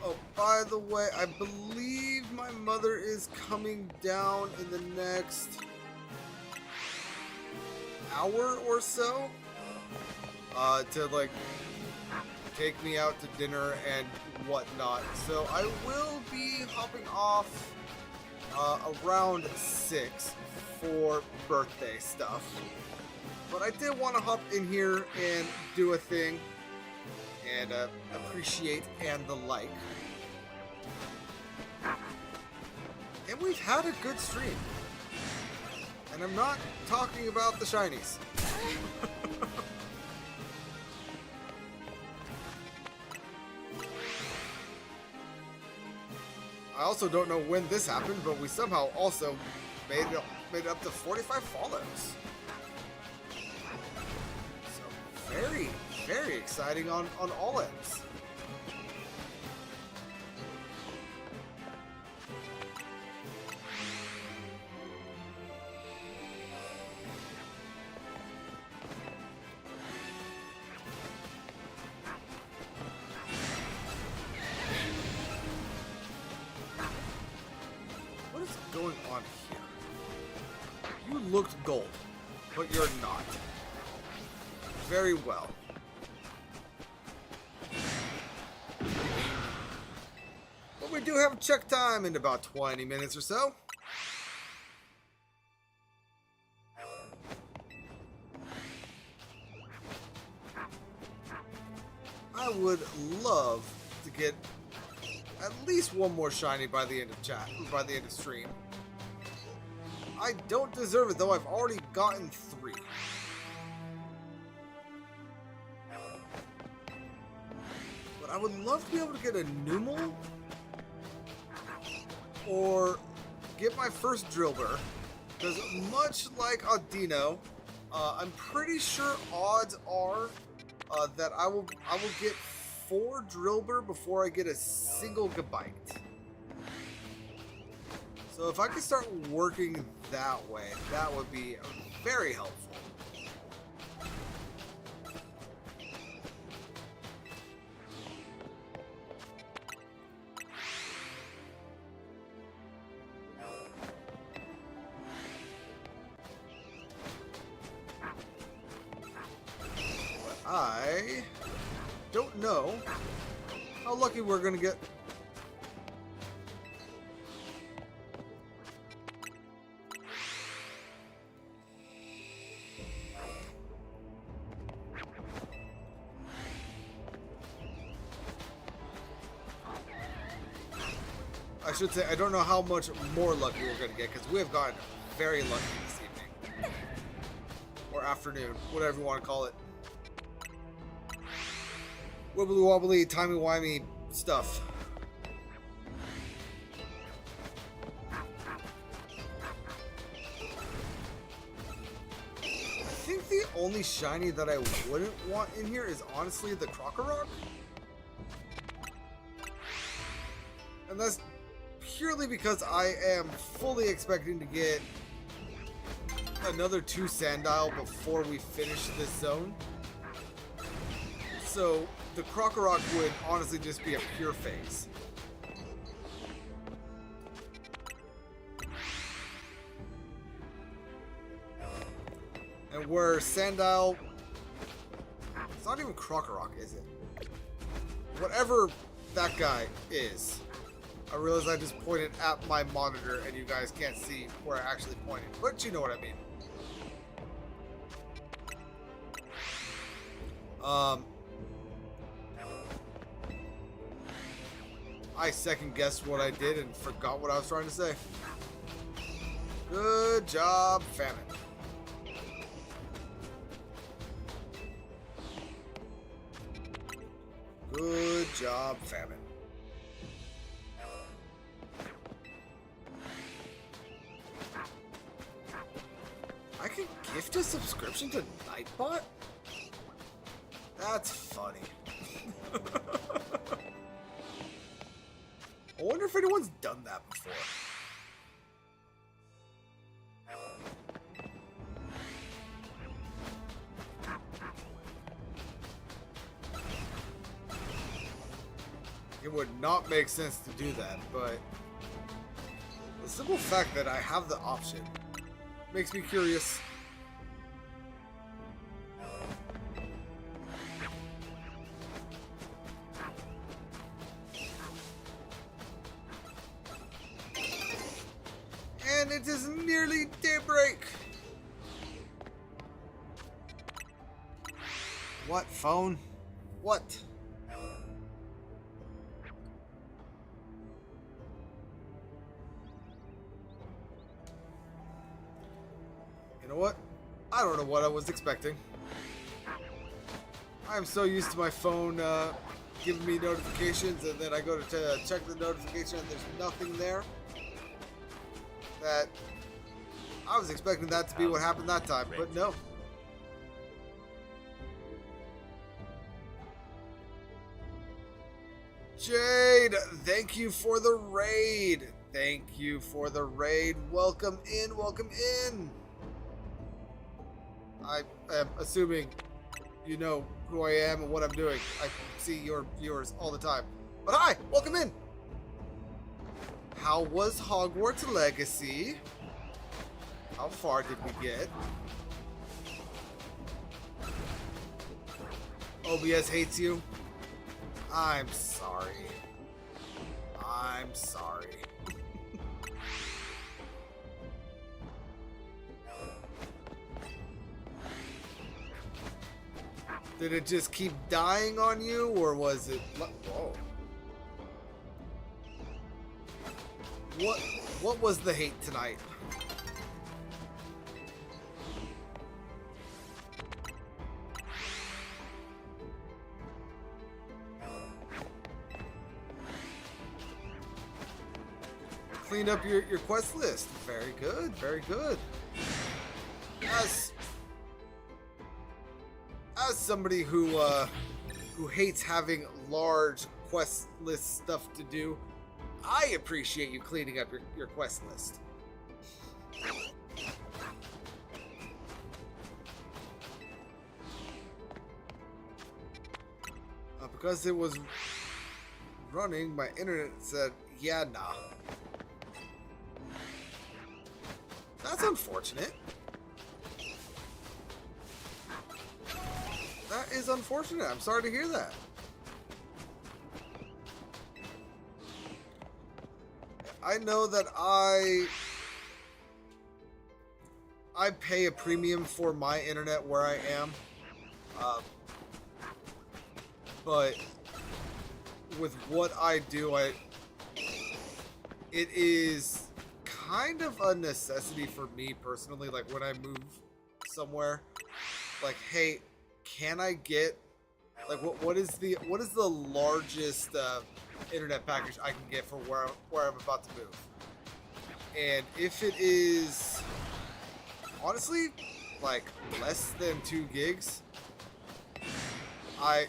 Oh, by the way, I believe my mother is coming down in the next hour or so to like take me out to dinner and whatnot. So I will be hopping off around 6 for birthday stuff. But I did want to hop in here and do a thing and appreciate and the like. And we've had a good stream. And I'm not talking about the shinies. I also don't know when this happened, but we somehow also made it up to 45 follows. So very, very exciting on all ends. What is going on here? You looked gold, but you're not. Very well. But we do have check time in about 20 minutes or so. I would love to get at least one more shiny by the end of chat, by the end of stream. I don't deserve it though, I've already gotten 3. But I would love to be able to get a Numel or get my first Drillbur, because much like Audino, I'm pretty sure odds are that I will get 4 Drillbur before I get a single Gabite. So if I could start working that way, that would be very helpful. I don't know how lucky we're gonna get. I should say, I don't know how much more lucky we're gonna get, because we have gotten very lucky this evening. Or afternoon, whatever you want to call it. Wibbly wobbly, timey wimey stuff. I think the only shiny that I wouldn't want in here is honestly the Krokorok. And that's purely because I am fully expecting to get another 2 Sandile before we finish this zone. So the Krokorok would honestly just be a pure phase. And where Sandile, it's not even Krokorok, is it? Whatever that guy is. I realize I just pointed at my monitor and you guys can't see where I actually pointed, but you know what I mean. I second guessed what I did and forgot what I was trying to say. Good job, Famine. Good job, Famine. I can gift a subscription to Nightbot? That's funny. I wonder if anyone's done that before. It would not make sense to do that, but the simple fact that I have the option makes me curious. And it is nearly daybreak. What, phone? What? You know what? I don't know what I was expecting. I'm so used to my phone giving me notifications, and then I go to check the notification and there's nothing there. That I was expecting that to be what happened that time, but no. Jade, thank you for the raid. Thank you for the raid. Welcome in, welcome in. I am assuming you know who I am and what I'm doing. I see your viewers all the time. But hi, welcome in. How was Hogwarts Legacy? How far did we get? OBS hates you? I'm sorry. I'm sorry. Did it just keep dying on you, or was it... Whoa. What was the hate tonight? Cleaned up your quest list. Very good, very good. As somebody who hates having large quest list stuff to do, I appreciate you cleaning up your quest list. Because it was running, my internet said, yeah, nah. That's unfortunate. That is unfortunate. I'm sorry to hear that. I know that I pay a premium for my internet where I am, but with what I do, it is kind of a necessity for me personally. Like when I move somewhere, like, hey, can I get like what is the largest internet package I can get for where I'm about to move? And if it is honestly like less than 2 gigs, I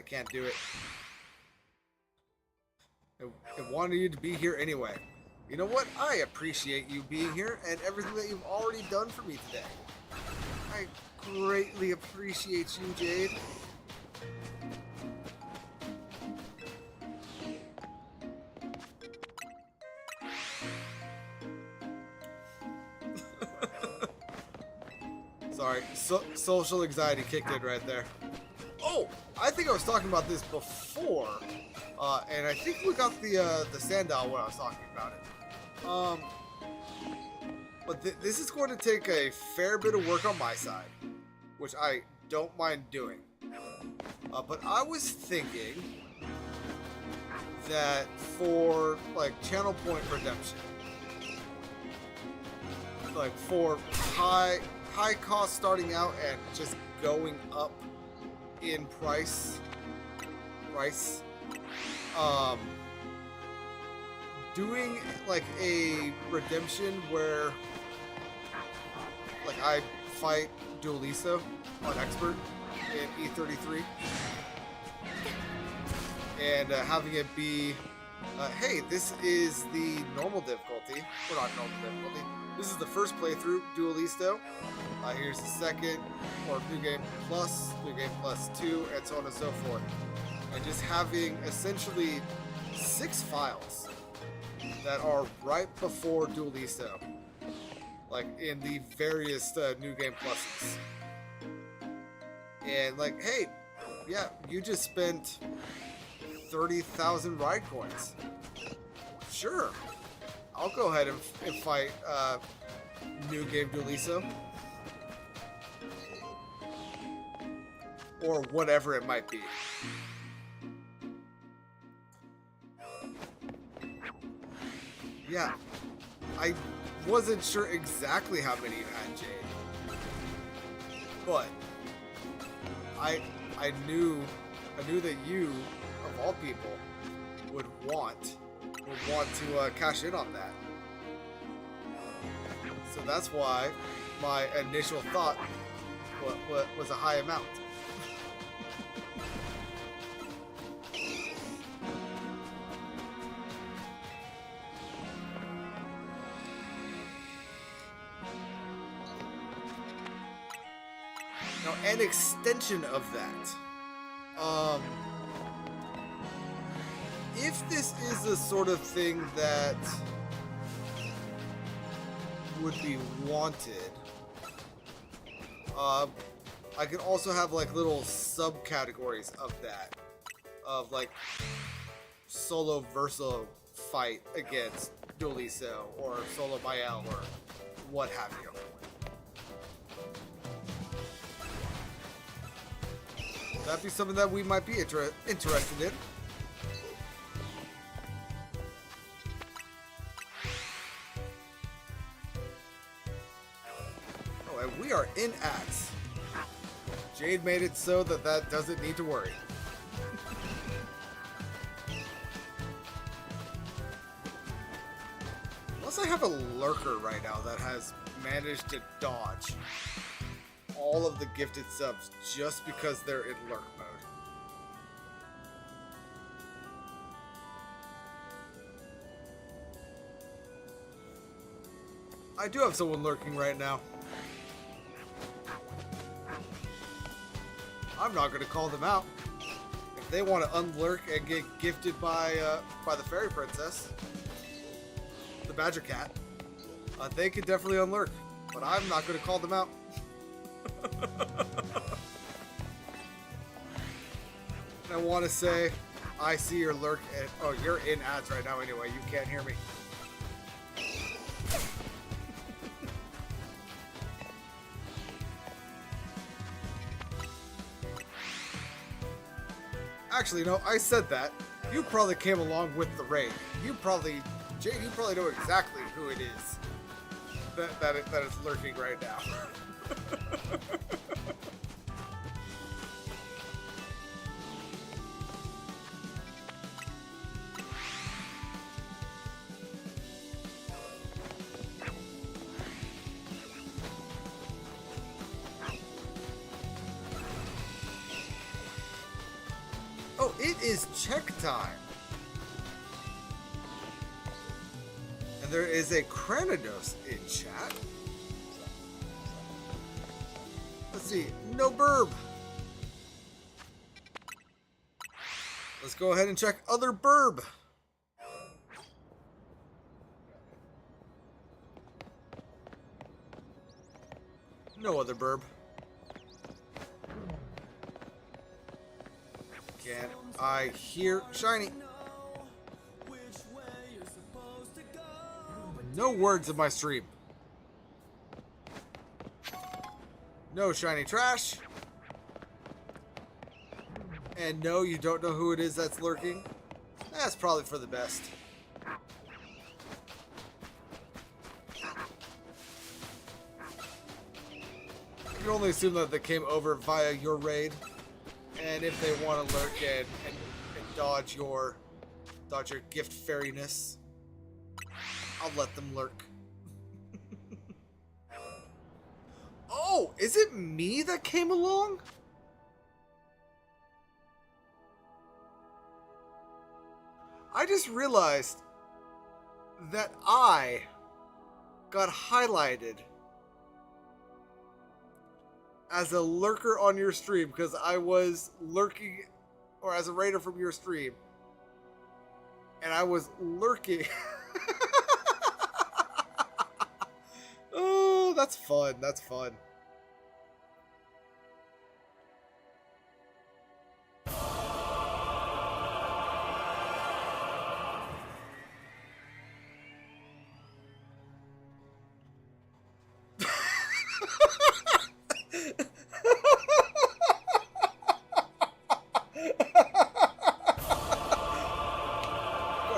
can't do it. It wanted you to be here anyway. You know what? I appreciate you being here and everything that you've already done for me today. I greatly appreciate you, Jade. Sorry, social anxiety kicked in right there. Oh, I think I was talking about this before, and I think we got the Sandal when I was talking about it. But this is going to take a fair bit of work on my side, which I don't mind doing. But I was thinking that for like channel point redemption, like for high cost starting out and just going up in price, doing like a redemption where like I fight Duelisto on expert in E33 and having it be hey, this is the normal difficulty, or not normal difficulty, this is the first playthrough, Duelisto. Here's the second, or New Game Plus 2, and so on and so forth. And just having essentially 6 files that are right before Duelisto, like in the various New Game Pluses. And like, hey, yeah, you just spent 30,000 ride coins. Sure, I'll go ahead and fight New Game Duelisto. Or whatever it might be. Yeah, I wasn't sure exactly how many you had, Jade, but I knew that you, of all people, would want to cash in on that. So that's why my initial thought was a high amount. Now, an extension of that, if this is the sort of thing that would be wanted, I could also have like little subcategories of that, of like solo verso fight against Duelisto or solo Mael or what have you. That'd be something that we might be interested in. Oh, and we are in ads. Jade made it so that doesn't need to worry. Unless I have a lurker right now that has managed to dodge all of the gifted subs just because they're in lurk mode. I do have someone lurking right now. I'm not going to call them out. If they want to unlurk and get gifted by the fairy princess, the badger cat, they could definitely unlurk. But I'm not going to call them out. And I want to say, I see your lurk. And, oh, you're in ads right now anyway. You can't hear me. Actually, no, I said that. You probably came along with the raid. Jade, you probably know exactly who it is that is lurking right now. Oh, it is check time. And there is a Cranidos in chat. Let's see. No burb. Let's go ahead and check other burb. No other burb. Can I hear shiny? No words in my stream. No shiny trash. And no, you don't know who it is that's lurking. That's probably for the best. You can only assume that they came over via your raid. And if they want to lurk and dodge your gift fairiness, I'll let them lurk. Oh, is it me that came along? I just realized that I got highlighted as a lurker on your stream because I was lurking, or as a raider from your stream, and I was lurking. Oh, that's fun. That's fun.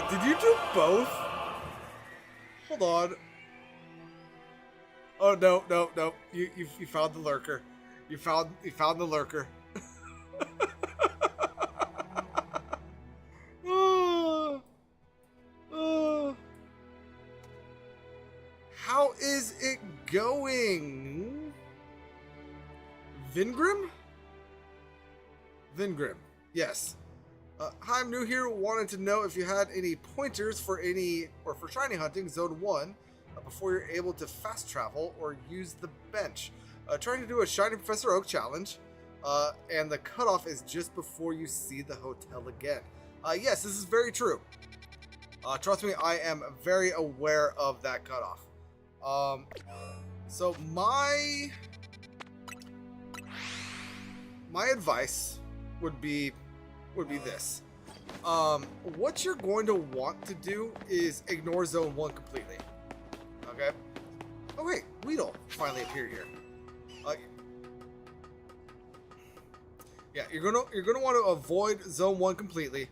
Did you do both? Hold on. Oh no, no, no. You found the lurker. You found the lurker. Oh, oh. How is it going? Vingrim? Vingrim. Yes. Hi, I'm new here. Wanted to know if you had any pointers for shiny hunting Zone 1 before you're able to fast travel or use the bench. Trying to do a Shiny Professor Oak challenge, and the cutoff is just before you see the hotel again. Yes, this is very true. Trust me, I am very aware of that cutoff. So my advice would be this. What you're going to want to do is ignore Zone 1 completely. Okay? Oh wait, Weedle finally appeared here. Yeah, you're gonna want to avoid Zone 1 completely,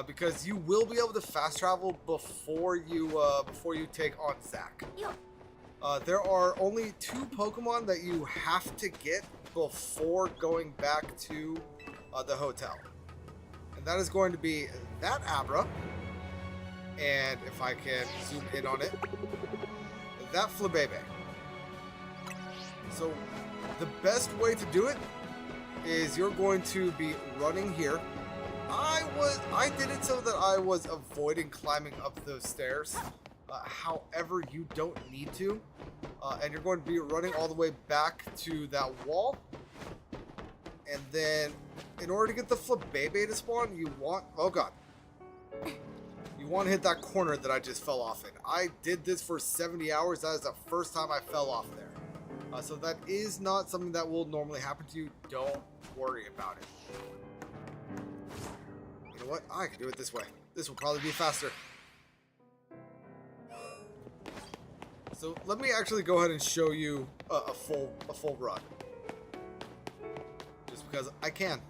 because you will be able to fast travel before you take on Zack. There are only 2 Pokemon that you have to get before going back to the hotel. And that is going to be that Abra, and if I can zoom in on it, that Flabebe. So the best way to do it is you're going to be running here. I did it so that I was avoiding climbing up those stairs. However, you don't need to, and you're going to be running all the way back to that wall. And then, in order to get the Flabebe to spawn, you want... Oh, God. You want to hit that corner that I just fell off in. I did this for 70 hours. That is the first time I fell off there. So that is not something that will normally happen to you. Don't worry about it. You know what? I can do it this way. This will probably be faster. So let me actually go ahead and show you a full run. Because I can.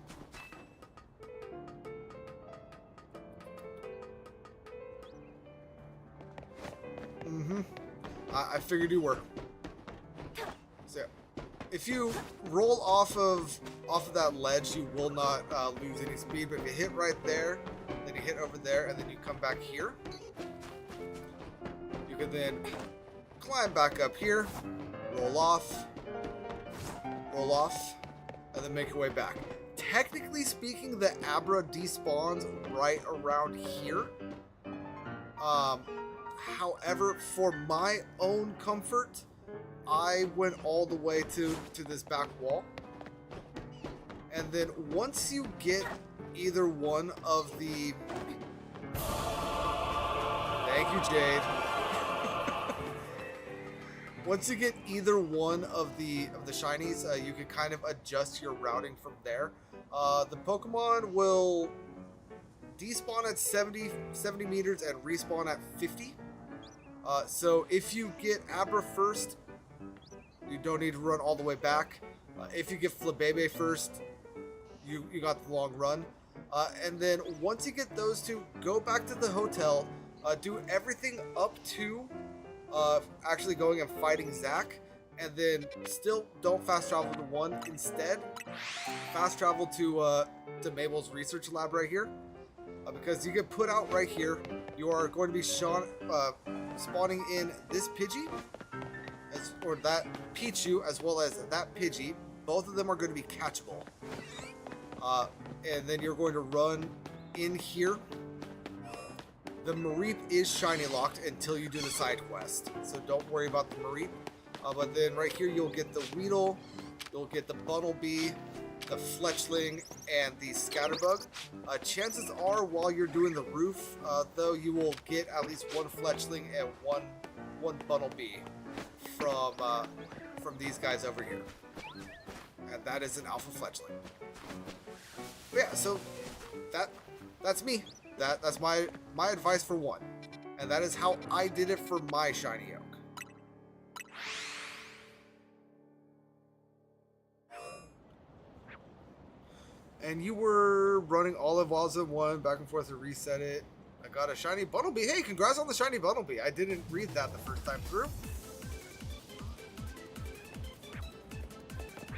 I figured you were. So, if you roll off of that ledge, you will not lose any speed. But if you hit right there, then you hit over there, and then you come back here, you can then climb back up here, roll off, and then make your way back. Technically speaking, the Abra despawns right around here. However, for my own comfort, I went all the way to this back wall. And then once you get either one of the... Thank you, Jade. Once you get either one of the shinies, you can kind of adjust your routing from there. The Pokemon will despawn at 70 meters and respawn at 50. So if you get Abra first, you don't need to run all the way back. If you get Flabebe first, you got the long run. And then once you get those two, go back to the hotel, do everything up to actually going and fighting Zack, and then still don't fast travel to 1. Instead, fast travel to Mabel's research lab right here, because you get put out right here. You are going to be spawning in this Pidgey, or that Pichu, as well as that Pidgey. Both of them are going to be catchable. And then you're going to run in here. The Mareep is shiny locked until you do the side quest, so don't worry about the Mareep. But then right here you'll get the Weedle, you'll get the Bunnelby, the Fletchling, and the Scatterbug. Chances are while you're doing the roof, though, you will get at least one Fletchling and one Bunnelby from these guys over here. And that is an Alpha Fletchling. But yeah, so that's me. That's my advice for 1. And that is how I did it for my shiny oak. And you were running Olive Walls in 1, back and forth to reset it. I got a shiny Bunnelby. Hey, congrats on the shiny Bunnelby. I didn't read that the first time through.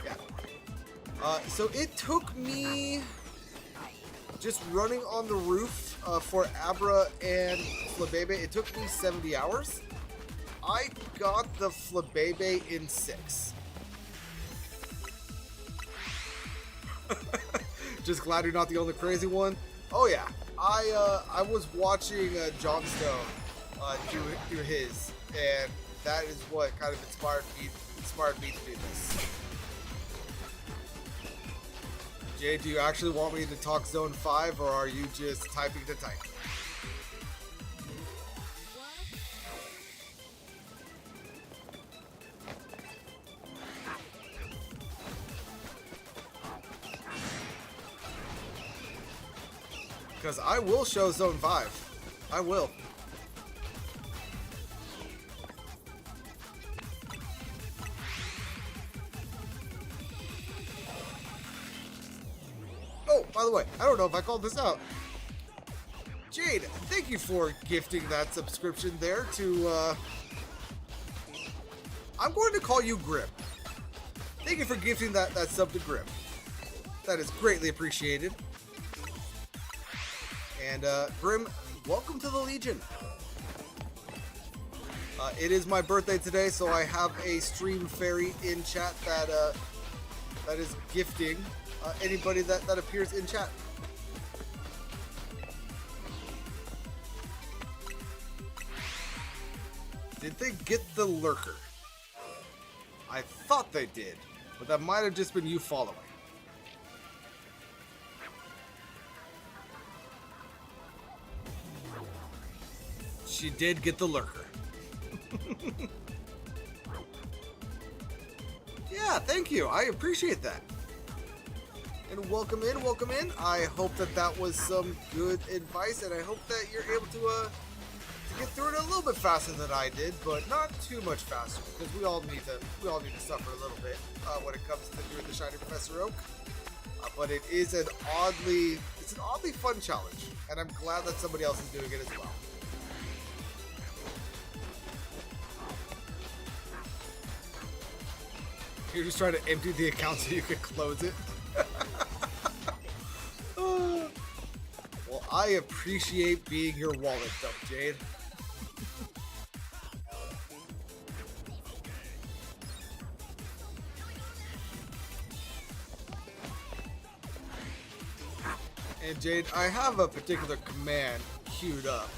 Yeah. So it took me just running on the roof for Abra and Flabebe. It took me 70 hours. I got the Flabebe in 6. Just glad you're not the only crazy one. Oh yeah, I was watching John Stone do his, and that is what kind of inspired me to do this. Jay, do you actually want me to talk Zone 5, or are you just typing to type? Because I will show Zone 5. I will. Oh, by the way, I don't know if I called this out. Jade, thank you for gifting that subscription there to, I'm going to call you Grim. Thank you for gifting that sub to Grim. That is greatly appreciated. And, Grim, welcome to the Legion. It is my birthday today, so I have a stream fairy in chat that is gifting anybody that appears in chat. Did they get the lurker? I thought they did, but that might have just been you following. She did get the lurker. Yeah, thank you. I appreciate that. And welcome in, welcome in. I hope that was some good advice, and I hope that you're able to get through it a little bit faster than I did, but not too much faster, because we all need to suffer a little bit when it comes to doing the Shiny Professor Oak. But it is an oddly fun challenge, and I'm glad that somebody else is doing it as well. You're just trying to empty the account so you can close it. Well, I appreciate being your wallet dump, Jade. And Jade, I have a particular command queued up.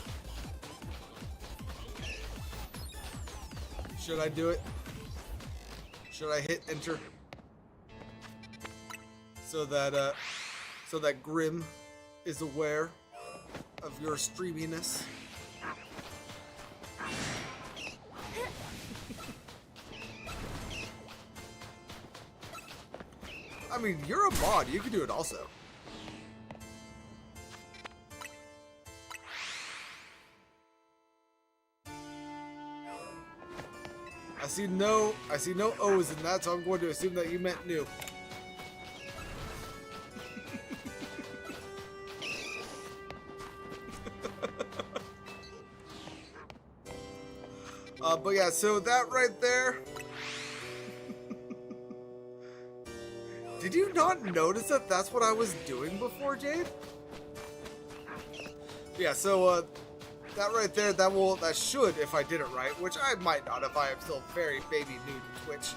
Should I do it? Should I hit enter? So that Grim is aware of your streaminess. I mean, you're a mod. You can do it also. I see no O's in that, so I'm going to assume that you meant new. But yeah, so that right there. Did you not notice that that's what I was doing before, Jade? Yeah, so that right there, that should, if I did it right, which I might not if I am still very baby new to Twitch,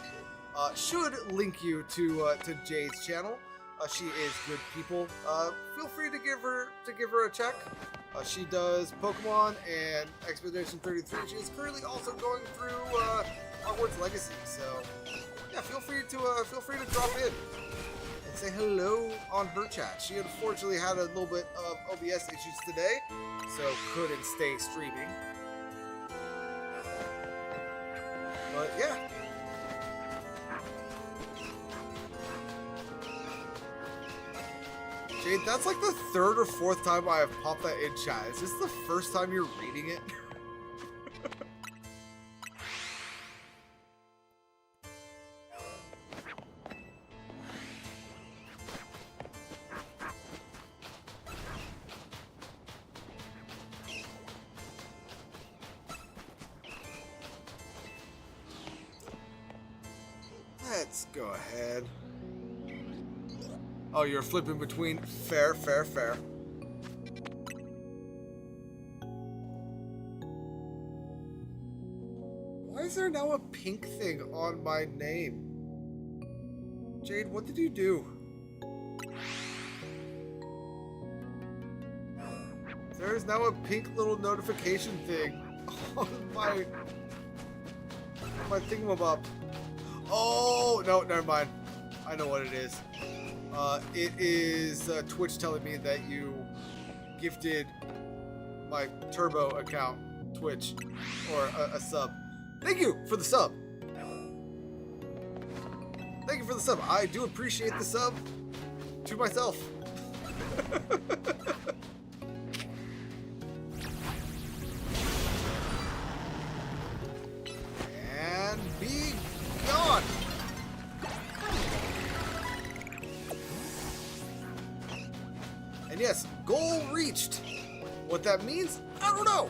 should link you to Jade's channel. She is good people. Feel free to give her a check. She does Pokemon and Expedition 33. She is currently also going through Hogwarts Legacy. So yeah, feel free to drop in and say hello on her chat. She unfortunately had a little bit of OBS issues today, so couldn't stay streaming. But yeah. Jade, that's like the third or fourth time I have popped that in chat. Is this the first time you're reading it? Let's go ahead. Oh, you're flipping between fair. Why is there now a pink thing on my name? Jade, what did you do? There's now a pink little notification thing on my thingamabob. Oh, no, never mind. I know what it is. It is Twitch telling me that you gifted my Turbo account, Twitch, or a sub. Thank you for the sub. Thank you for the sub. I do appreciate the sub to myself. And be gone. And yes, goal reached. What that means, I don't know.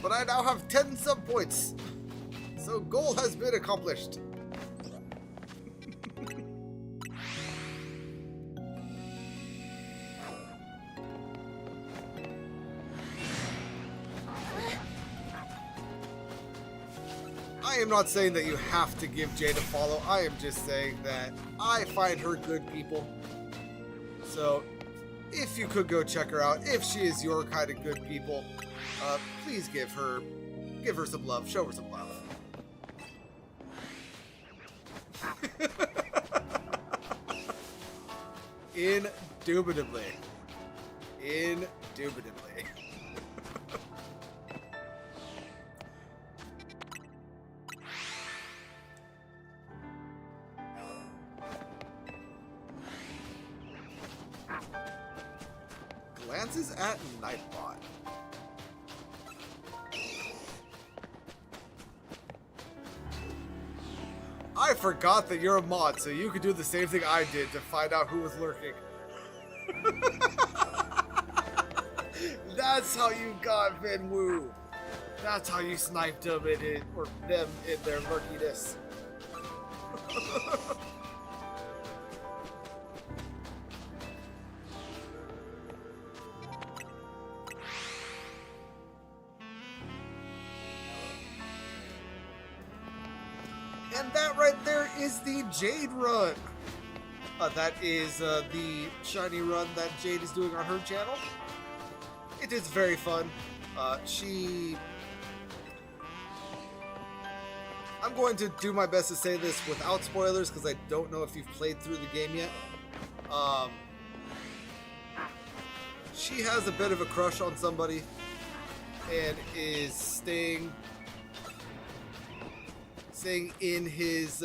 But I now have 10 sub points. So goal has been accomplished. I am not saying that you have to give Jade a follow. I am just saying that I find her good people. So if you could go check her out, if she is your kind of good people, please give her some love. Show her some love. Indubitably. Glances at Nightbot. I forgot that you're a mod, so you could do the same thing I did to find out who was lurking. That's how you got Venwu. That's how you sniped them or them in their murkiness. And that right there is the Jade run. That is the shiny run that Jade is doing on her channel. It is very fun. I'm going to do my best to say this without spoilers because I don't know if you've played through the game yet. She has a bit of a crush on somebody and is staying in his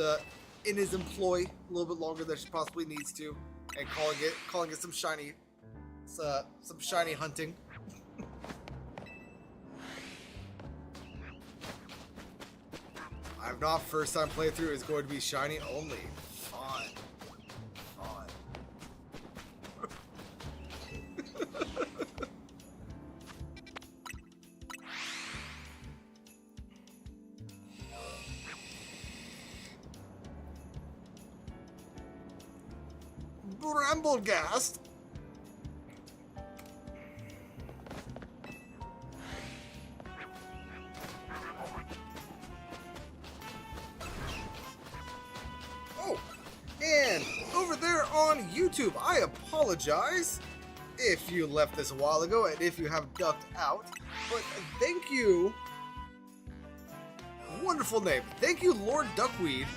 employ a little bit longer than she possibly needs to, and calling it some shiny hunting. I'm not first time playthrough is going to be shiny only. Fun. Bramblegast. Oh, and over there on YouTube, I apologize if you left this a while ago and if you have ducked out, but thank you. Wonderful name. Thank you, Lord Duckweed,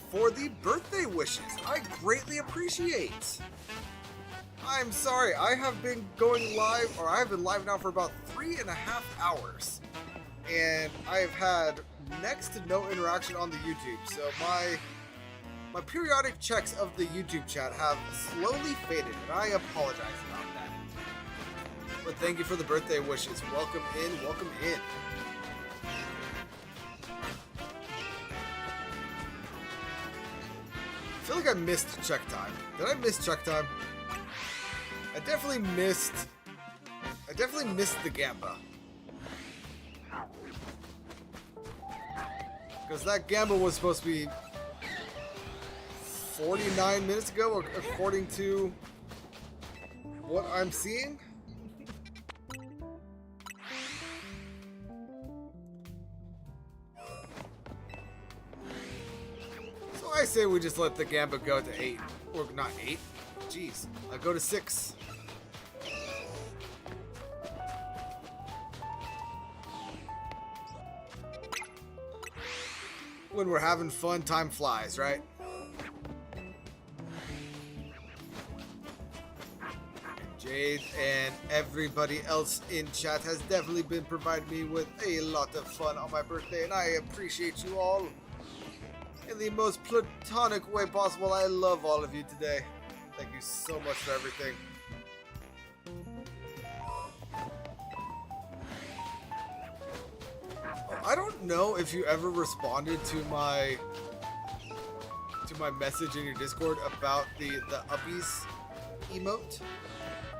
for the birthday wishes. I greatly appreciate. I'm sorry, I have been going live, or I have been live now for about 3.5 hours, and I have had next to no interaction on the YouTube. So my periodic checks of the YouTube chat have slowly faded, and I apologize about that. But thank you for the birthday wishes. Welcome in, welcome in. I feel like I missed check time. Did I miss check time? I definitely missed the Gamba. Because that Gamba was supposed to be 49 minutes ago, according to what I'm seeing. I say we just let the Gamba go to 8. Or not 8. Jeez. Go to 6. When we're having fun, time flies, right? Jade and everybody else in chat has definitely been providing me with a lot of fun on my birthday, and I appreciate you all. In the most platonic way possible, I love all of you today. Thank you so much for everything. I don't know if you ever responded to my message in your Discord about the Uppies emote,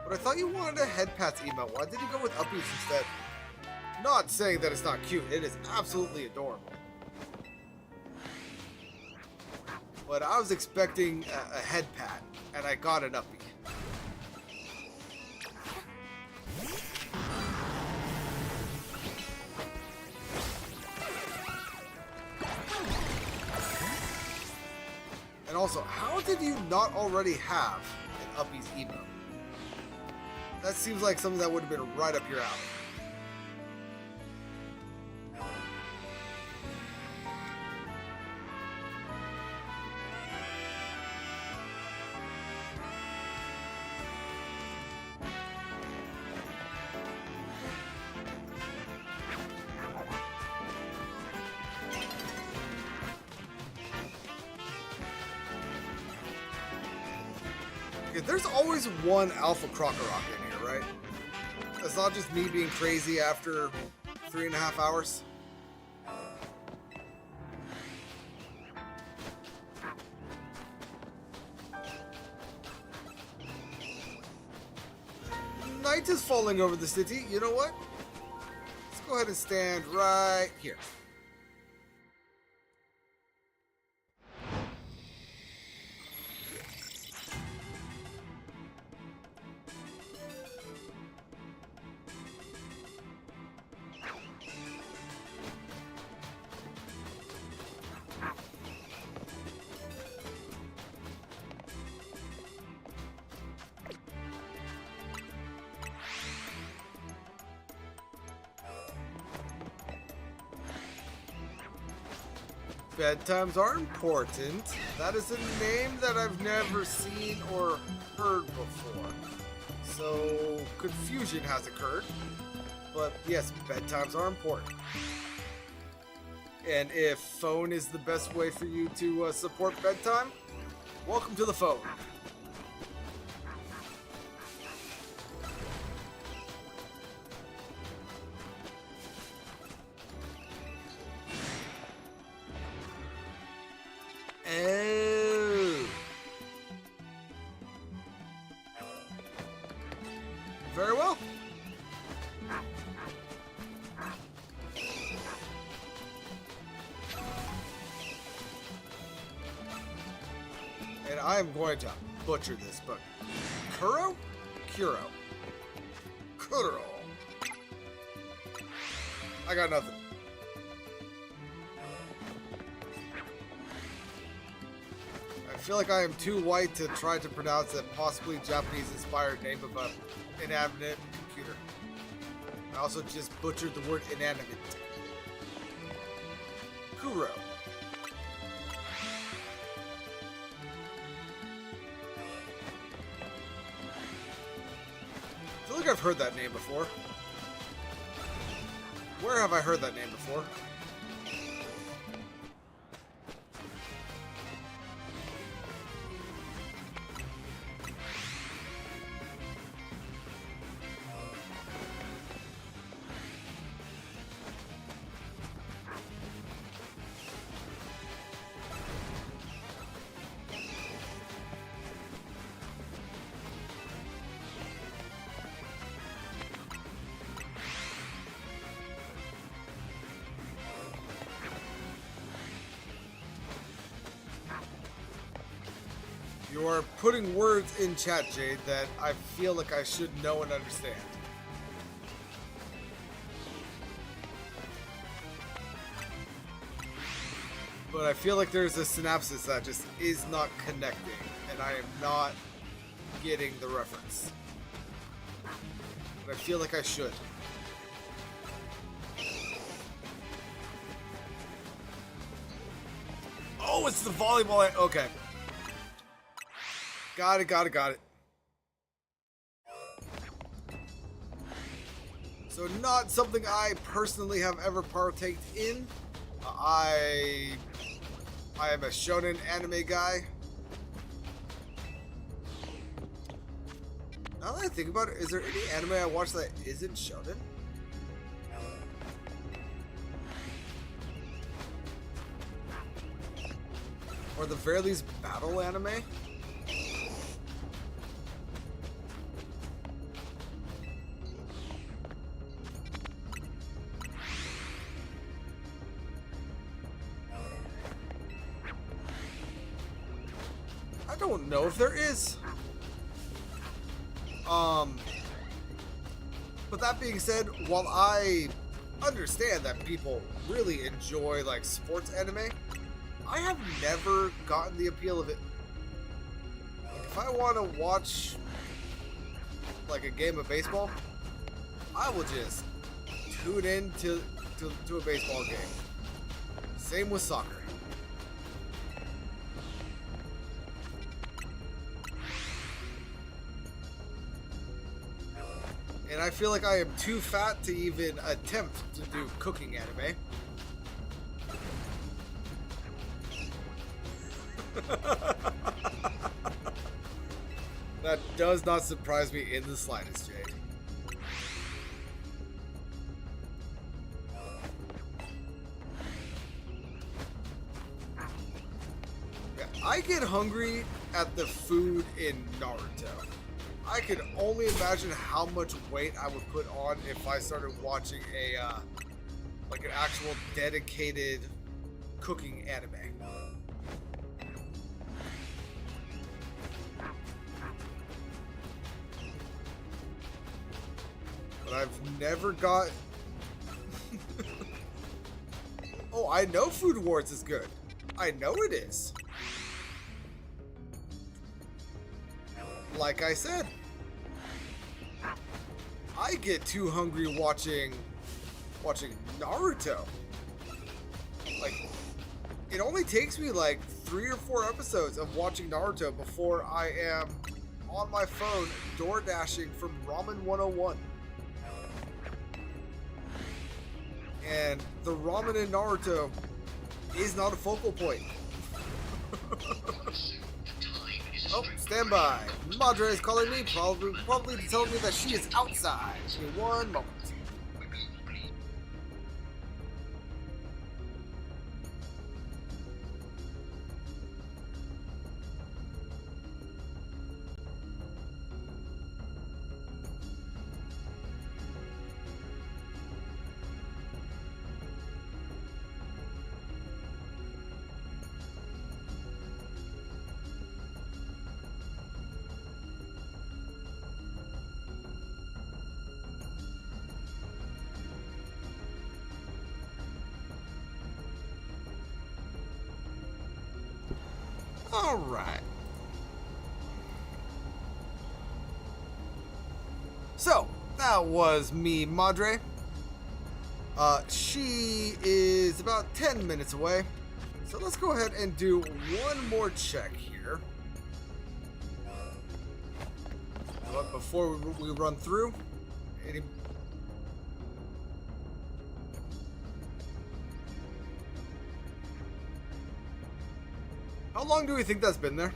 but I thought you wanted a head pats emote. Why did you go with Uppies instead? Not saying that it's not cute. It is absolutely adorable. But I was expecting a head pat, and I got an Uppie. And also, how did you not already have an Uppie's emote? That seems like something that would have been right up your alley. There's always one Alpha Crocorock in here, right? It's not just me being crazy after 3.5 hours. Night is falling over the city. You know what? Let's go ahead and stand right here. Bedtimes are important. That is a name that I've never seen or heard before. So confusion has occurred. But yes, bedtimes are important. And if phone is the best way for you to support bedtime, welcome to the phone. Oh. Very well. And I'm going to butcher this, but Kuro? Kuro. Kuro. I got nothing. I feel like I am too white to try to pronounce a possibly Japanese-inspired name of an inanimate computer. I also just butchered the word inanimate. Kuro. I feel like I've heard that name before. Where have I heard that name before? You are putting words in chat, Jade, that I feel like I should know and understand. But I feel like there's a synapses that just is not connecting, and I am not getting the reference. But I feel like I should. Oh, it's the volleyball. Okay. Got it. So not something I personally have ever partaked in. I am a shonen anime guy. Now that I think about it, is there any anime I watch that isn't shonen? Or the very least battle anime? I don't know if there is. But that being said, while I understand that people really enjoy like sports anime, I have never gotten the appeal of it. Like, if I want to watch like a game of baseball, I will just tune in to a baseball game. Same with soccer. And I feel like I am too fat to even attempt to do cooking anime. That does not surprise me in the slightest, Jade. Yeah, I get hungry at the food in Naruto. I could only imagine how much weight I would put on if I started watching a like an actual dedicated cooking anime. But I've never got... Oh, I know Food Wars is good. I know it is. Like I said, I get too hungry watching Naruto. Like, it only takes me like 3 or 4 episodes of watching Naruto before I am on my phone door dashing from Ramen 101. And the ramen in Naruto is not a focal point. Oh, stand by. Madre is calling me, probably to tell me that she is outside. Give me one moment. All right. So, that was me, Madre. She is about 10 minutes away. So let's go ahead and do one more check here. But before we run through, how long do we think that's been there?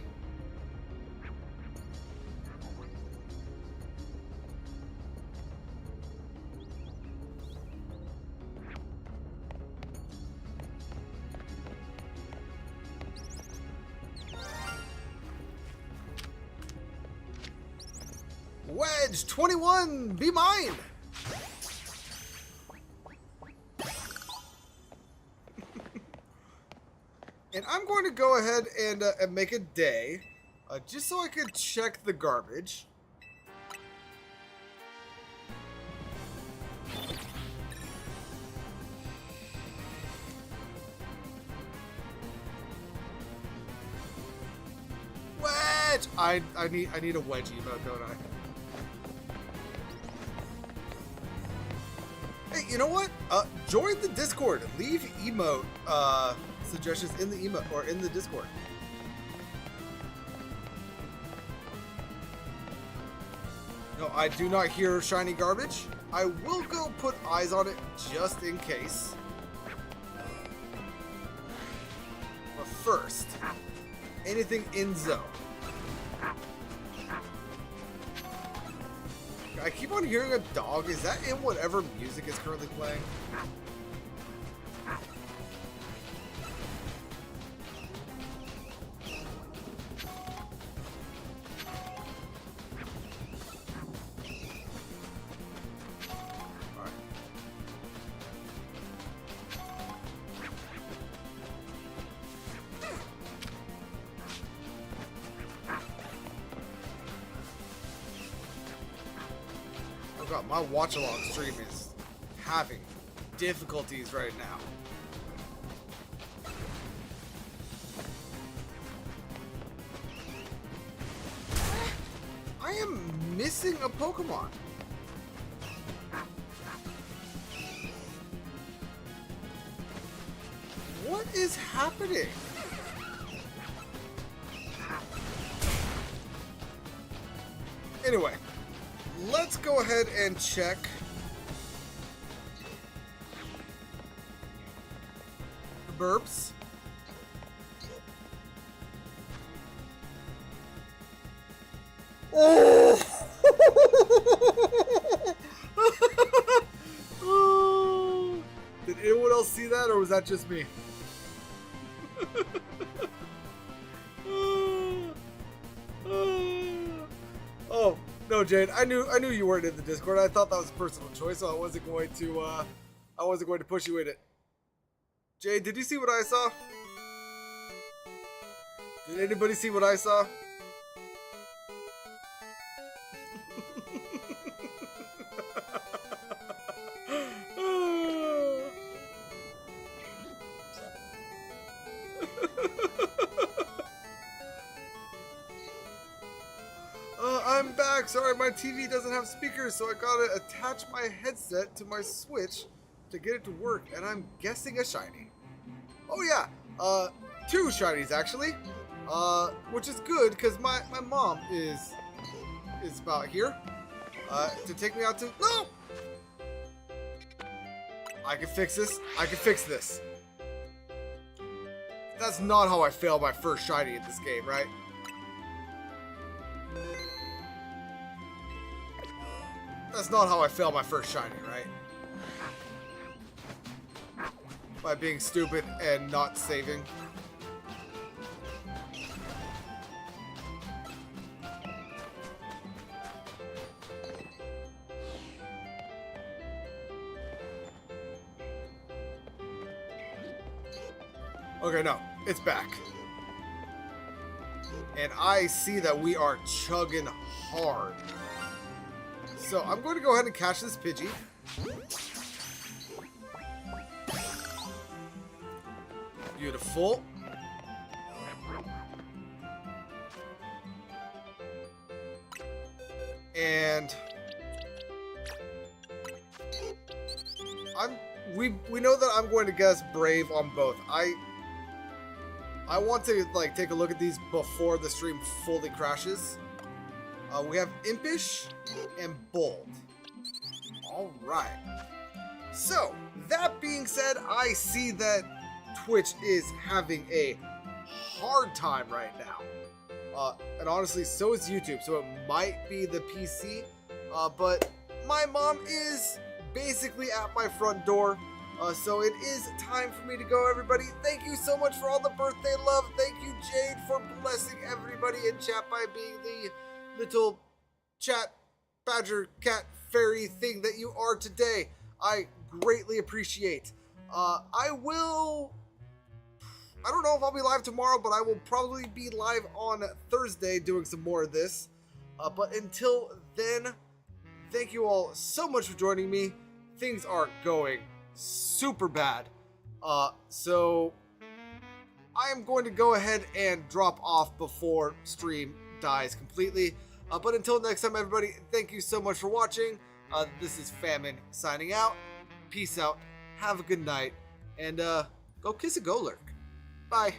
Wedge 21, be mine. And I'm going to go ahead and make a day, just so I could check the garbage. Wedge! I need a wedge emote, don't I? Hey, you know what? Join the Discord. Leave emote suggestions in the emote or in the Discord. No, I do not hear shiny garbage. I will go put eyes on it just in case. But first, anything in zone. I keep on hearing a dog. Is that in whatever music is currently playing? God, my watch along stream is having difficulties right now. I am missing a Pokemon. What is happening? Anyway. Let's go ahead and check the burps. Oh! Oh! Did anyone else see that, or was that just me? Oh. No, Jade. I knew you weren't in the Discord. I thought that was a personal choice, so I wasn't going to push you in it. Jade, did you see what I saw? Did anybody see what I saw? I'm back. Sorry, my TV doesn't have speakers, so I gotta attach my headset to my Switch to get it to work, and I'm guessing a shiny. Oh yeah, 2 shinies actually. Which is good because my mom is about here. To take me out to no. I can fix this. I can fix this. That's not how I failed my first shiny in this game, right? That's not how I failed my first shiny, right? By being stupid and not saving. Okay, no, it's back. And I see that we are chugging hard. So I'm going to go ahead and catch this Pidgey. Beautiful. And we know that I'm going to guess Brave on both. I want to like take a look at these before the stream fully crashes. We have Impish and Bold. All right. So that being said, I see that Twitch is having a hard time right now. And honestly, so is YouTube. So it might be the PC. But my mom is basically at my front door. So it is time for me to go, everybody. Thank you so much for all the birthday love. Thank you, Jade, for blessing everybody in chat by being the little chat badger cat fairy thing that you are today. I greatly appreciate. I don't know if I'll be live tomorrow, but I will probably be live on Thursday doing some more of this. But until then, thank you all so much for joining me. Things are going super bad. So I am going to go ahead and drop off before stream dies completely. But until next time, everybody, thank you so much for watching. This is Famine signing out. Peace out. Have a good night. And go kiss a Golurk. Bye.